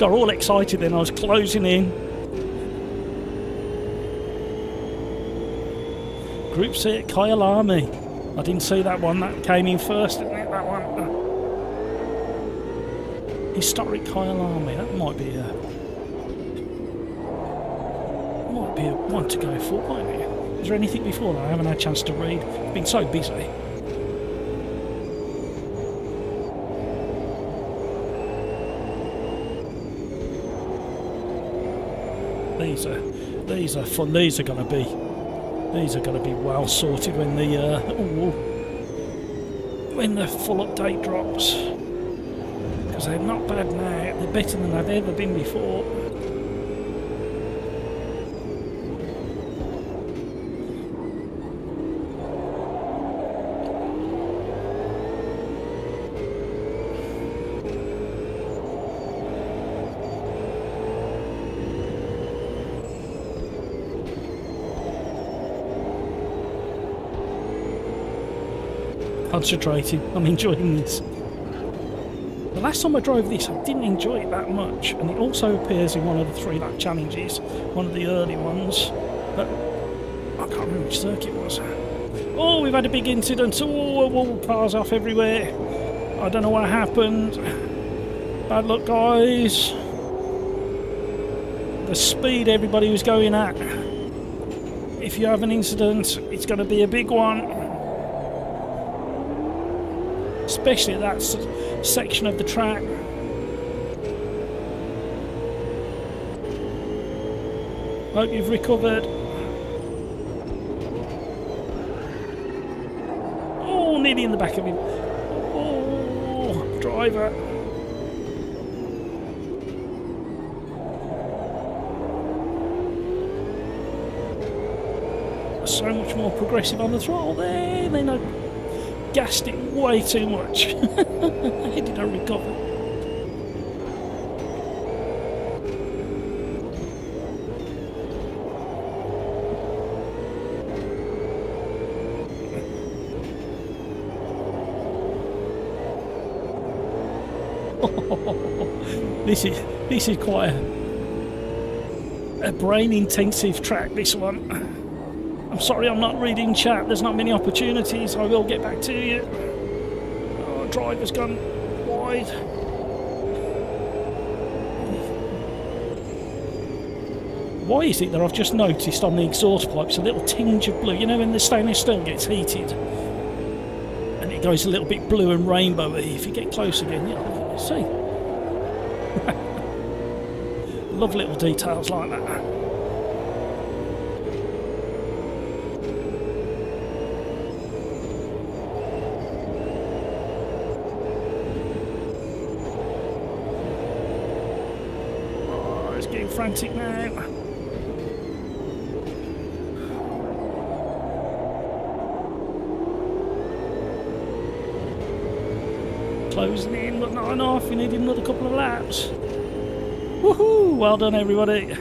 all excited then. I was closing in. Group C at Kyalami. I didn't see that one. That came in first, didn't it? That one. Historic Kyalami. That might be a one to go for, mightn't it? Is there anything before that? I haven't had a chance to read. I've been so busy. These are fun. These are going to be well sorted when the full update drops, because they're not bad now. They're better than they've ever been before. Concentrating. I'm enjoying this. The last time I drove this, I didn't enjoy it that much, and it also appears in one of the 3-lap challenges, one of the early ones, but I can't remember which circuit it was. Oh, we've had a big incident. Oh, cars off everywhere. I don't know what happened. Bad luck, guys. The speed everybody was going at. If you have an incident, it's going to be a big one. Especially at that section of the track. Hope you've recovered. Oh, nearly in the back of him. Oh, driver. So much more progressive on the throttle there. They know. Gassed it way too much. How did I recover? This is quite a brain intensive track, this one. I'm sorry I'm not reading chat, there's not many opportunities. I will get back to you. Oh, driver's gone wide. Why is it that I've just noticed on the exhaust pipes a little tinge of blue? You know when the stainless steel gets heated and it goes a little bit blue and rainbowy. If you get close again, yeah, see. Love little details like that. Frantic now. Closing in, but not enough. We needed another couple of laps. Woohoo! Well done, everybody.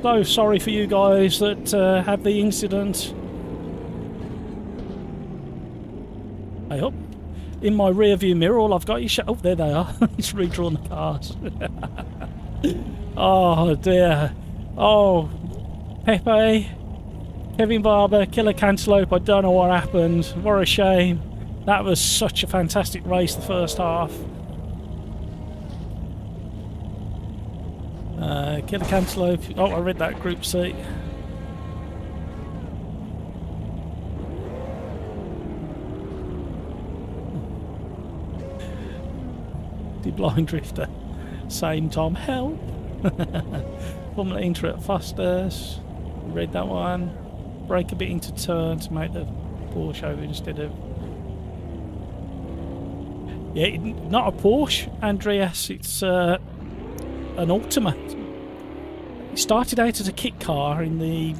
So sorry for you guys that had the incident. Hey up. In my rear view mirror, all I've got is oh, there they are. It's redrawn the cars. Oh dear. Oh, Pepe, Kevin Barber, Killer Cantaloupe, I don't know what happened. What a shame. That was such a fantastic race, the first half. Killer Cantaloupe. Oh, I read that, Group C. The Blind Drifter. Same time. Help! Formula Inter at Foster's. Read that one. Brake a bit into turn to make the Porsche over instead of... Yeah, not a Porsche, Andreas. It's an Ultima. It started out as a kit car in the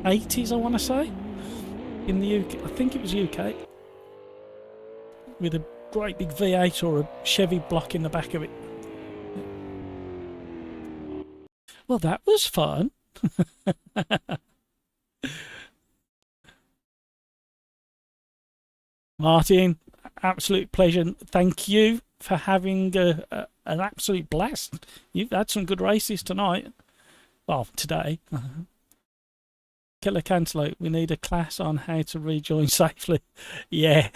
80s, I want to say. In the UK. I think it was UK. With a great big V8 or a Chevy block in the back of it. Well, that was fun. Martin, absolute pleasure. Thank you for having an absolute blast. You've had some good races tonight. Well, today. Killer Cantaloupe, we need a class on how to rejoin safely. Yeah.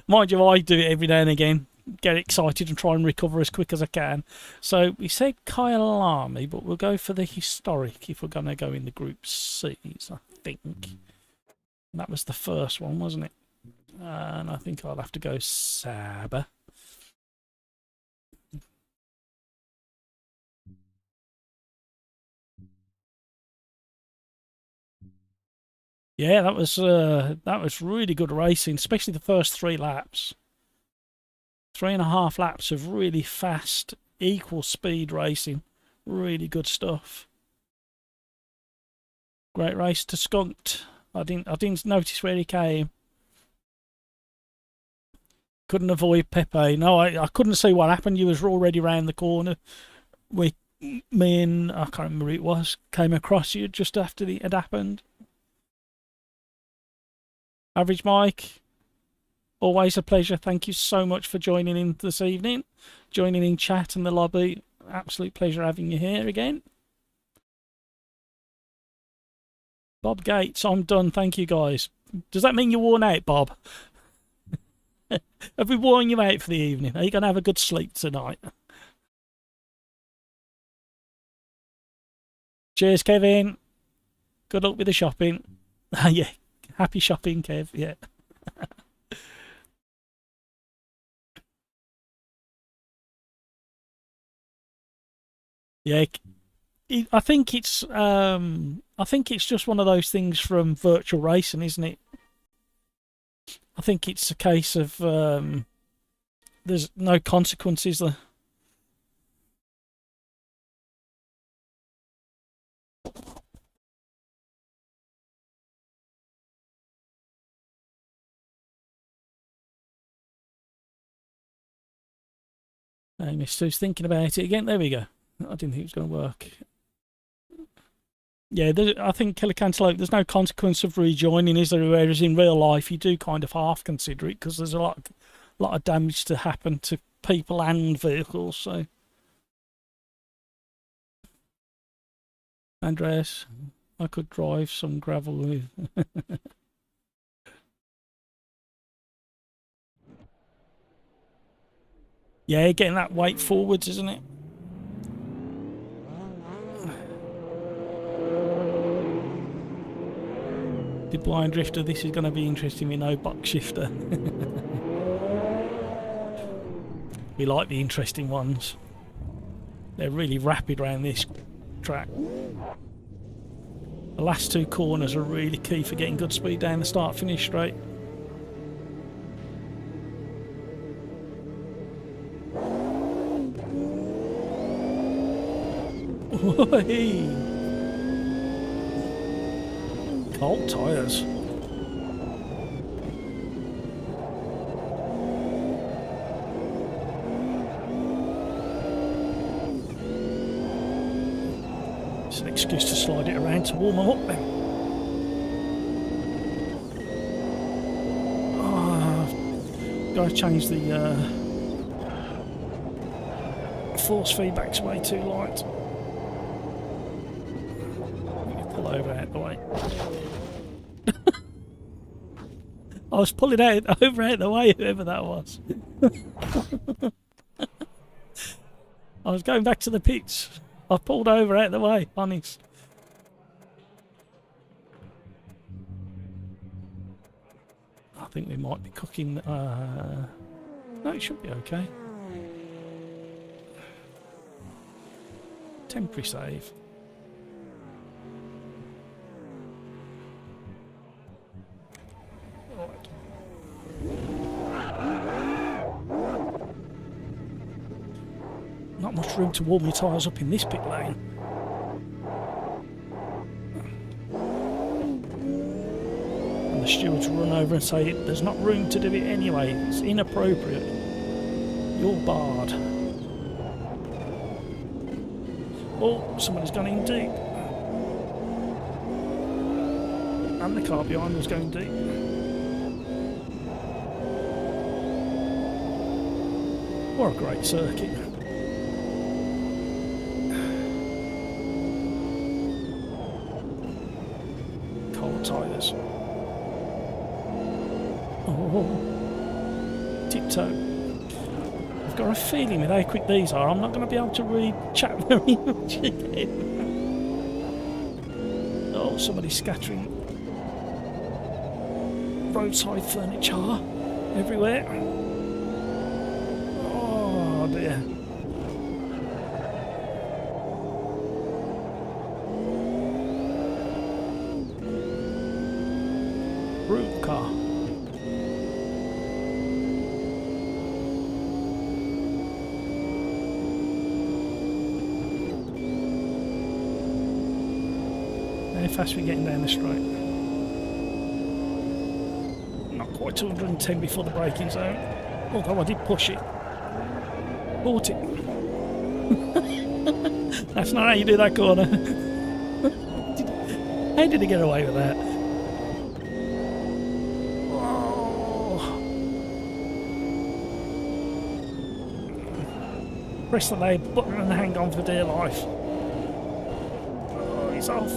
Mind you, I do it every now and again. Get excited and try and recover as quick as I can. So we said Kyle Army, but we'll go for the historic if we're going to go in the Group C's, I think. That was the first one, wasn't it? And I think I'll have to go Saber. Yeah, that was really good racing, especially the first 3 laps. 3.5 laps of really fast, equal speed racing. Really good stuff. Great race to Skunked. I didn't notice where he came. Couldn't avoid Pepe. No, I couldn't see what happened. You was already round the corner. Me and I can't remember who it was, came across you just after it had happened. Average Mike, always a pleasure. Thank you so much for joining in this evening, joining in chat and the lobby. Absolute pleasure having you here again. Bob Gates, I'm done. Thank you, guys. Does that mean you're worn out, Bob? Have we worn you out for the evening? Are you going to have a good sleep tonight? Cheers, Kevin. Good luck with the shopping. Yeah, happy shopping, Kev. Yeah. Yeah, I think it's just one of those things from virtual racing, isn't it? I think it's a case of there's no consequences there. Hey, Mr. Who's thinking about it again. There we go. I didn't think it was going to work. Yeah, I think Killer Cantaloupe, there's no consequence of rejoining, is there? Whereas in real life, you do kind of half consider it because there's a lot of damage to happen to people and vehicles. So, Andreas, I could drive some gravel with. Yeah, getting that weight forwards, isn't it? The Blind Drifter, this is going to be interesting with no box shifter. We like the interesting ones. They're really rapid around this track. The last 2 corners are really key for getting good speed down the start-finish straight. Cold tyres. It's an excuse to slide it around to warm them up then. Oh, gotta change the force feedback's way too light. Pull over out the way. I was pulling over out the way, whoever that was. I was going back to the pits. I pulled over out of the way, honest. I think we might be cooking. No, it should be okay. Temporary save. Right. Not much room to warm your tyres up in this pit lane. And the stewards run over and say, there's not room to do it anyway, it's inappropriate. You're barred. Oh, somebody's gone in deep. And the car behind was going deep. What a great circuit. Cold tyres. Oh, tiptoe. I've got a feeling with how quick these are, I'm not going to be able to read chat very much again. Oh, somebody's scattering roadside furniture everywhere. Oh dear. Root car. How fast are we getting down the straight? Not quite 210 before the braking zone. Although I did push it. Bought it. That's not how you do that corner. How did he get away with that? Oh. Press the loud button and hang on for dear life. Oh, he's off.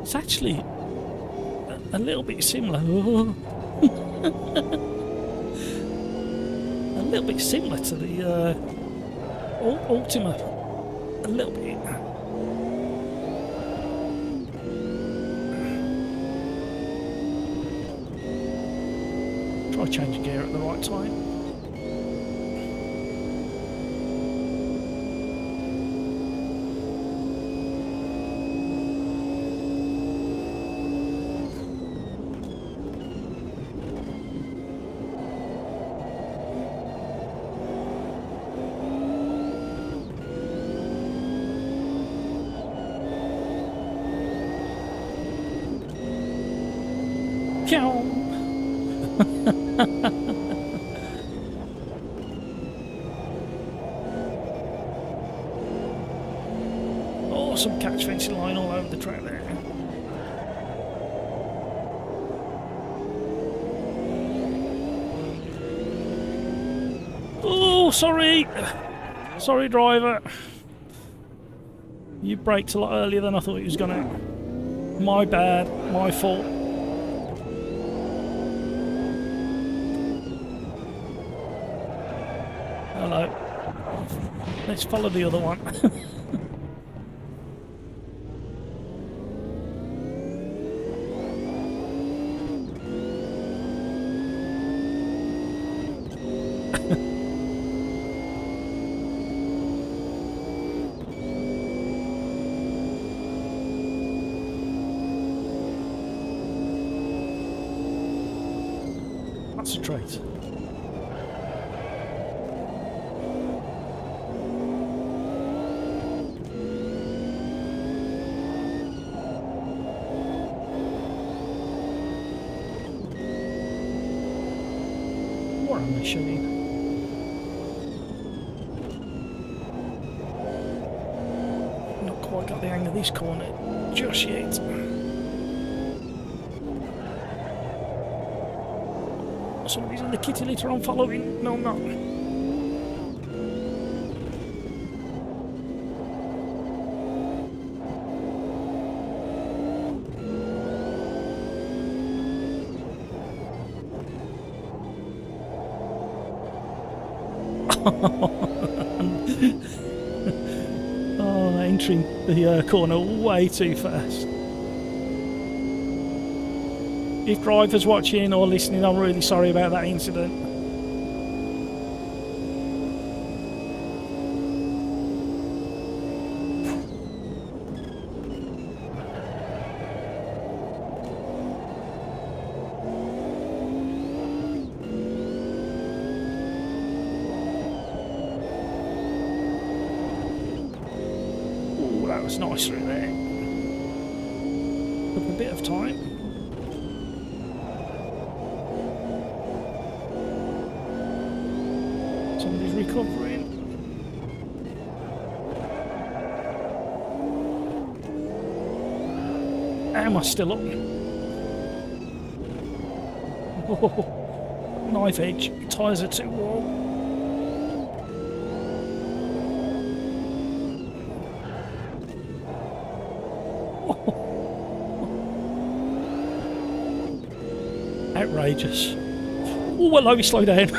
It's actually a little bit similar. A little bit similar to the Ultima. A little bit. Try changing gear at the right time. Oh, some catch fencing line all over the track there. Oh, sorry. Sorry, driver. You braked a lot earlier than I thought you was gonna. My bad. My fault. Hello. Let's follow the other one. That's a trait. What am I showing? Not quite got the hang of this corner just yet. Somebody's in the kitty litter I'm following. No, I'm not. Oh, entering the corner way too fast. If drivers watching or listening, I'm really sorry about that incident. Oh, that was nice through there. Took a bit of time. Somebody's recovering. Am I still up? Oh, knife edge. Tyres are too warm. Outrageous. Oh, hello, we slow down.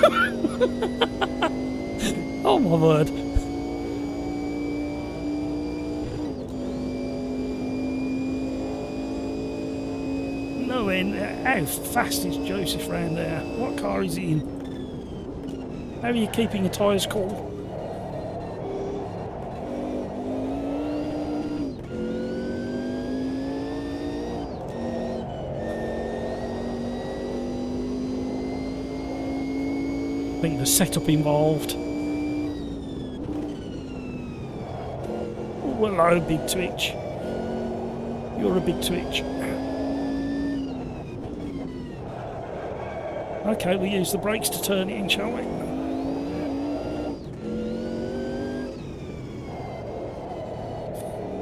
Oh my word. Knowing how fast is Joseph round there? What car is he in? How are you keeping your tyres cool? I think there's setup involved. Oh, hello, big twitch. You're a big twitch. Okay, we'll use the brakes to turn it in, shall we?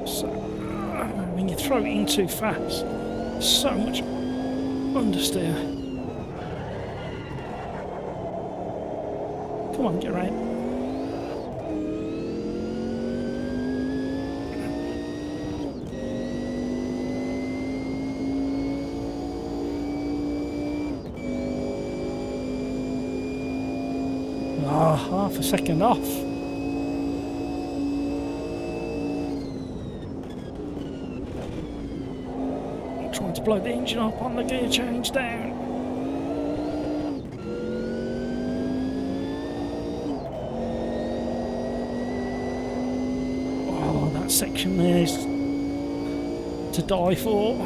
So, when you throw it in too fast, so much understeer. Come on, get right. Ah, half a second off. I'm trying to blow the engine up on the gear change down. Oh, that section there is to die for.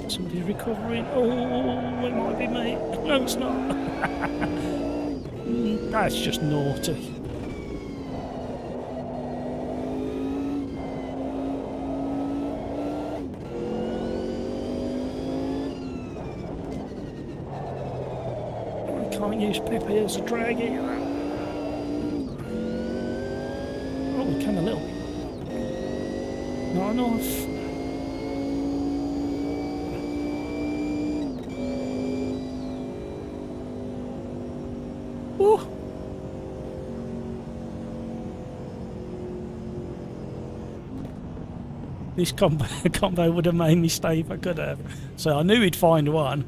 Somebody's recovering. Oh, it might be me. No, it's not. That's just naughty. I can't use Pepe as a drag either. Oh, we can a little. Not enough. Ooh. This combo would have made me stay if I could have. So I knew he'd find one.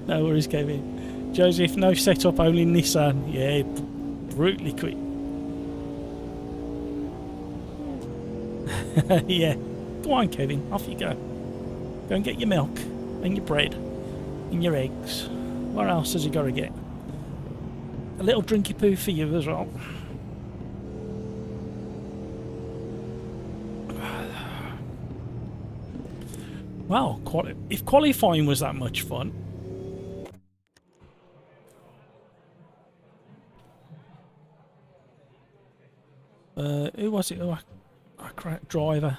No worries, Kevin. Joseph, no setup, only Nissan. Yeah, brutally quick. Yeah. Go on, Kevin. Off you go. Go and get your milk and your bread and your eggs. What else has he got to get? A little drinky poo for you as well. Wow, if qualifying was that much fun. Who was it? Oh, a crap driver.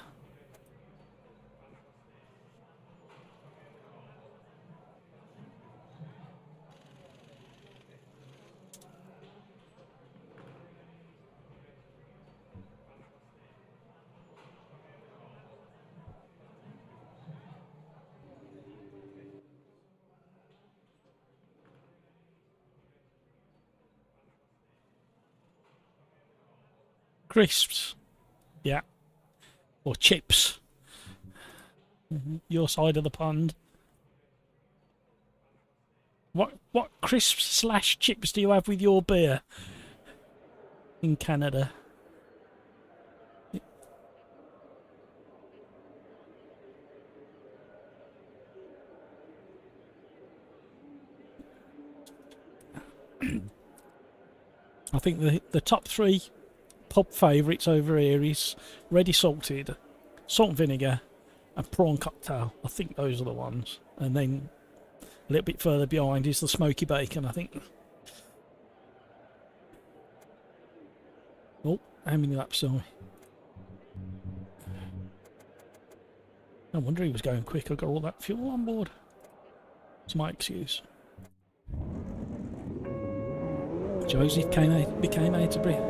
Crisps. Yeah. Or chips. Your side of the pond. What crisps / chips do you have with your beer in Canada? I think the top 3 pub favourites over here is ready salted, salt and vinegar, and prawn cocktail. I think those are the ones. And then a little bit further behind is the smoky bacon, I think. Oh, how many laps are we? No wonder he was going quick. I got all that fuel on board. It's my excuse. Joseph became out of breath.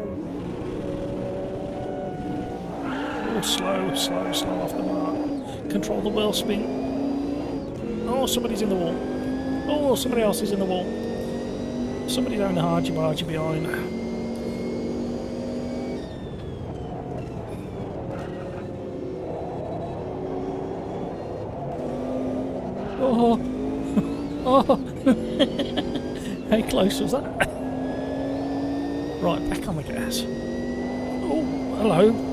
Oh, slow off the mark. Control the wheel spin. Oh, somebody's in the wall. Oh, somebody else is in the wall. Somebody down the hargy-bargy behind. Oh, oh! How close was that? Right, back on the gas. Oh, hello.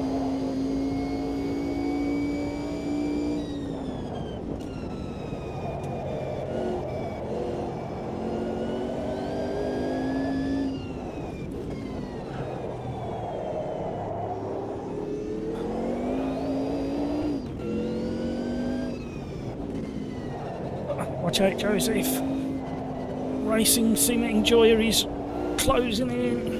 Watch out, Joseph. Racing sim enjoyer is closing in.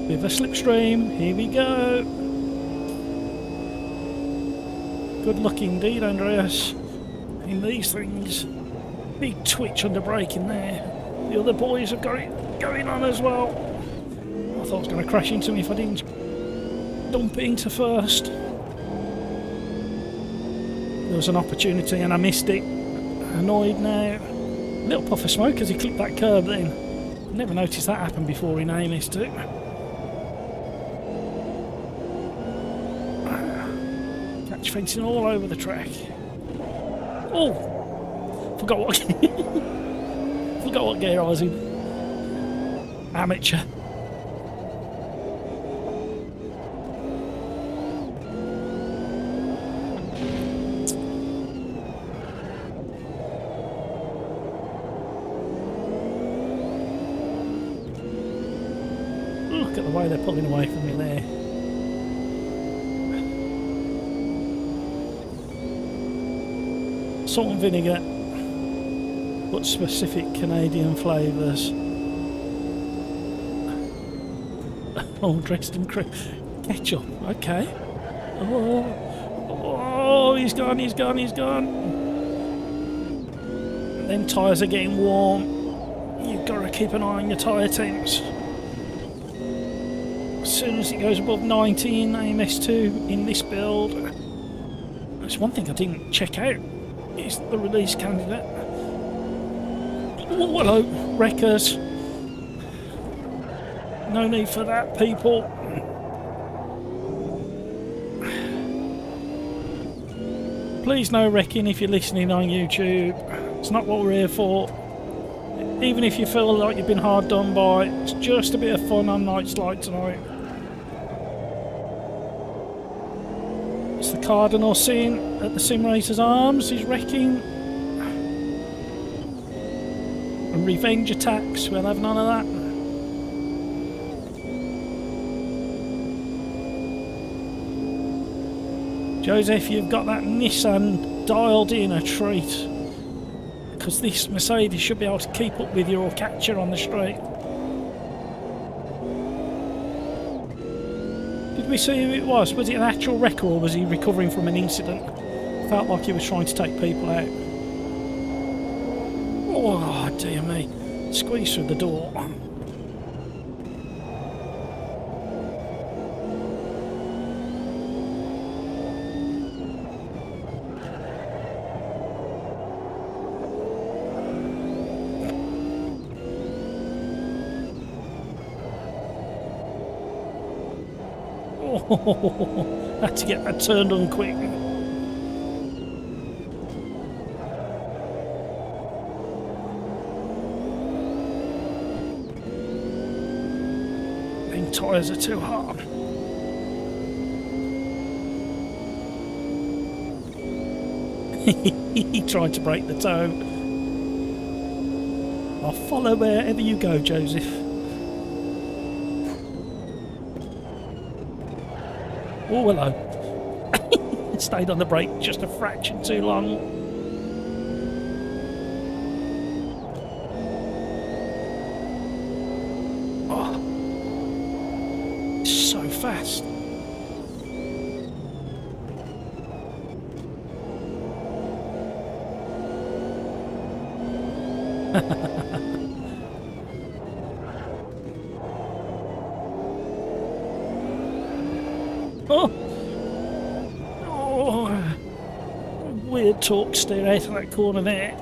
With a slipstream, here we go. Good luck indeed, Andreas, in these things. Big twitch under braking there. The other boys have got it going on as well. I thought it was going to crash into me if I didn't dump it into first. There was an opportunity and I missed it. Annoyed now. A little puff of smoke as he clipped that curb then. Never noticed that happen before in AMS2. Catch fencing all over the track. Oh! Forgot what gear I was in. Amateur. Look at the way they're pulling away from me there. Salt and vinegar, but specific Canadian flavours. Oh, dressed in ketchup. Okay. Oh, he's gone. Them tyres are getting warm. You've got to keep an eye on your tyre temps. As soon as it goes above 90 in AMS2 in this build, there's one thing I didn't check out. Is the release candidate. Oh, hello, wreckers. No need for that, people. Please no wrecking if you're listening on YouTube. It's not what we're here for. Even if you feel like you've been hard done by, it's just a bit of fun on nights like tonight. It's the Cardinal Sin at the SimRacersArms. He's wrecking. And revenge attacks, we'll have none of that. Joseph, you've got that Nissan dialed in a treat. Because this Mercedes should be able to keep up with you or catch you on the straight. Did we see who it was? Was it an actual wrecker or was he recovering from an incident? Felt like he was trying to take people out. Oh dear me. Squeeze through the door. Oh, had to get that turned on quick. Them tyres are too hard. He tried to break the toe. I'll follow wherever you go, Joseph. Oh, hello. Stayed on the brake just a fraction too long. Oh, so fast. Oh, oh, weird torque steer out of that corner there.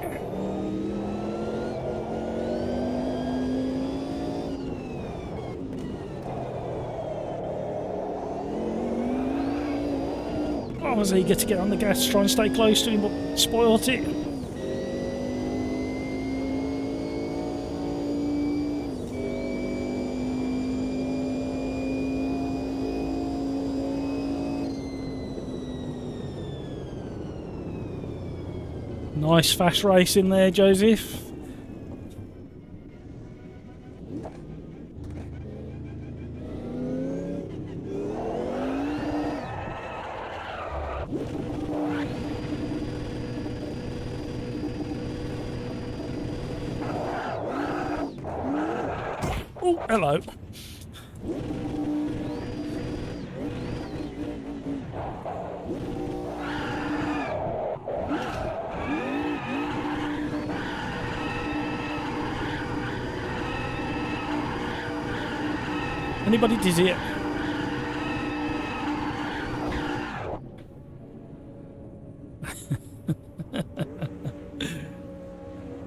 I was eager to get on the gas to try and stay close to him, but spoilt it. Nice fast race in there, Joseph. Oh, hello. Anybody dizzy it?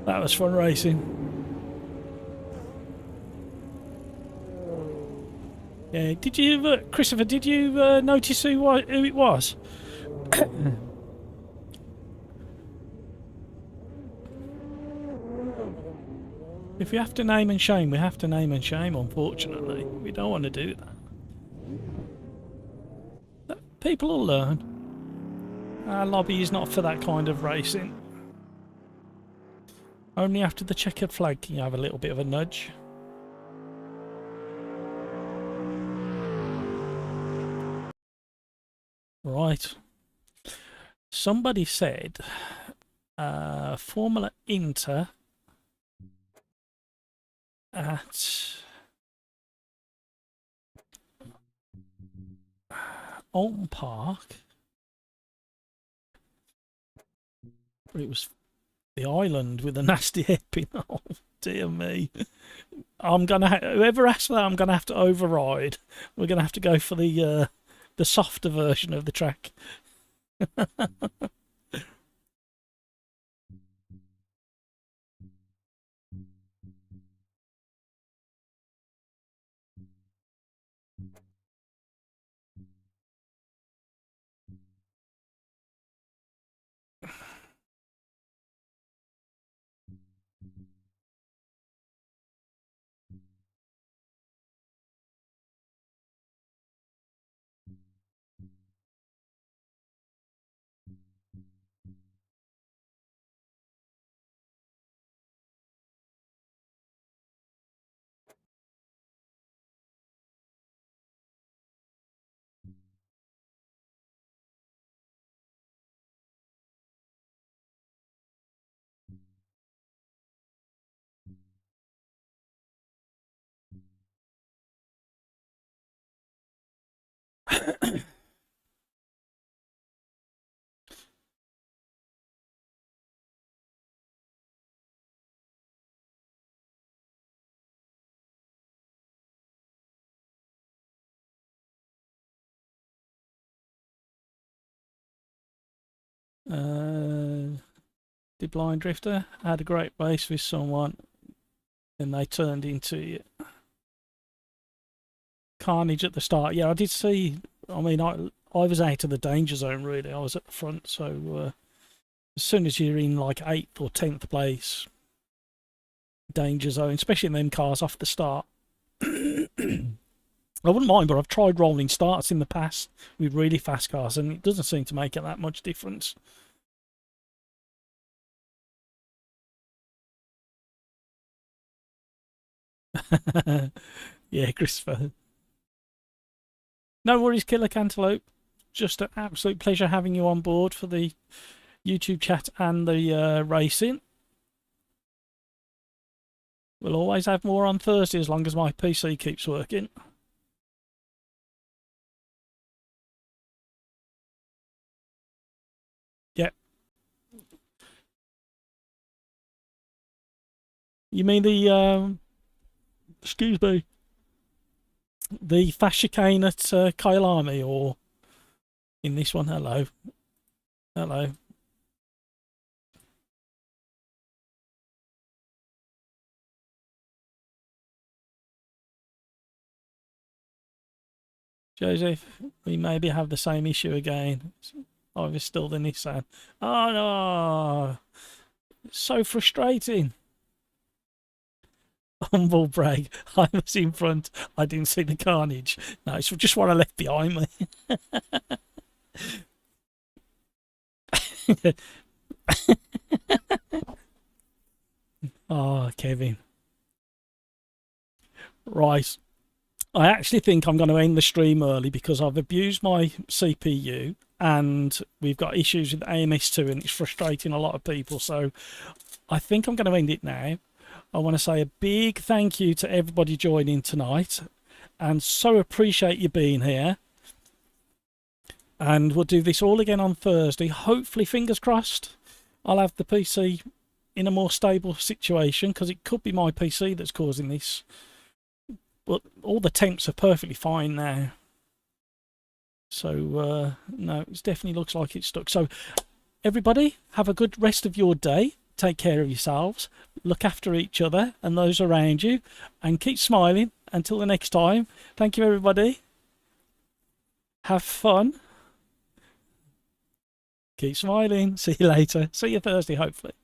That was fun racing. Yeah, did you, Christopher, did you notice who it was? If we have to name and shame, we have to name and shame, unfortunately. We don't want to do that. People will learn. Our lobby is not for that kind of racing. Only after the checkered flag can you have a little bit of a nudge. Right. Somebody said Formula Inter at Alton Park. It was the island with a nasty hairpin. Oh, dear me. I'm gonna whoever asked that, I'm gonna have to override. We're gonna have to go for the softer version of the track. Did Blind Drifter had a great race with someone, and they turned into carnage at the start. Yeah, I did see. I mean, I was out of the danger zone really. I was at the front, so as soon as you're in like 8th or 10th place, danger zone, especially in them cars off the start. I wouldn't mind, but I've tried rolling starts in the past with really fast cars, and it doesn't seem to make it that much difference. Yeah, Christopher. No worries, Killer Cantaloupe. Just an absolute pleasure having you on board for the YouTube chat and the racing. We'll always have more on Thursday as long as my PC keeps working. Yep. You mean the excuse me, the fast chicane at Kyalami, or in this one? Hello. Hello. Joseph, we maybe have the same issue again. I was still the Nissan. Oh no! So frustrating. Humble brag. I was in front. I didn't see the carnage. No, it's just what I left behind me. Oh, Kevin. Right. I actually think I'm going to end the stream early because I've abused my CPU and we've got issues with AMS2 and it's frustrating a lot of people. So I think I'm going to end it now. I want to say a big thank you to everybody joining tonight and so appreciate you being here. And we'll do this all again on Thursday. Hopefully, fingers crossed, I'll have the PC in a more stable situation because it could be my PC that's causing this. But all the temps are perfectly fine now. So, no, it definitely looks like it's stuck. So, everybody, have a good rest of your day. Take care of yourselves. Look after each other and those around you. And keep smiling. Until the next time. Thank you, everybody. Have fun. Keep smiling. See you later. See you Thursday, hopefully.